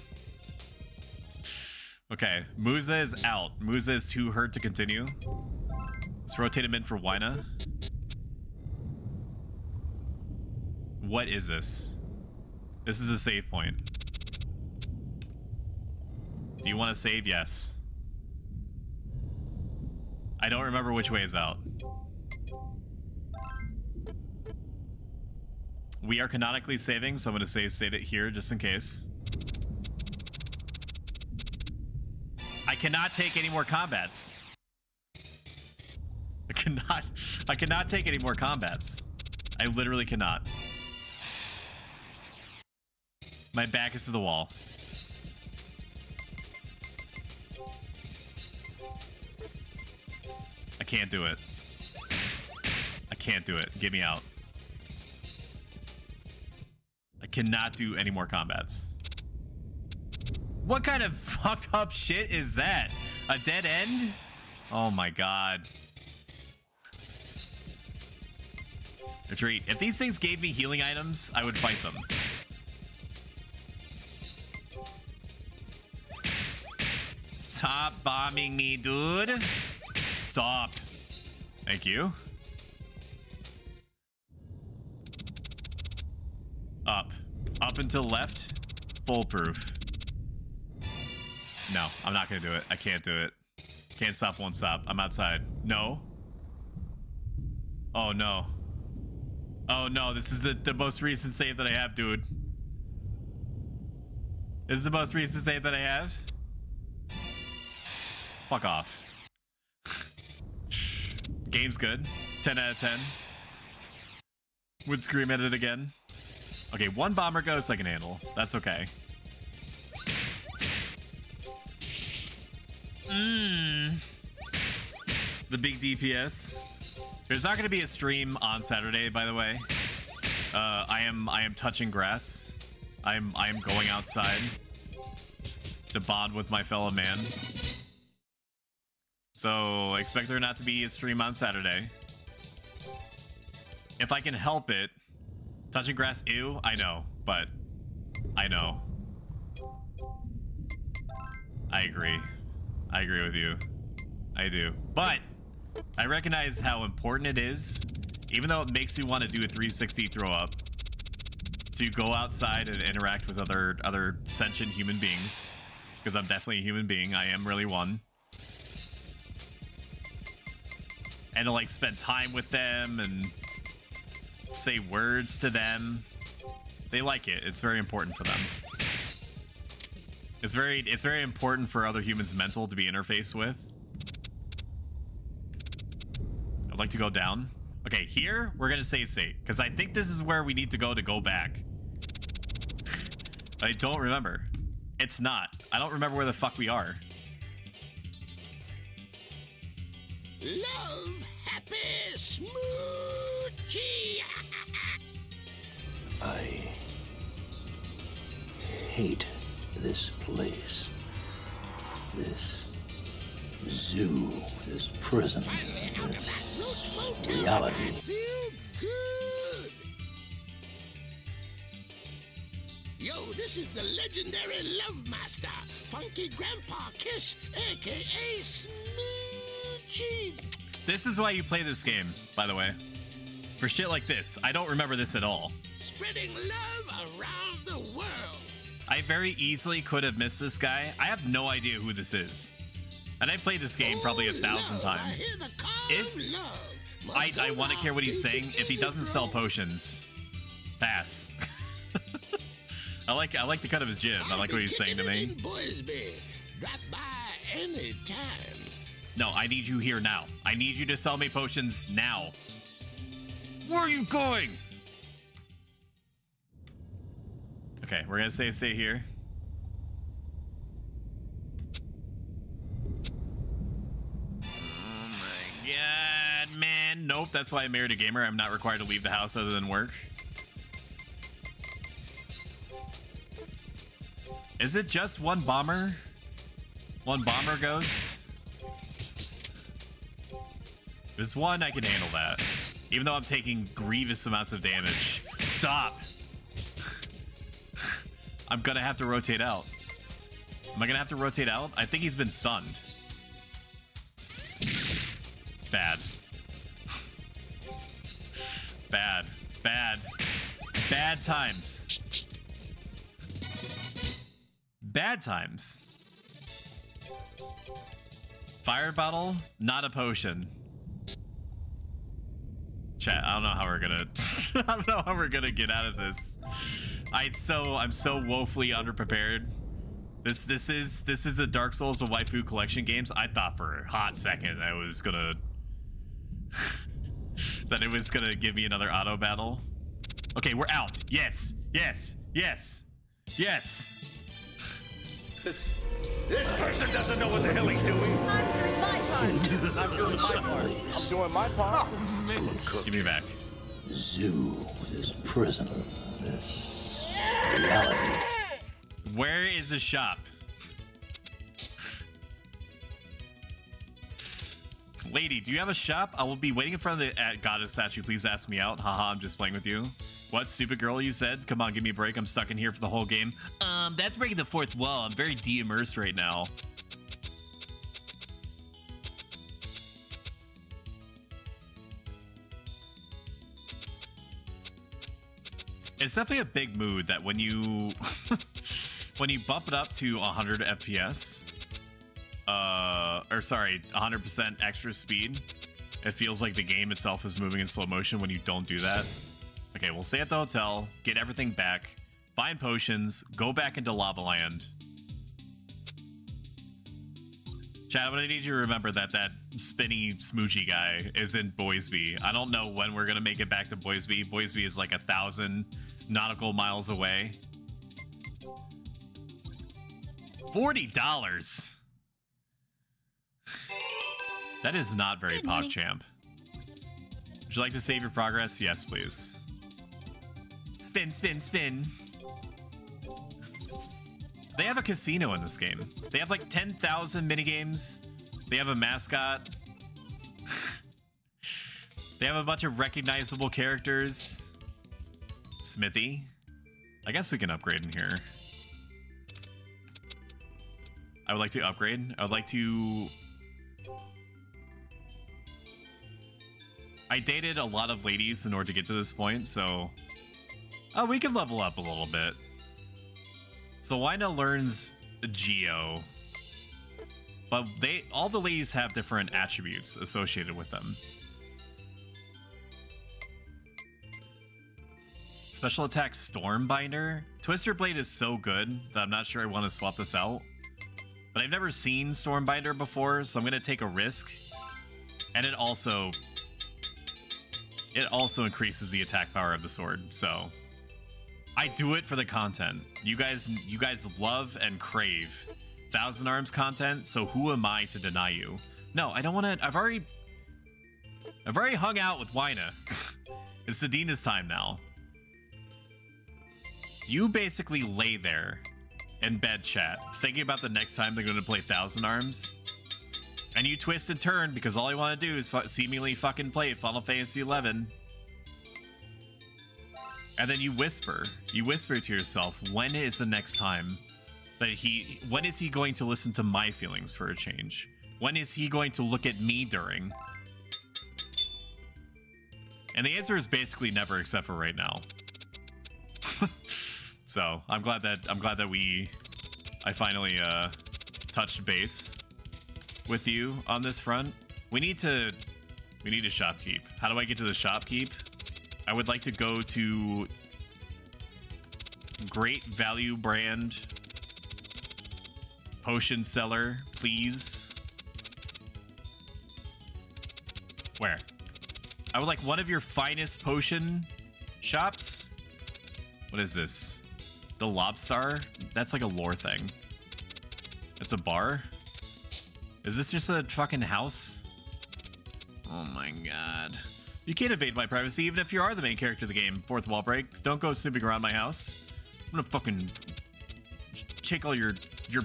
Speaker 1: Okay, Musa is out. Musa is too hurt to continue. Let's rotate him in for Wina. What is this? This is a save point. Do you want to save? Yes. I don't remember which way is out. We are canonically saving, so I'm going to save it here just in case. I cannot take any more combats. I cannot take any more combats. I literally cannot. My back is to the wall. I can't do it. I can't do it. Get me out. I cannot do any more combats. What kind of fucked up shit is that? A dead end? Oh my god. Retreat. If these things gave me healing items, I would fight them. Stop bombing me, dude. Stop. Thank you. Up. Up until left. Foolproof. No, I'm not gonna do it. I can't do it. Can't stop, won't stop. I'm outside. No. Oh no. Oh no, this is the most recent save that I have, dude. This is the most recent save that I have. Fuck off. Game's good. 10 out of 10. Would scream at it again. Okay, one bomber ghost I can handle. That's okay. The big DPS. There's not going to be a stream on Saturday, by the way. I am touching grass. I am going outside to bond with my fellow man. So expect there not to be a stream on Saturday. If I can help it. Touching grass, ew, I know, but I know. I agree. I agree with you. I do. But I recognize how important it is, even though it makes me want to do a 360 throw up, to go outside and interact with other sentient human beings, because I'm definitely a human being. I am really one. And to like spend time with them and say words to them. They like it. It's very important for them. It's very important for other humans' mental to be interfaced with. I'd like to go down. Okay, here we're gonna save state because I think this is where we need to go back. I don't remember. It's not. I don't remember where the fuck we are.
Speaker 13: Love, happy, smoochy.
Speaker 6: I hate this place. This zoo, this prison, this reality.
Speaker 13: Feel good. Yo, this is the legendary Love Master, Funky Grandpa Kiss, aka Smoochy.
Speaker 1: This is why you play this game, by the way. For shit like this. I don't remember this at all.
Speaker 13: Spreading love around the world.
Speaker 1: I very easily could have missed this guy. I have no idea who this is. And I played this game probably 1,000 times. If I want to care what he's saying, if he doesn't sell potions, pass. I like the cut of his jib. I like what he's saying to me.
Speaker 13: Drop by anytime.
Speaker 1: No, I need you here now. I need you to sell me potions now. Where are you going? Okay, we're gonna save state here. Oh my god, man. Nope, that's why I married a gamer. I'm not required to leave the house other than work. Is it just one bomber? One bomber ghost? If it's one, I can handle that. Even though I'm taking grievous amounts of damage. Stop! I'm gonna have to rotate out. Am I gonna have to rotate out? I think he's been stunned. Bad. Bad. Bad. Bad times. Bad times. Fire bottle, not a potion. Chat, I don't know how we're gonna I don't know how we're gonna get out of this. I'm so woefully underprepared. This is a Dark Souls of waifu collection games. I thought for a hot second I was gonna that it was gonna give me another auto battle. Okay, we're out. Yes, yes, yes, yes.
Speaker 5: This person doesn't know what the hell he's doing.
Speaker 3: I'm doing my part. I'm doing my part. I'm doing my part.
Speaker 1: Give me back.
Speaker 6: Zoo, this prison, this reality.
Speaker 1: Where is the shop? Lady, do you have a shop? I will be waiting in front of the goddess statue. Please ask me out. Haha, I'm just playing with you. What, stupid girl, you said? Come on, give me a break. I'm stuck in here for the whole game. That's breaking the fourth wall. I'm very de-immersed right now. It's definitely a big mood that when you when you bump it up to 100 FPS, or sorry, 100% extra speed, it feels like the game itself is moving in slow motion when you don't do that. Okay, we'll stay at the hotel, get everything back, find potions, go back into Lava Land. Chad, but I need you to remember that that spinny smoochy guy is in Boisby. I don't know when we're gonna make it back to Boisby. Boisby is like 1,000 nautical miles away. $40. That is not very PogChamp. Would you like to save your progress? Yes, please. Spin, spin, spin. They have a casino in this game. They have like 10,000 minigames. They have a mascot. They have a bunch of recognizable characters. Smithy. I guess we can upgrade in here. I would like to upgrade. I would like to... I dated a lot of ladies in order to get to this point, so... Oh, we can level up a little bit. So Wina learns Geo. But all the ladies have different attributes associated with them. Special attack Stormbinder. Twister Blade is so good that I'm not sure I want to swap this out. But I've never seen Stormbinder before, so I'm going to take a risk. And it also increases the attack power of the sword, so I do it for the content. You guys love and crave Thousand Arms content, so who am I to deny you? No, I don't want to. I've already hung out with Wina. It's Sedina's time now. You basically lay there in bed chat, thinking about the next time they're going to play Thousand Arms, and you twist and turn because all you want to do is seemingly fucking play Final Fantasy XI. And then you whisper to yourself, when is the next time that when is he going to listen to my feelings for a change? When is he going to look at me during? And the answer is basically never, except for right now. So I'm glad that I finally touched base with you on this front. We need to shopkeep. How do I get to the shopkeep? I would like to go to Great Value Brand Potion Seller, please. Where? I would like one of your finest potion shops. What is this? The Lobstar? That's like a lore thing. It's a bar? Is this just a fucking house? Oh my god. You can't invade my privacy even if you are the main character of the game. Fourth wall break. Don't go snooping around my house. I'm gonna fucking take all your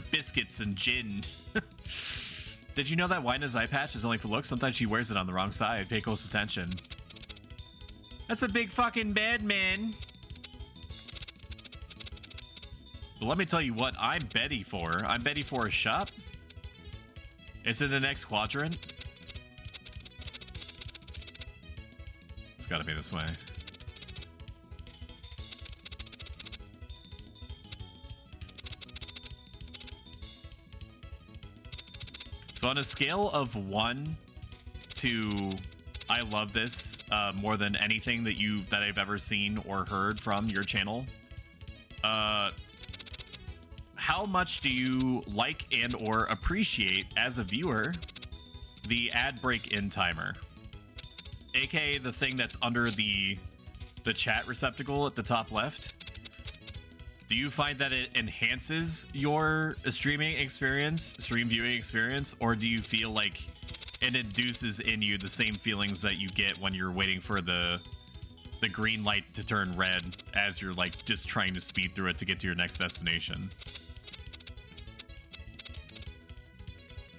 Speaker 1: biscuits and gin. Did you know that Wina's eye patch is only for looks? Sometimes she wears it on the wrong side. Pay close attention. That's a big fucking bed, man. But let me tell you what I'm Betty for. I'm Betty for a shop. It's in the next quadrant. It's gotta be this way. So on a scale of 1 to I love this more than anything that I've ever seen or heard from your channel, how much do you like and or appreciate as a viewer the ad break in timer, aka the thing that's under the chat receptacle at the top left? Do you find that it enhances your stream viewing experience, or do you feel like it induces in you the same feelings that you get when you're waiting for the green light to turn red as you're like just trying to speed through it to get to your next destination?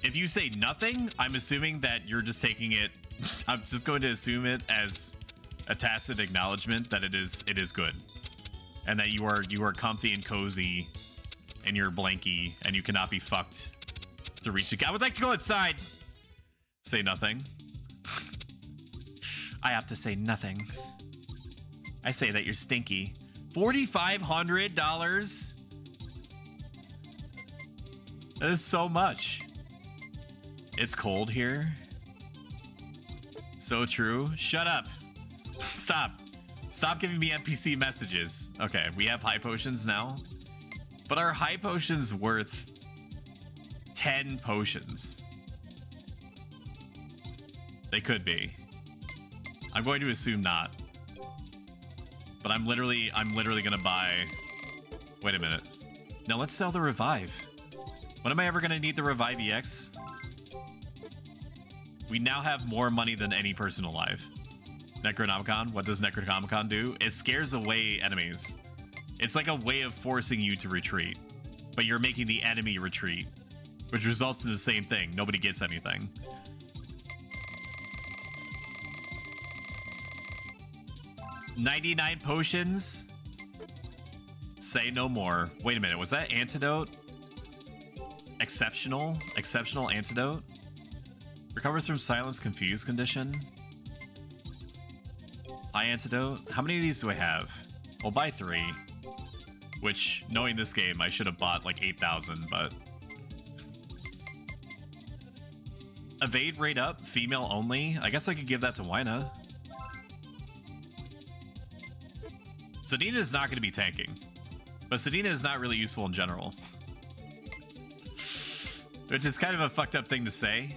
Speaker 1: If you say nothing, I'm assuming that you're just taking it. I'm just going to assume it as a tacit acknowledgement that it is good, and that you are comfy and cozy in your blankie, and you cannot be fucked to reach the. I would like to go outside. Say nothing. I have to say nothing. I say that you're stinky. $4,500. That is so much. It's cold here. So true. Shut up. Stop. Stop giving me NPC messages. Okay, we have high potions now. But are high potions worth 10 potions? They could be. I'm going to assume not. But I'm literally gonna buy. Wait a minute. No, let's sell the revive. When am I ever gonna need the revive EX? We now have more money than any person alive. Necronomicon. What does Necronomicon do? It scares away enemies. It's like a way of forcing you to retreat, but you're making the enemy retreat, which results in the same thing. Nobody gets anything. $99 potions. Say no more. Wait a minute. Was that antidote? Exceptional antidote. Recovers from silence confused condition. High antidote. How many of these do I have? I'll buy 3. Which, knowing this game, I should have bought like 8,000, but... Evade rate up, female only. I guess I could give that to Wyna. Sedina is not going to be tanking. But Sedina is not really useful in general. Which is kind of a fucked up thing to say.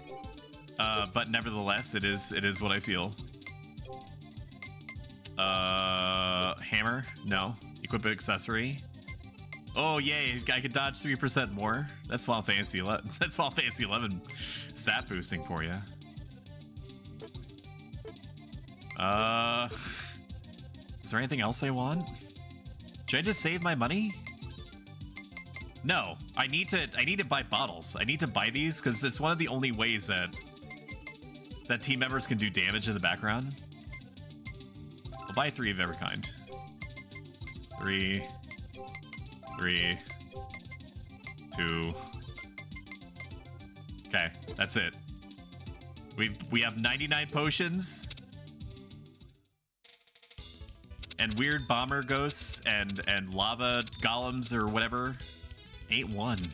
Speaker 1: But nevertheless, it is what I feel. Hammer? No. Equip accessory. Oh yay, I could dodge 3% more. That's Final Fantasy 11. That's Final Fantasy 11 stat boosting for you. Is there anything else I want? Should I just save my money? No, I need to buy bottles. I need to buy these because it's one of the only ways that team members can do damage in the background. I'll buy 3 of every kind. 3, 2. Okay, that's it. We have 99 potions. And weird bomber ghosts and lava golems or whatever. 8-1.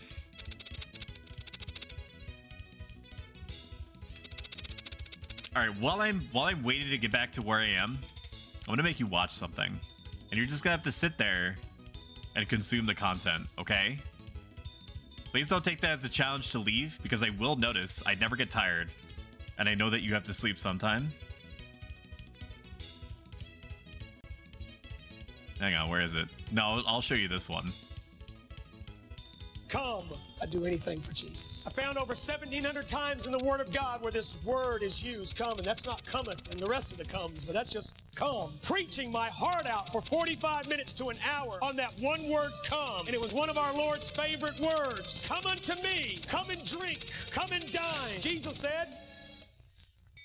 Speaker 1: All right, while I'm waiting to get back to where I am, I'm gonna make you watch something, and you're just gonna have to sit there and consume the content, okay? Please don't take that as a challenge to leave, because I will notice I never get tired, and I know that you have to sleep sometime. Hang on, where is it? No, I'll show you this one.
Speaker 14: Come. I'd do anything for Jesus. I found over 1,700 times in the Word of God where this word is used, come, and that's not cometh and the rest of the comes, but that's just come. Preaching my heart out for 45 minutes to an hour on that one word, come. And it was one of our Lord's favorite words. Come unto me. Come and drink. Come and dine. Jesus said,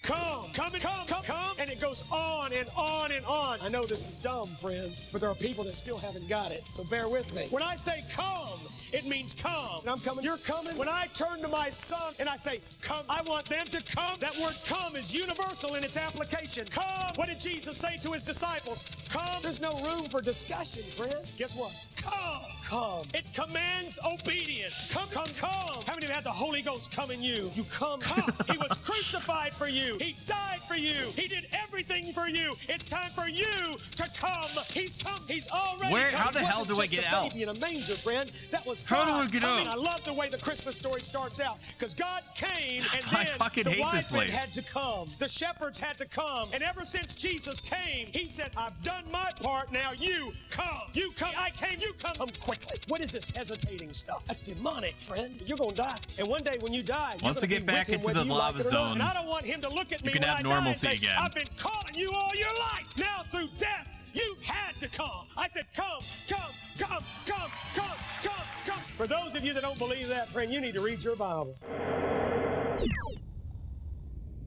Speaker 14: come, come, and come, come, come. And it goes on and on and on. I know this is dumb, friends, but there are people that still haven't got it, so bear with me. When I say come, it means come. And I'm coming. You're coming. When I turn to my son and I say, come, I want them to come. That word come is universal in its application. Come. What did Jesus say to his disciples? Come. There's no room for discussion, friend. Guess what? Come. Come. It commands obedience. Come, come, come. How many of you had the Holy Ghost come in you? You come. Come. He was crucified for you. He died for you. He did everything for you. It's time for you to come. He's come. He's already come.
Speaker 1: How the hell do I get out?
Speaker 14: Baby in a manger, friend. That was
Speaker 1: how do I get out?
Speaker 14: I love the way the Christmas story starts out, because God came, and then the wise men had to come. The shepherds had to come, and ever since Jesus came, he said, I've done my part. Now you come. You come. I came. You come. Come quickly. What is this hesitating stuff? That's demonic, friend. You're gonna die, and one day when you die,
Speaker 1: once I get back into the lava zone,
Speaker 14: and I don't want him to look at me
Speaker 1: you can have normalcy again.
Speaker 14: I've been calling you all your life. Now through death, you had to come. I said, come, come, come, come, come, come, come. For those of you that don't believe that, friend, you need to read your Bible.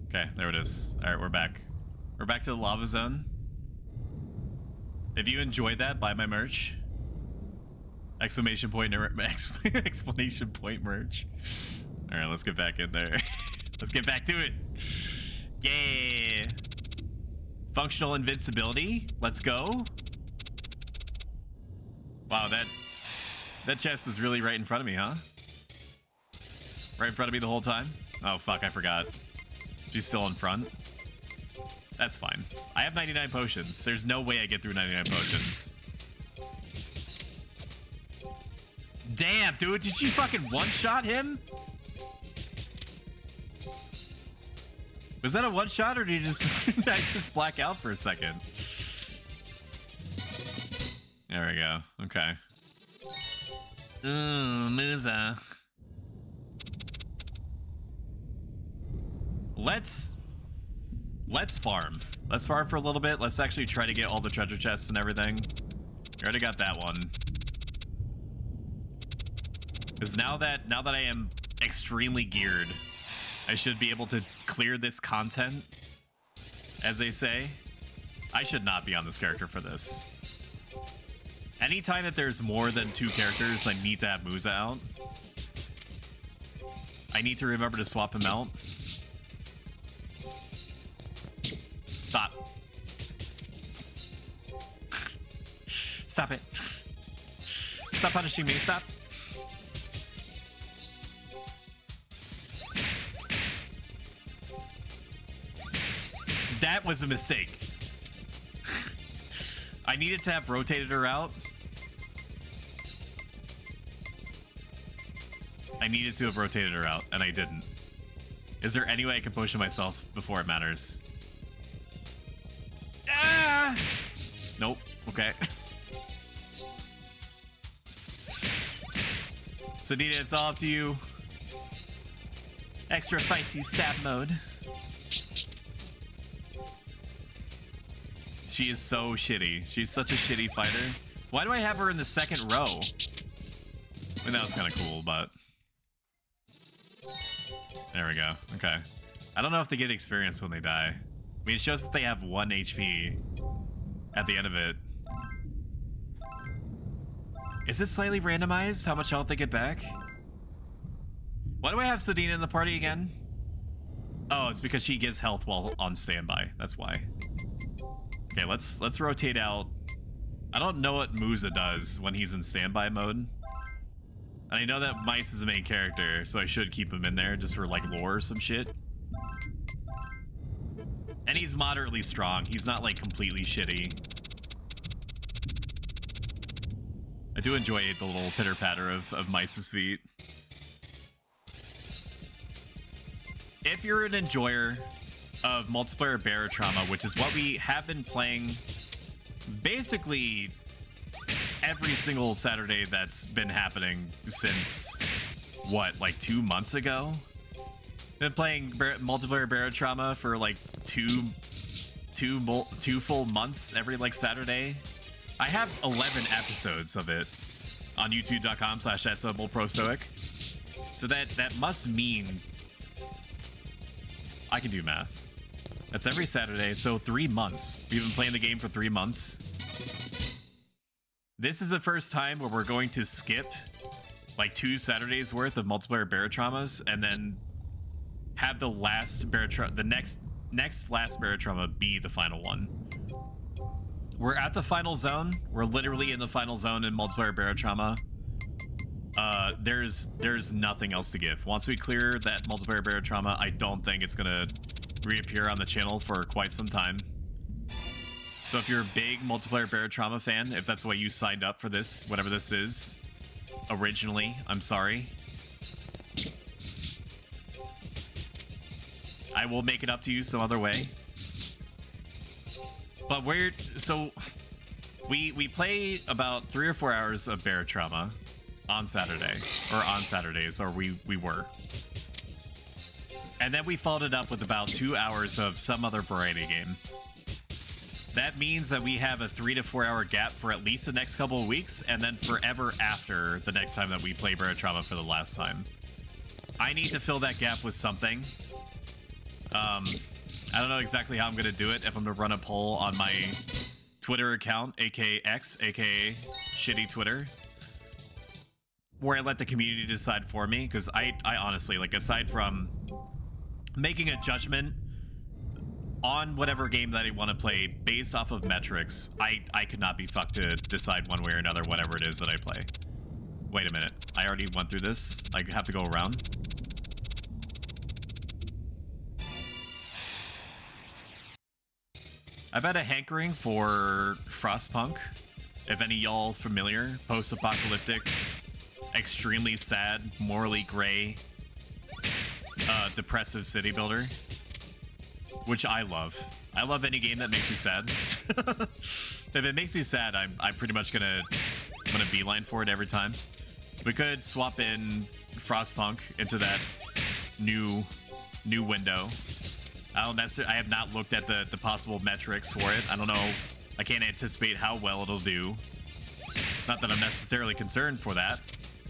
Speaker 1: Okay, there it is. All right, we're back. We're back to the lava zone. If you enjoyed that, buy my merch. Exclamation point, explanation point merch. All right, let's get back in there. Let's get back to it. Yeah. Functional invincibility. Let's go. Wow, that chest was really right in front of me, huh? Right in front of me the whole time? Oh, fuck, I forgot. She's still in front. That's fine. I have 99 potions. There's no way I get through 99 potions. Damn, dude, did she fucking one-shot him? Was that a one-shot, or did you just, I just black out for a second? There we go. Okay. Ooh, Musa. Let's farm. Let's farm for a little bit. Let's actually try to get all the treasure chests and everything. We already got that one. Because now that I am extremely geared, I should be able to clear this content, as they say. I should not be on this character for this. Anytime that there's more than 2 characters, I need to have Musa out. I need to remember to swap him out. Stop. Stop it. Stop punishing me. Stop. That was a mistake. I needed to have rotated her out. I needed to have rotated her out, and I didn't. Is there any way I can potion myself before it matters? Ah! Nope. Okay. Sedina, it's all up to you. Extra feisty stab mode. She is so shitty. She's such a shitty fighter. Why do I have her in the second row? I mean, that was kind of cool, but... There we go. Okay. I don't know if they get experience when they die. I mean, it shows that they have 1 HP at the end of it. Is it slightly randomized how much health they get back? Why do I have Sedina in the party again? Oh, it's because she gives health while on standby. That's why. Okay, let's rotate out. I don't know what Musa does when he's in standby mode. And I know that Mice is the main character, so I should keep him in there just for like lore or some shit. And he's moderately strong. He's not like completely shitty. I do enjoy the little pitter-patter of Mice's feet. If you're an enjoyer of multiplayer Barotrauma, which is what we have been playing basically every single Saturday that's been happening since, what, like 2 months ago? Been playing multiplayer Barotrauma for like two full months every like Saturday. I have 11 episodes of it on youtube.com/@prostoic. So that must mean I can do math. That's every Saturday, so 3 months. We've been playing the game for 3 months. This is the first time where we're going to skip like 2 Saturdays worth of multiplayer Barotraumas and then have the last the next last Barotrauma be the final one. We're at the final zone. We're literally in the final zone in multiplayer Barotrauma. There's nothing else to give. Once we clear that multiplayer Barotrauma, I don't think it's gonna reappear on the channel for quite some time. So if you're a big multiplayer Barotrauma fan, if that's why you signed up for this, whatever this is, originally, I'm sorry. I will make it up to you some other way. But we play about 3 or 4 hours of Barotrauma on Saturday, or on Saturdays, or we were. And then we followed it up with about 2 hours of some other variety game. That means that we have a 3 to 4 hour gap for at least the next couple of weeks, and then forever after the next time that we play Barotrauma for the last time. I need to fill that gap with something. I don't know exactly how I'm gonna do it. If I'm gonna run a poll on my Twitter account, aka X, aka shitty Twitter, where I let the community decide for me, because I honestly, like, aside from making a judgment on whatever game that I want to play based off of metrics, I could not be fucked to decide one way or another whatever it is that I play. Wait a minute, I already went through this. I have to go around. I've had a hankering for Frostpunk. If any y'all familiar, post-apocalyptic, extremely sad, morally gray, depressive city builder, which I love. I love any game that makes me sad. If it makes me sad, I'm pretty much gonna beeline for it every time. We could swap in Frostpunk into that new window. I have not looked at the possible metrics for it. I don't know. I can't anticipate how well it'll do. Not that I'm necessarily concerned for that,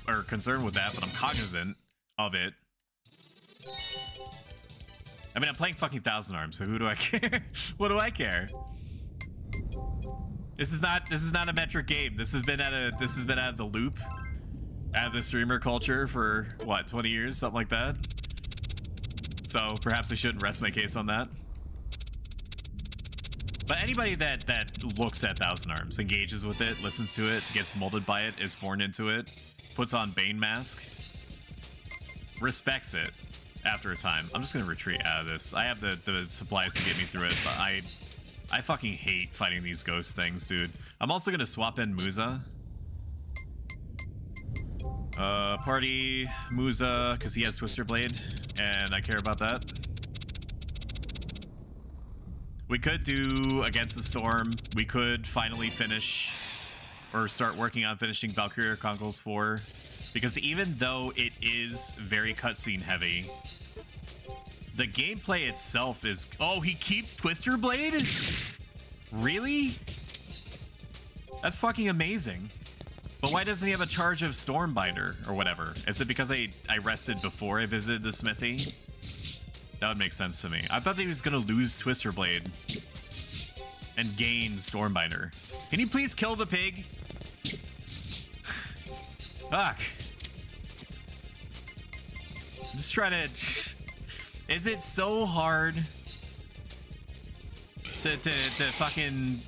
Speaker 1: or concerned with that, but I'm cognizant of it. I mean, I'm playing fucking Thousand Arms, so who do I care? What do I care? This is not a metric game. This has been out of the loop, out of the streamer culture for what, 20 years, something like that. So perhaps I shouldn't rest my case on that. But anybody that looks at Thousand Arms, engages with it, listens to it, gets molded by it, is born into it, puts on Bane Mask, respects it after a time. I'm just gonna retreat out of this. I have the supplies to get me through it, but I fucking hate fighting these ghost things, dude. I'm also gonna swap in Musa. Party Musa, because he has Twister Blade, and I care about that. We could do Against the Storm. We could finally finish, or start working on finishing Valkyria Chronicles 4, because even though it is very cutscene heavy, the gameplay itself is... Oh, he keeps Twister Blade? Really? That's fucking amazing. But why doesn't he have a charge of Stormbinder or whatever? Is it because I rested before I visited the smithy? That would make sense to me. I thought that he was gonna lose Twister Blade and gain Stormbinder. Can you please kill the pig? Fuck. Just try to... Is it so hard to fucking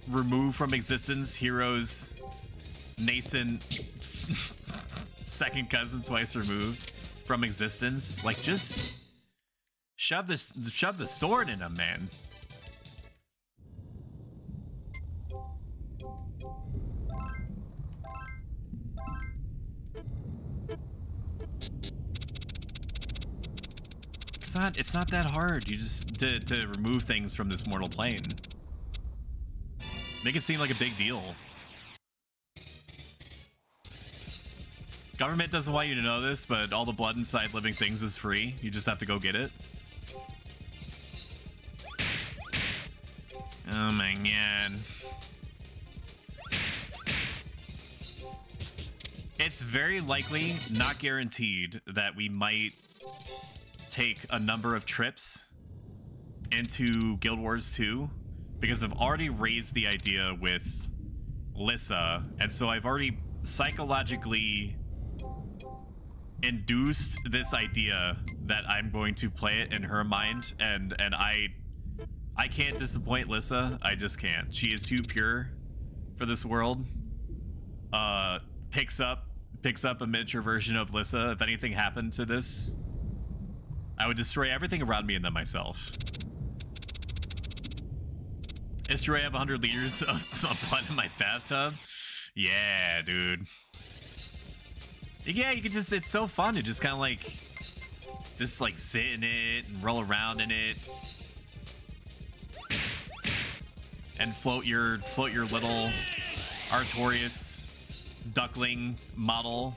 Speaker 1: remove from existence Hero's nascent second cousin twice removed from existence? Like, just shove the sword in him, man. It's not that hard. You just to remove things from this mortal plane. Make it seem like a big deal. Government doesn't want you to know this, but all the blood inside living things is free. You just have to go get it. Oh my god. It's very likely, not guaranteed, that we might take a number of trips into Guild Wars 2, because I've already raised the idea with Lissa, and so I've already psychologically induced this idea that I'm going to play it in her mind, and I can't disappoint Lissa. I just can't. She is too pure for this world. Picks up a miniature version of Lissa. If anything happened to this, I would destroy everything around me and then myself. History, I have 100 liters of blood in my bathtub. Yeah, dude. Yeah, you could just, it's so fun to just kind of like, sit in it and roll around in it. And float your little Artorias duckling model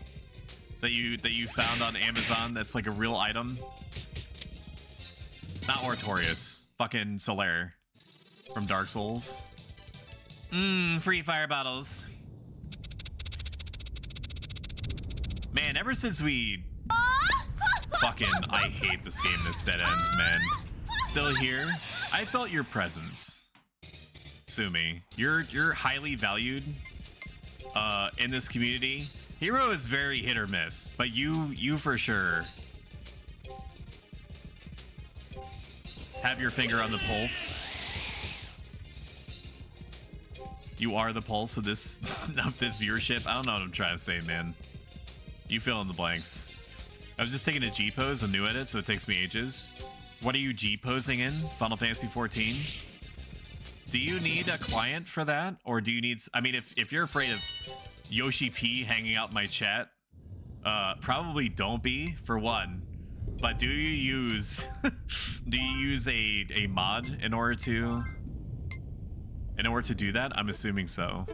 Speaker 1: that you found on Amazon that's like a real item. Not Artorias, fucking Solaire from Dark Souls. Free fire bottles. Man, ever since we Fucking, I hate this game. This dead ends, man. Still here. I felt your presence. Sumi, you're highly valued in this community. Hero is very hit or miss, but you for sure have your finger on the pulse. You are the pulse of this viewership. I don't know what I'm trying to say, man. You fill in the blanks. I was just taking a G pose. I'm new at it, so it takes me ages. What are you G posing in? Final Fantasy 14? Do you need a client for that, or do you need? I mean, if you're afraid of Yoshi P hanging out my chat, probably don't be, for one. But do you use a mod in order to do that? I'm assuming so.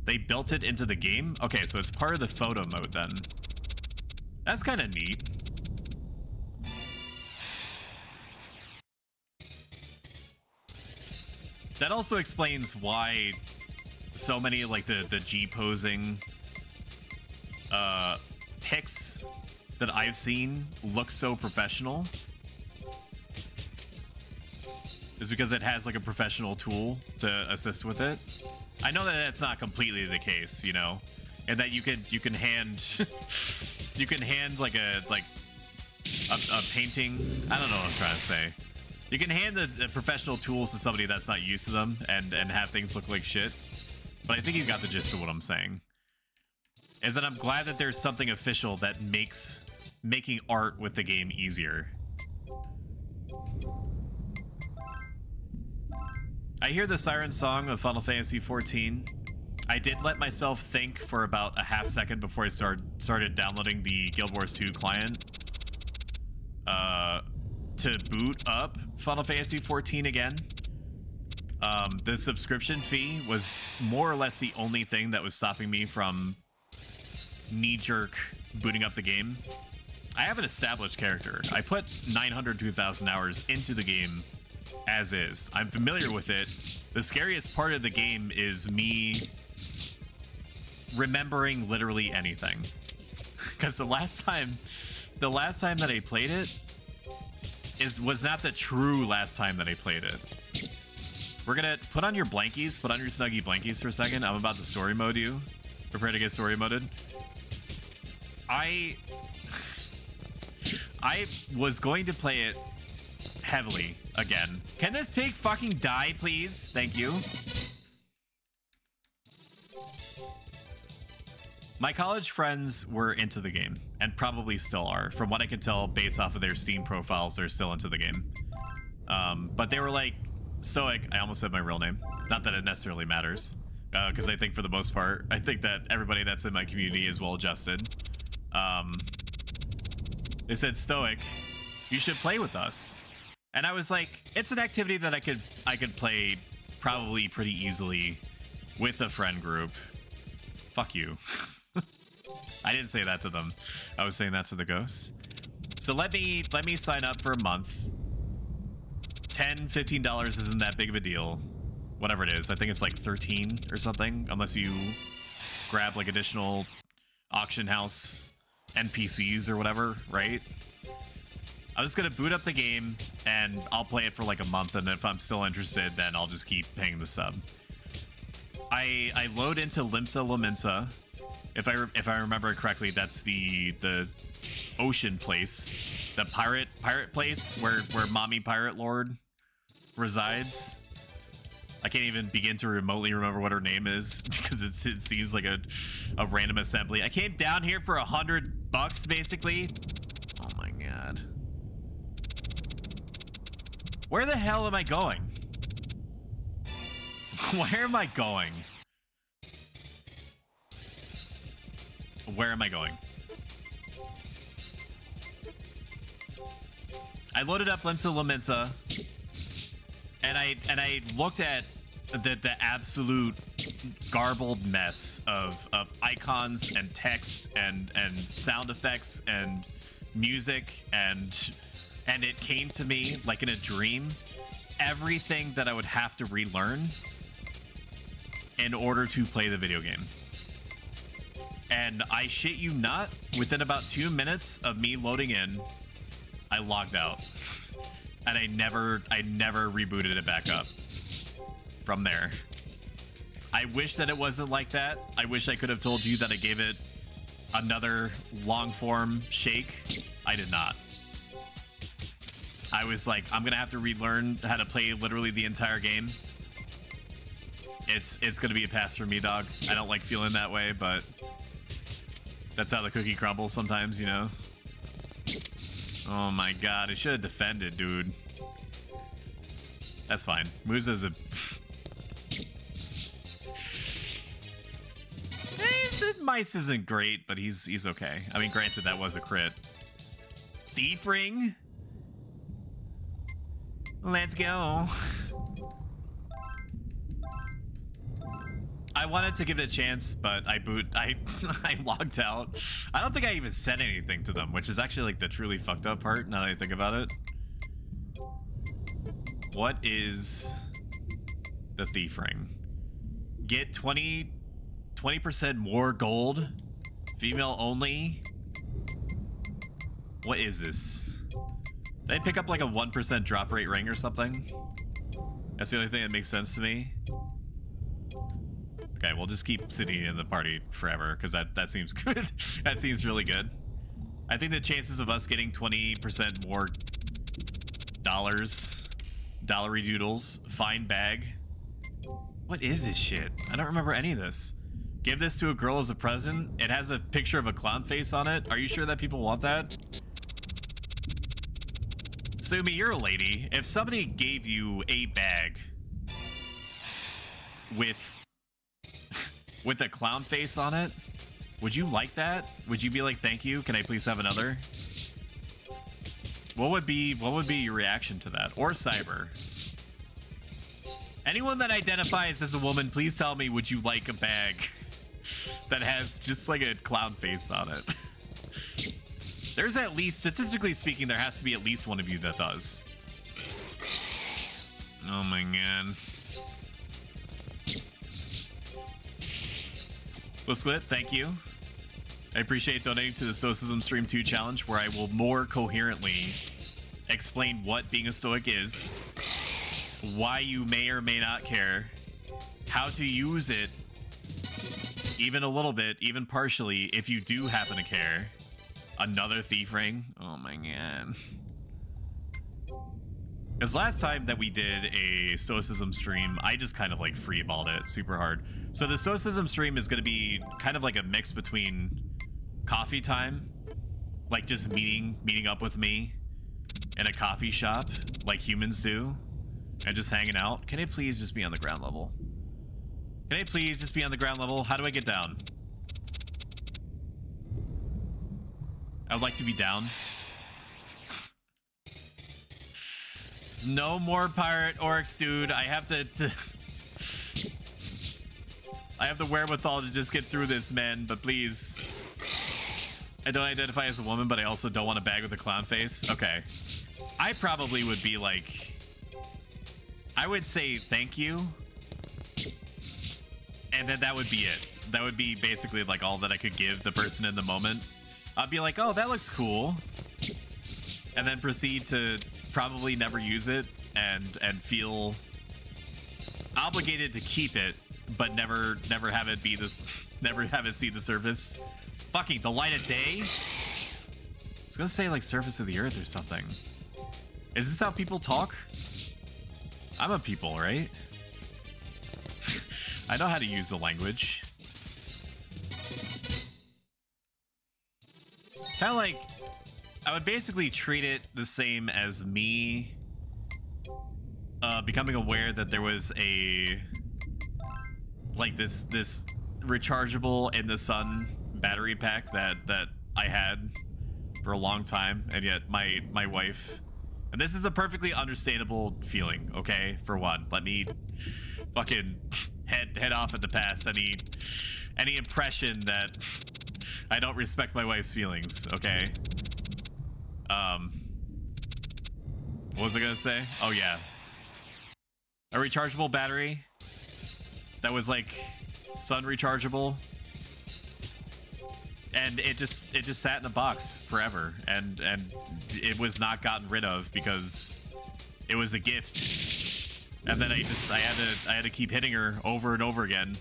Speaker 1: They built it into the game? Okay, so it's part of the photo mode then. That's kind of neat. That also explains why so many like the G posing pics that I've seen look so professional. Is because it has like a professional tool to assist with it. I know that that's not completely the case, you know, and that you can hand you can hand like a painting. I don't know what I'm trying to say. You can hand the professional tools to somebody that's not used to them and have things look like shit. But I think you got the gist of what I'm saying. Is that I'm glad that there's something official that makes making art with the game easier. I hear the siren song of Final Fantasy 14. I did let myself think for about a half second before I started downloading the Guild Wars 2 client to boot up Final Fantasy 14 again. The subscription fee was more or less the only thing that was stopping me from knee-jerk booting up the game. I have an established character. I put 900 to 1,000 hours into the game as is. I'm familiar with it. The scariest part of the game is me remembering literally anything. Because the last time that I played it was not the true last time that I played it. We're gonna put on your blankies, put on your snuggy blankies for a second. I'm about to story mode you. Prepare to get story moded. I was going to play it heavily again. Can this pig fucking die, please? Thank you. My college friends were into the game, and probably still are. From what I can tell, based off of their Steam profiles, they're still into the game. But they were like, Stoic, I almost said my real name. Not that it necessarily matters, because I think for the most part, I think that everybody that's in my community is well-adjusted. They said, Stoic, you should play with us. And I was like, it's an activity that I could play probably pretty easily with a friend group. Fuck you. I didn't say that to them. I was saying that to the ghosts. So let me sign up for a month. $10, $15 isn't that big of a deal. Whatever it is. I think it's like 13 or something, unless you grab like additional auction house NPCs or whatever, right? I'm just gonna boot up the game and I'll play it for like a month, and if I'm still interested, then I'll just keep paying the sub. I load into Limsa Lominsa. If I remember correctly, that's the ocean place, the pirate place where Mommy Pirate Lord resides. I can't even begin to remotely remember what her name is because it seems like a random assembly. I came down here for $100 basically. Oh my god. Where the hell am I going? Where am I going? Where am I going? I loaded up Limsa Lominsa, and I looked at the absolute garbled mess of icons and text and sound effects and music, and it came to me like in a dream, everything that I would have to relearn in order to play the video game. And I shit you not, within about 2 minutes of me loading in, I logged out. And I never rebooted it back up from there. I wish that it wasn't like that. I wish I could have told you that I gave it another long form shake. I did not. I was like, I'm gonna have to relearn how to play literally the entire game. It's gonna be a pass for me, dog. I don't like feeling that way, but that's how the cookie crumbles sometimes, you know? Oh my god, I should have defended, dude. That's fine. Muzo's a... Mice isn't great, but he's okay. I mean, granted, that was a crit. Thief ring? Let's go. I wanted to give it a chance, but I logged out. I don't think I even said anything to them, which is actually like the truly fucked up part now that I think about it. What is the thief ring? Get 20% more gold. Female only. What is this? Did I pick up like a 1% drop rate ring or something? That's the only thing that makes sense to me. Okay, we'll just keep sitting in the party forever because that seems good. That seems really good. I think the chances of us getting 20% more dollary doodles, fine bag. What is this shit? I don't remember any of this. Give this to a girl as a present. It has a picture of a clown face on it. Are you sure that people want that? Sumi, you're a lady. If somebody gave you a bag with a clown face on it, would you like that? Would you be like, thank you, can I please have another? What would be your reaction to that? Or Cyber? Anyone that identifies as a woman, please tell me, would you like a bag that has just like a clown face on it? There's at least, statistically speaking, there has to be at least one of you that does. Oh my god. Squid, thank you. I appreciate donating to the Stoicism Stream 2 challenge, where I will more coherently explain what being a Stoic is, why you may or may not care, how to use it, even a little bit, even partially, if you do happen to care. Another thief ring. Oh my god. Because last time that we did a Stoicism stream, I just kind of like freeballed it super hard. So the Stoicism stream is going to be kind of like a mix between coffee time, like just meeting up with me in a coffee shop like humans do, and just hanging out. Can it please just be on the ground level? Can it please just be on the ground level? How do I get down? I would like to be down. No more pirate orcs, dude. I have to I have the wherewithal to just get through this, man, but please. I don't identify as a woman, but I also don't want a bag with a clown face. Okay. I probably would be like, I would say thank you, and then that would be it. That would be basically like all that I could give the person in the moment. I'd be like, oh, that looks cool, and then proceed to probably never use it and feel obligated to keep it, but never have it be this, never have it see the surface. Fucking the light of day. I was gonna say like surface of the earth or something. Is this how people talk? I'm a people, right? I know how to use the language. Kind of like, I would basically treat it the same as me becoming aware that there was a, like this rechargeable in the sun battery pack that I had for a long time, and yet my wife, and this is a perfectly understandable feeling, okay? For one, let me fucking head off at the pass any impression that I don't respect my wife's feelings, okay? What was I gonna say? Oh yeah. A rechargeable battery that was like sun rechargeable. And it just sat in a box forever, and it was not gotten rid of because it was a gift. And then I had to keep hitting her over and over again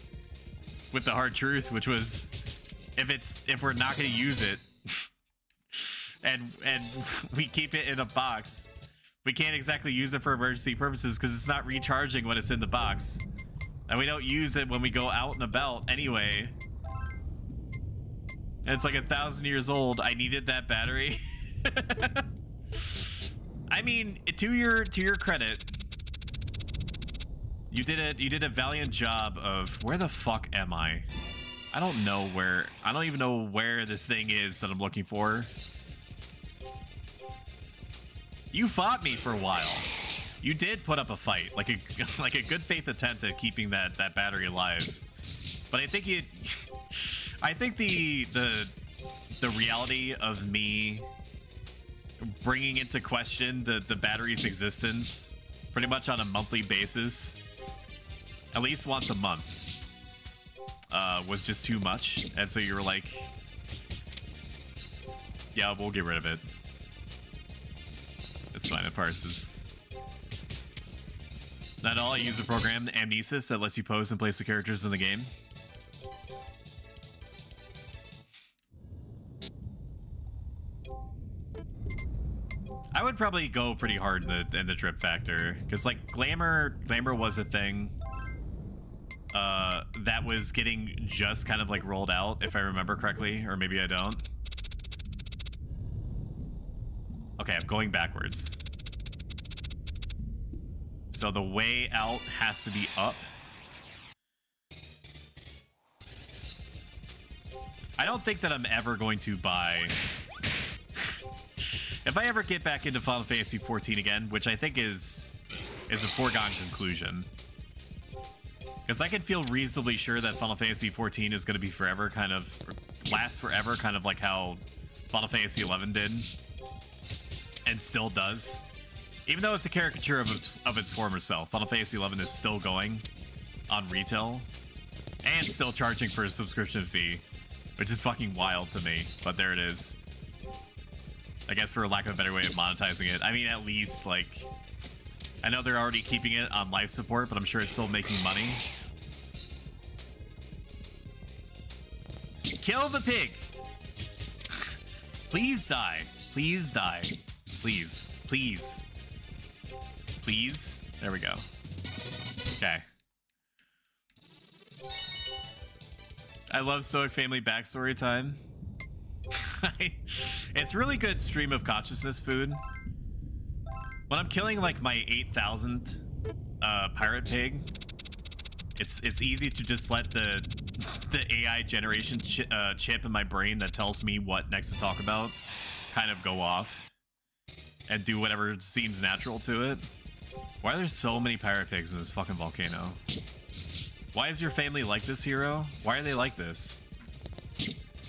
Speaker 1: with the hard truth, which was if we're not going to use it and we keep it in a box, we can't exactly use it for emergency purposes because it's not recharging when it's in the box, and we don't use it when we go out and about anyway. And it's like 1,000 years old. I needed that battery. I mean, to your credit, you did a valiant job of where the fuck am I? I don't even know where this thing is that I'm looking for. You fought me for a while. You did put up a fight, like a good faith attempt at keeping that battery alive. But I think the reality of me bringing into question the battery's existence pretty much on a monthly basis, at least once a month, was just too much. And so you were like, yeah, we'll get rid of it. It's fine, it parses. Not all. I use a program, Amnesis, that lets you pose and place the characters in the game. I would probably go pretty hard in the drip factor, because like glamour was a thing that was getting just kind of like rolled out, if I remember correctly, or maybe I don't. Okay, I'm going backwards. So the way out has to be up. I don't think that I'm ever going to buy... If I ever get back into Final Fantasy XIV again, which I think is a foregone conclusion, because I can feel reasonably sure that Final Fantasy XIV is going to be forever, kind of last forever, kind of like how Final Fantasy XI did, and still does. Even though it's a caricature of its former self, Final Fantasy XI is still going on retail and still charging for a subscription fee, which is fucking wild to me. But there it is. I guess for lack of a better way of monetizing it. I mean, at least, like, I know they're already keeping it on life support, but I'm sure it's still making money. Kill the pig! Please die. Please die. Please. Please. Please. There we go. Okay. I love Stoic Family backstory time. It's really good stream of consciousness food. When I'm killing like my 8,000 pirate pig, it's easy to just let the AI generation chip in my brain that tells me what next to talk about kind of go off and do whatever seems natural to it. Why are there so many pirate pigs in this fucking volcano? Why is your family like this, hero? Why are they like this?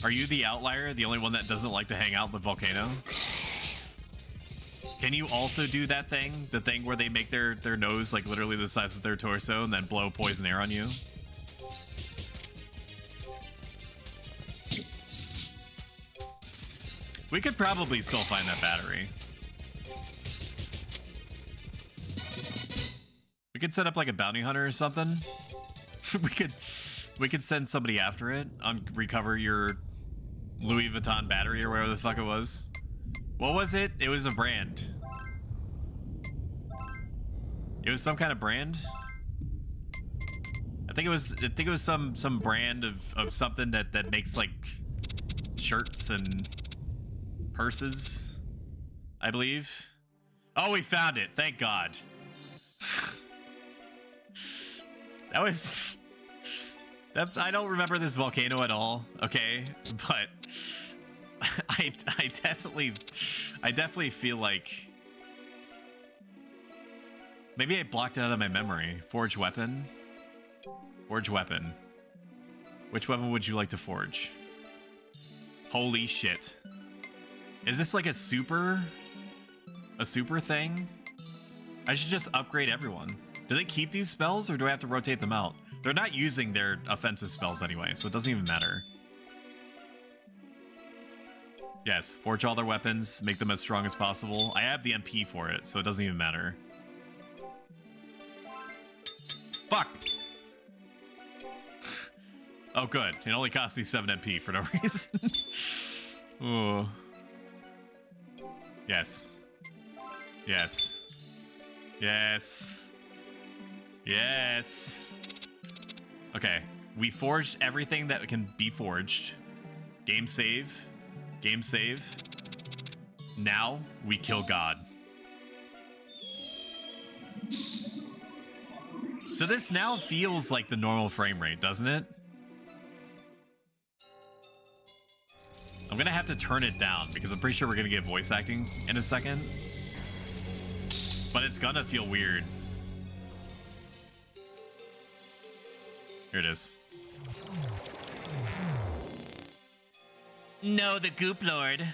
Speaker 1: Are you the outlier, the only one that doesn't like to hang out in the volcano? Can you also do that thing? The thing where they make their nose like literally the size of their torso and then blow poison air on you? We could probably still find that battery. We could set up like a bounty hunter or something. we could send somebody after it on recover your Louis Vuitton battery or whatever the fuck it was. What was it? It was a brand. It was some kind of brand. I think it was some brand of something that makes like shirts and purses, I believe. Oh, we found it. Thank God. I don't remember this volcano at all, okay? But I definitely feel like maybe I blocked it out of my memory. Forge weapon. Forge weapon. Which weapon would you like to forge? Holy shit. Is this like a super thing? I should just upgrade everyone. Do they keep these spells or do I have to rotate them out? They're not using their offensive spells anyway, so it doesn't even matter. Yes, forge all their weapons, make them as strong as possible. I have the MP for it, so it doesn't even matter. Fuck! Oh, good. It only cost me 7 MP for no reason. Oh. Yes. Yes. Yes. Yes. Okay. We forged everything that can be forged. Game save. Game save. Now we kill God. So this now feels like the normal frame rate, doesn't it? I'm gonna have to turn it down because I'm pretty sure we're gonna get voice acting in a second. But it's gonna feel weird. Here it is. No, the Goop Lord.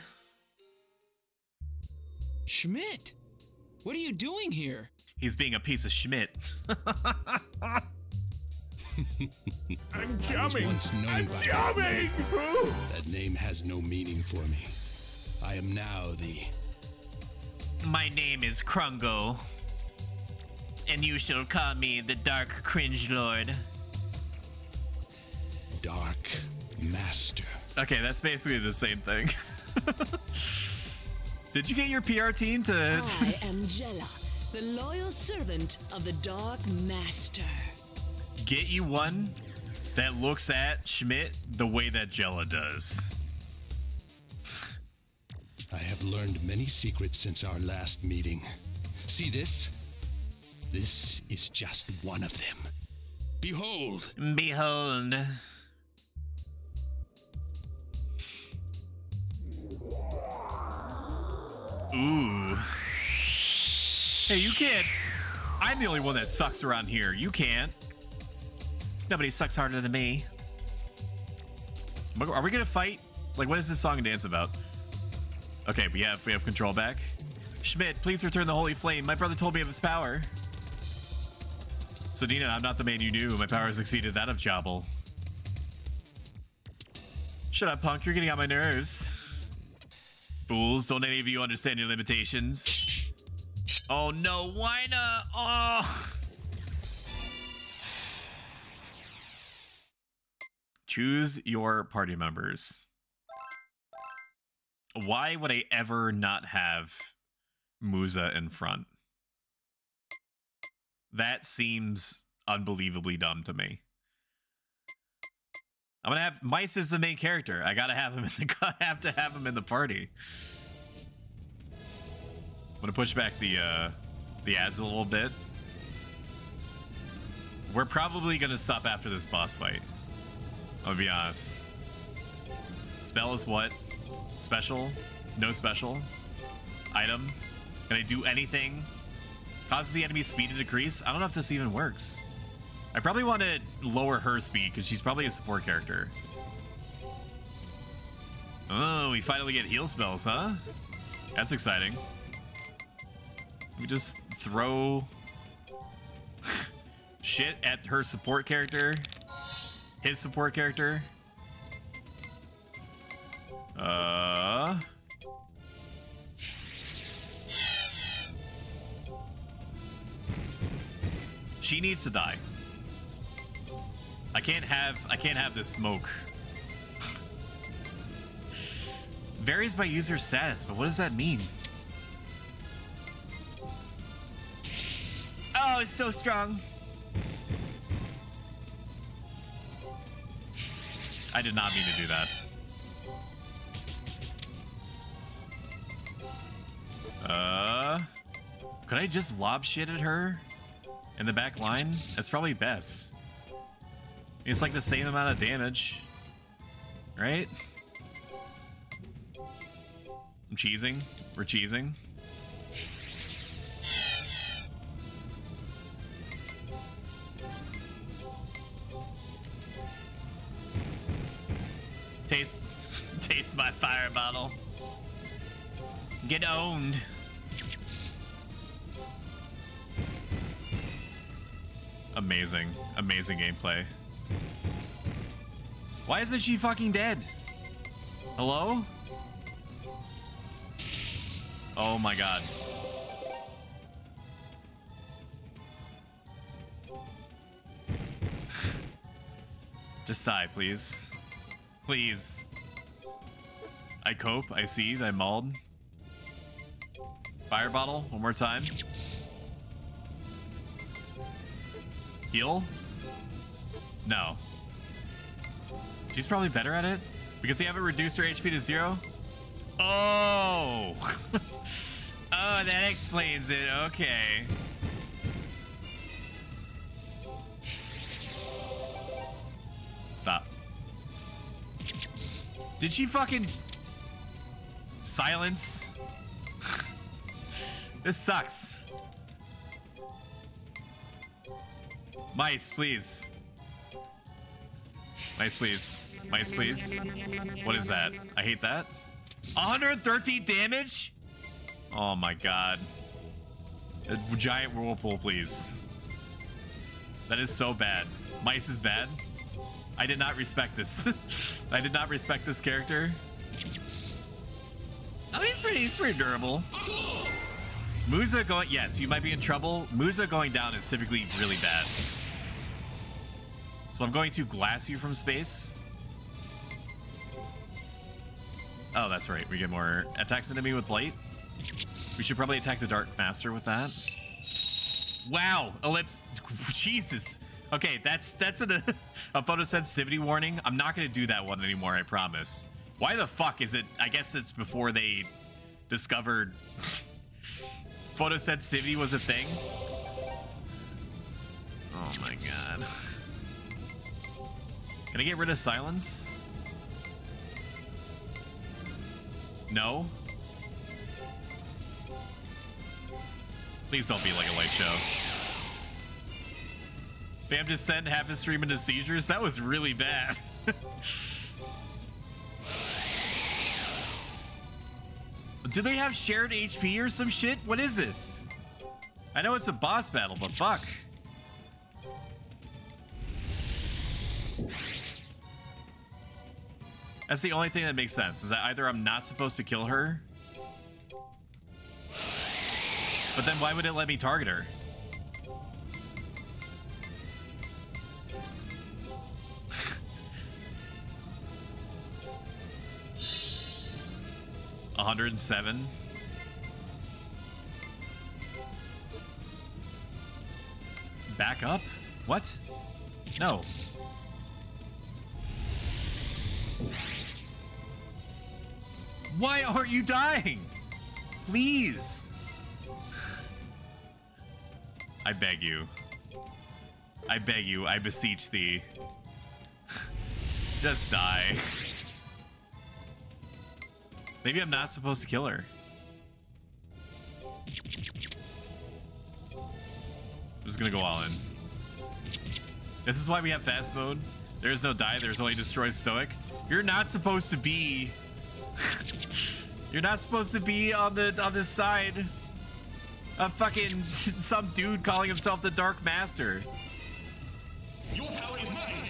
Speaker 15: Schmidt, what are you doing here?
Speaker 1: He's being a piece of Schmidt.
Speaker 3: I'm charming.
Speaker 13: Once known
Speaker 3: I'm
Speaker 13: by
Speaker 3: charming.
Speaker 13: That name has no meaning for me. I am now the...
Speaker 1: My name is Krungo. And you shall call me the Dark Cringe Lord.
Speaker 13: Dark Master.
Speaker 1: Okay, that's basically the same thing. Did you get your PR team to...
Speaker 16: I am Jella, the loyal servant of the Dark Master.
Speaker 1: Get you one that looks at Schmidt the way that Jella does.
Speaker 13: I have learned many secrets since our last meeting. See this? This is just one of them. Behold!
Speaker 1: Behold. Ooh. Hey, you can't. I'm the only one that sucks around here. You can't. Nobody sucks harder than me. Are we gonna fight? Like, what is this song and dance about? Okay, we have control back. Schmidt, please return the holy flame. My brother told me of its power. So Dina, I'm not the man you knew. My power has exceeded that of Jabal. Shut up, punk. You're getting on my nerves. Fools, don't any of you understand your limitations? Oh no, why not? Oh. Choose your party members. Why would I ever not have Musa in front? That seems unbelievably dumb to me. I'm gonna have Mice as the main character. I gotta have him in the have to have him in the party. I'm gonna push back the ads a little bit. We're probably gonna stop after this boss fight. I'll be honest. Spell is what? Special? No special? Item? Can I do anything? Causes the enemy's speed to decrease? I don't know if this even works. I probably want to lower her speed because she's probably a support character. Oh, we finally get heal spells, huh? That's exciting. We just throw shit at her support character. His support character. She needs to die. I can't have this smoke. Varies by user status, but what does that mean? Oh, it's so strong. I did not mean to do that. Could I just lob shit at her in the back line? That's probably best. It's like the same amount of damage, right? I'm cheesing. We're cheesing. Taste my fire bottle. Get owned. Amazing. Amazing gameplay. Why isn't she fucking dead? Hello? Oh my god. Just sigh, please. Please. I cope. I see. I mauled. Fire bottle. One more time. Heal? No. She's probably better at it. Because we haven't reduced her HP to 0? Oh! Oh, that explains it. Okay. Stop. Did she fucking... silence? This sucks. Mice, please. Mice, please. Mice, please. What is that? I hate that. 113 damage? Oh my god. A giant whirlpool, please. That is so bad. Mice is bad. I did not respect this. I did not respect this character. Oh, he's pretty durable. Musa going, yes, you might be in trouble. Musa going down is typically really bad. So I'm going to glass you from space. Oh, that's right. We get more attacks into me with light. We should probably attack the Dark Master with that. Wow, ellipse. Jesus. Okay, that's a photosensitivity warning. I'm not going to do that one anymore, I promise. Why the fuck is it? I guess it's before they discovered photosensitivity was a thing. Oh my god. Can I get rid of silence? No? Please don't be like a light show. Bam just sent half his stream into seizures? That was really bad. Do they have shared HP or some shit? What is this? I know it's a boss battle, but fuck. That's the only thing that makes sense, is that either I'm not supposed to kill her, but then why would it let me target her? $107. Back up? What? No. Why aren't you dying? Please. I beg you. I beg you. I beseech thee. Just die. Maybe I'm not supposed to kill her. I'm just gonna go all in. This is why we have fast mode. There's no die, there's only destroy stoic. You're not supposed to be... You're not supposed to be on this side of fucking some dude calling himself the Dark Master.
Speaker 13: Your power is mine.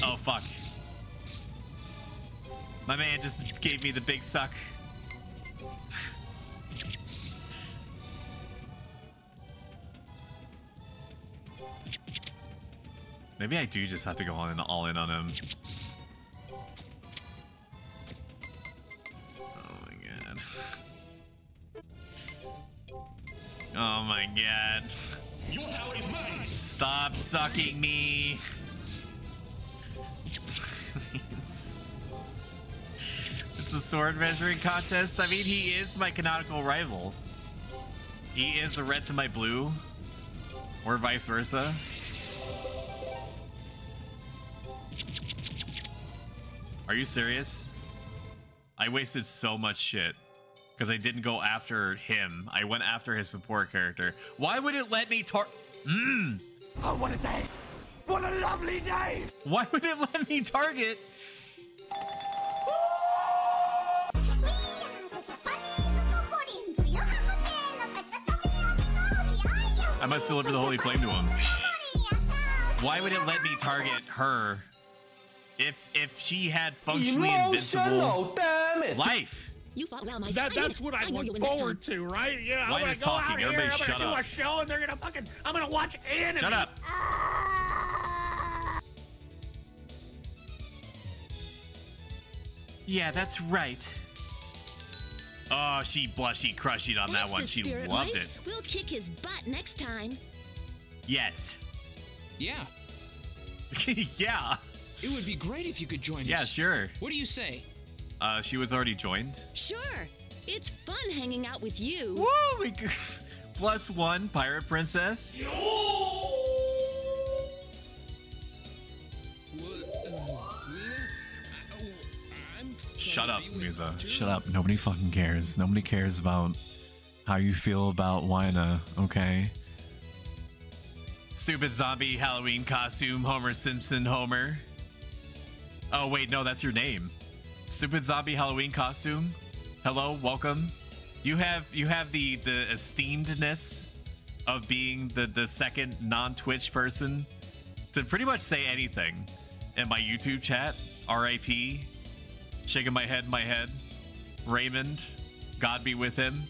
Speaker 1: Oh, fuck. My man just gave me the big suck. Maybe I do just have to go on and all in on him. Oh my god. Oh my god.
Speaker 13: Your power is mine.
Speaker 1: Stop sucking me. It's a sword measuring contest. I mean, he is my canonical rival. He is a red to my blue, or vice versa. Are you serious? I wasted so much shit because I didn't go after him. I went after his support character. Why would it let me
Speaker 5: Oh, what a day! What a lovely day!
Speaker 1: Why would it let me target? I must deliver the holy flame to him. Why would it let me target her if she had functionally invincible life?
Speaker 16: You fought around my
Speaker 3: That's what I look forward to, right? Yeah, I'm gonna go out here, I'm gonna do a show, and they're gonna I'm gonna watch anime.
Speaker 1: Shut up. Yeah, that's right. Oh, she blushy crushed on that one. She loved it.
Speaker 16: We'll kick his butt next time.
Speaker 1: Yes.
Speaker 15: Yeah.
Speaker 1: Yeah.
Speaker 15: It would be great if you could join us.
Speaker 1: Yeah, sure.
Speaker 15: What do you say?
Speaker 1: She was already joined.
Speaker 16: Sure. It's fun hanging out with you.
Speaker 1: Woo! We +1 pirate princess. Shut up, Musa. Shut up. Nobody fucking cares. Nobody cares about how you feel about Wina, okay? Stupid zombie Halloween costume, Homer Simpson Homer. Oh, wait, no, that's your name. Stupid zombie Halloween costume. Hello, welcome. You have the esteemedness of being the second non-Twitch person to pretty much say anything in my YouTube chat. R.I.P. Shaking my head. Raymond, God be with him.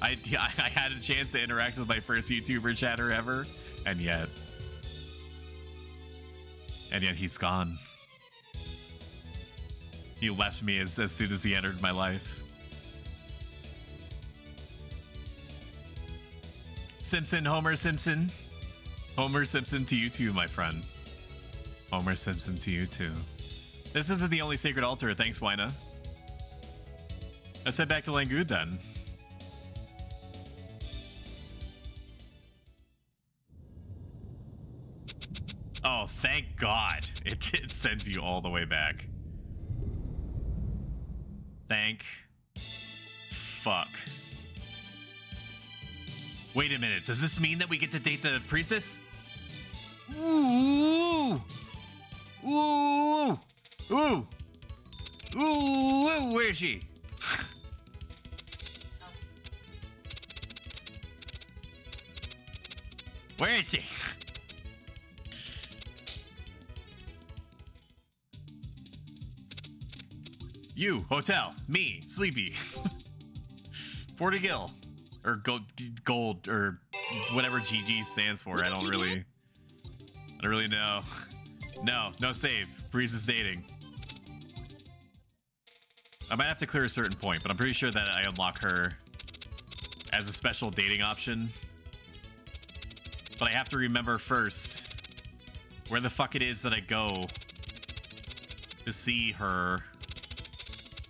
Speaker 1: I had a chance to interact with my first YouTuber chatter ever, and yet he's gone. He left me as soon as he entered my life. Simpson, Homer Simpson. Homer Simpson to you too, my friend. Homer Simpson to you too. This isn't the only sacred altar. Thanks, Wina. Let's head back to Langood then. Oh, thank God. It sends you all the way back. Thank fuck. Wait a minute. Does this mean that we get to date the priestess? Ooh! Ooh! Ooh! Ooh! Where is she? Where is she? You, hotel, me, sleepy. Fortigill. Or gold, or whatever GG stands for. I don't really know. No save. Breeze is dating. I might have to clear a certain point, but I'm pretty sure that I unlock her as a special dating option. But I have to remember first where the fuck it is that I go to see her.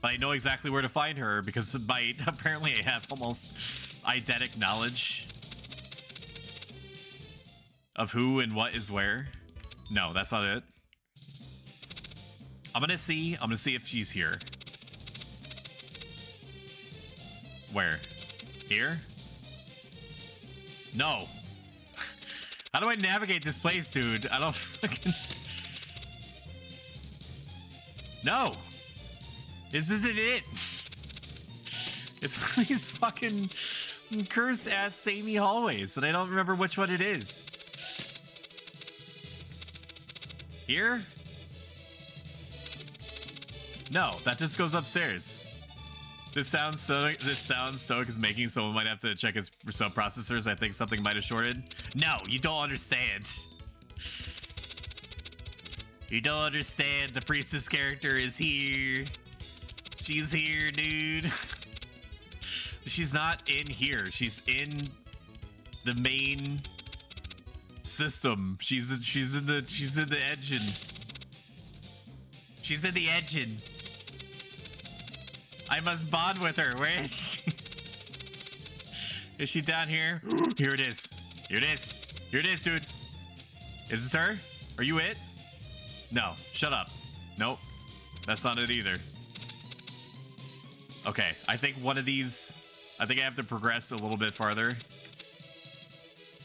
Speaker 1: But I know exactly where to find her because apparently I have almost eidetic knowledge of who and what is where. No, that's not it. I'm gonna see if she's here. Where? Here? No. How do I navigate this place, dude? I don't fucking... No! This isn't it! It's one of these fucking cursed-ass samey hallways, and I don't remember which one it is. Here? No, that just goes upstairs. This sounds Stoic is making, someone might have to check his sub processors. I think something might have shorted. No, you don't understand. You don't understand. The priestess character is here. She's here, dude. She's not in here. She's in the main system. She's in the engine. She's in the engine. I must bond with her. Where is she? Is she down here? Here it is. Here it is. Here it is, dude. Is this her? Are you it? No. Shut up. Nope. That's not it either. Okay. I think one of these... I think I have to progress a little bit farther.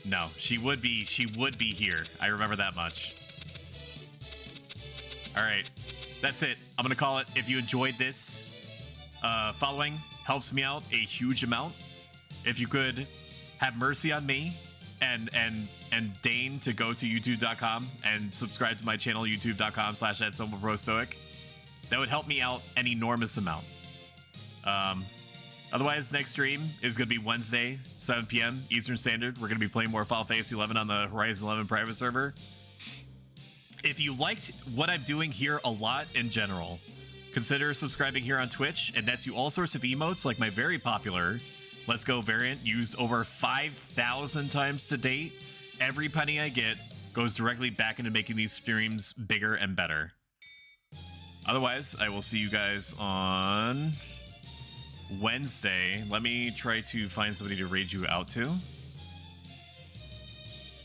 Speaker 1: No. She would be here. I remember that much. Alright. That's it. I'm gonna call it. If you enjoyed this... following helps me out a huge amount. If you could have mercy on me and deign to go to youtube.com and subscribe to my channel, youtube.com/@SomaProStoic, that would help me out an enormous amount. Otherwise, next stream is going to be Wednesday, 7 p.m. Eastern Standard. We're going to be playing more Final Fantasy 11 on the Horizon 11 private server. If you liked what I'm doing here a lot in general, consider subscribing here on Twitch. It nets you all sorts of emotes, like my very popular Let's Go variant, used over 5,000 times to date. Every penny I get goes directly back into making these streams bigger and better. Otherwise, I will see you guys on Wednesday. Let me try to find somebody to raid you out to.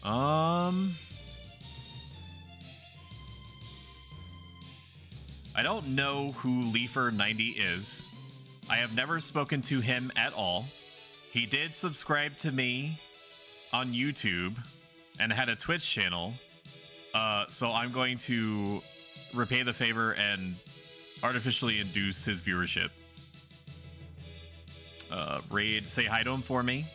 Speaker 1: I don't know who Leafer90 is. I have never spoken to him at all. He did subscribe to me on YouTube and had a Twitch channel. So I'm going to repay the favor and artificially induce his viewership. Raid, say hi to him for me.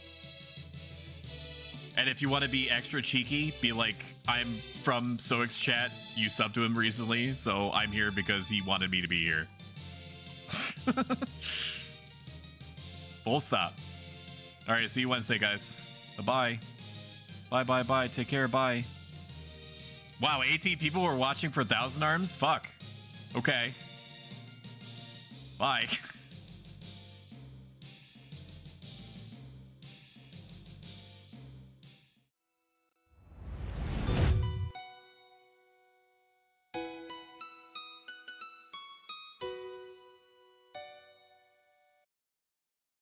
Speaker 1: And if you want to be extra cheeky, be like, I'm from Soic's chat, you subbed to him recently, so I'm here because he wanted me to be here. Full stop. Alright, see you Wednesday, guys. Bye-bye. Bye-bye-bye. Take care, bye. Wow, 18 people were watching for 1,000 Arms? Fuck. Okay. Bye.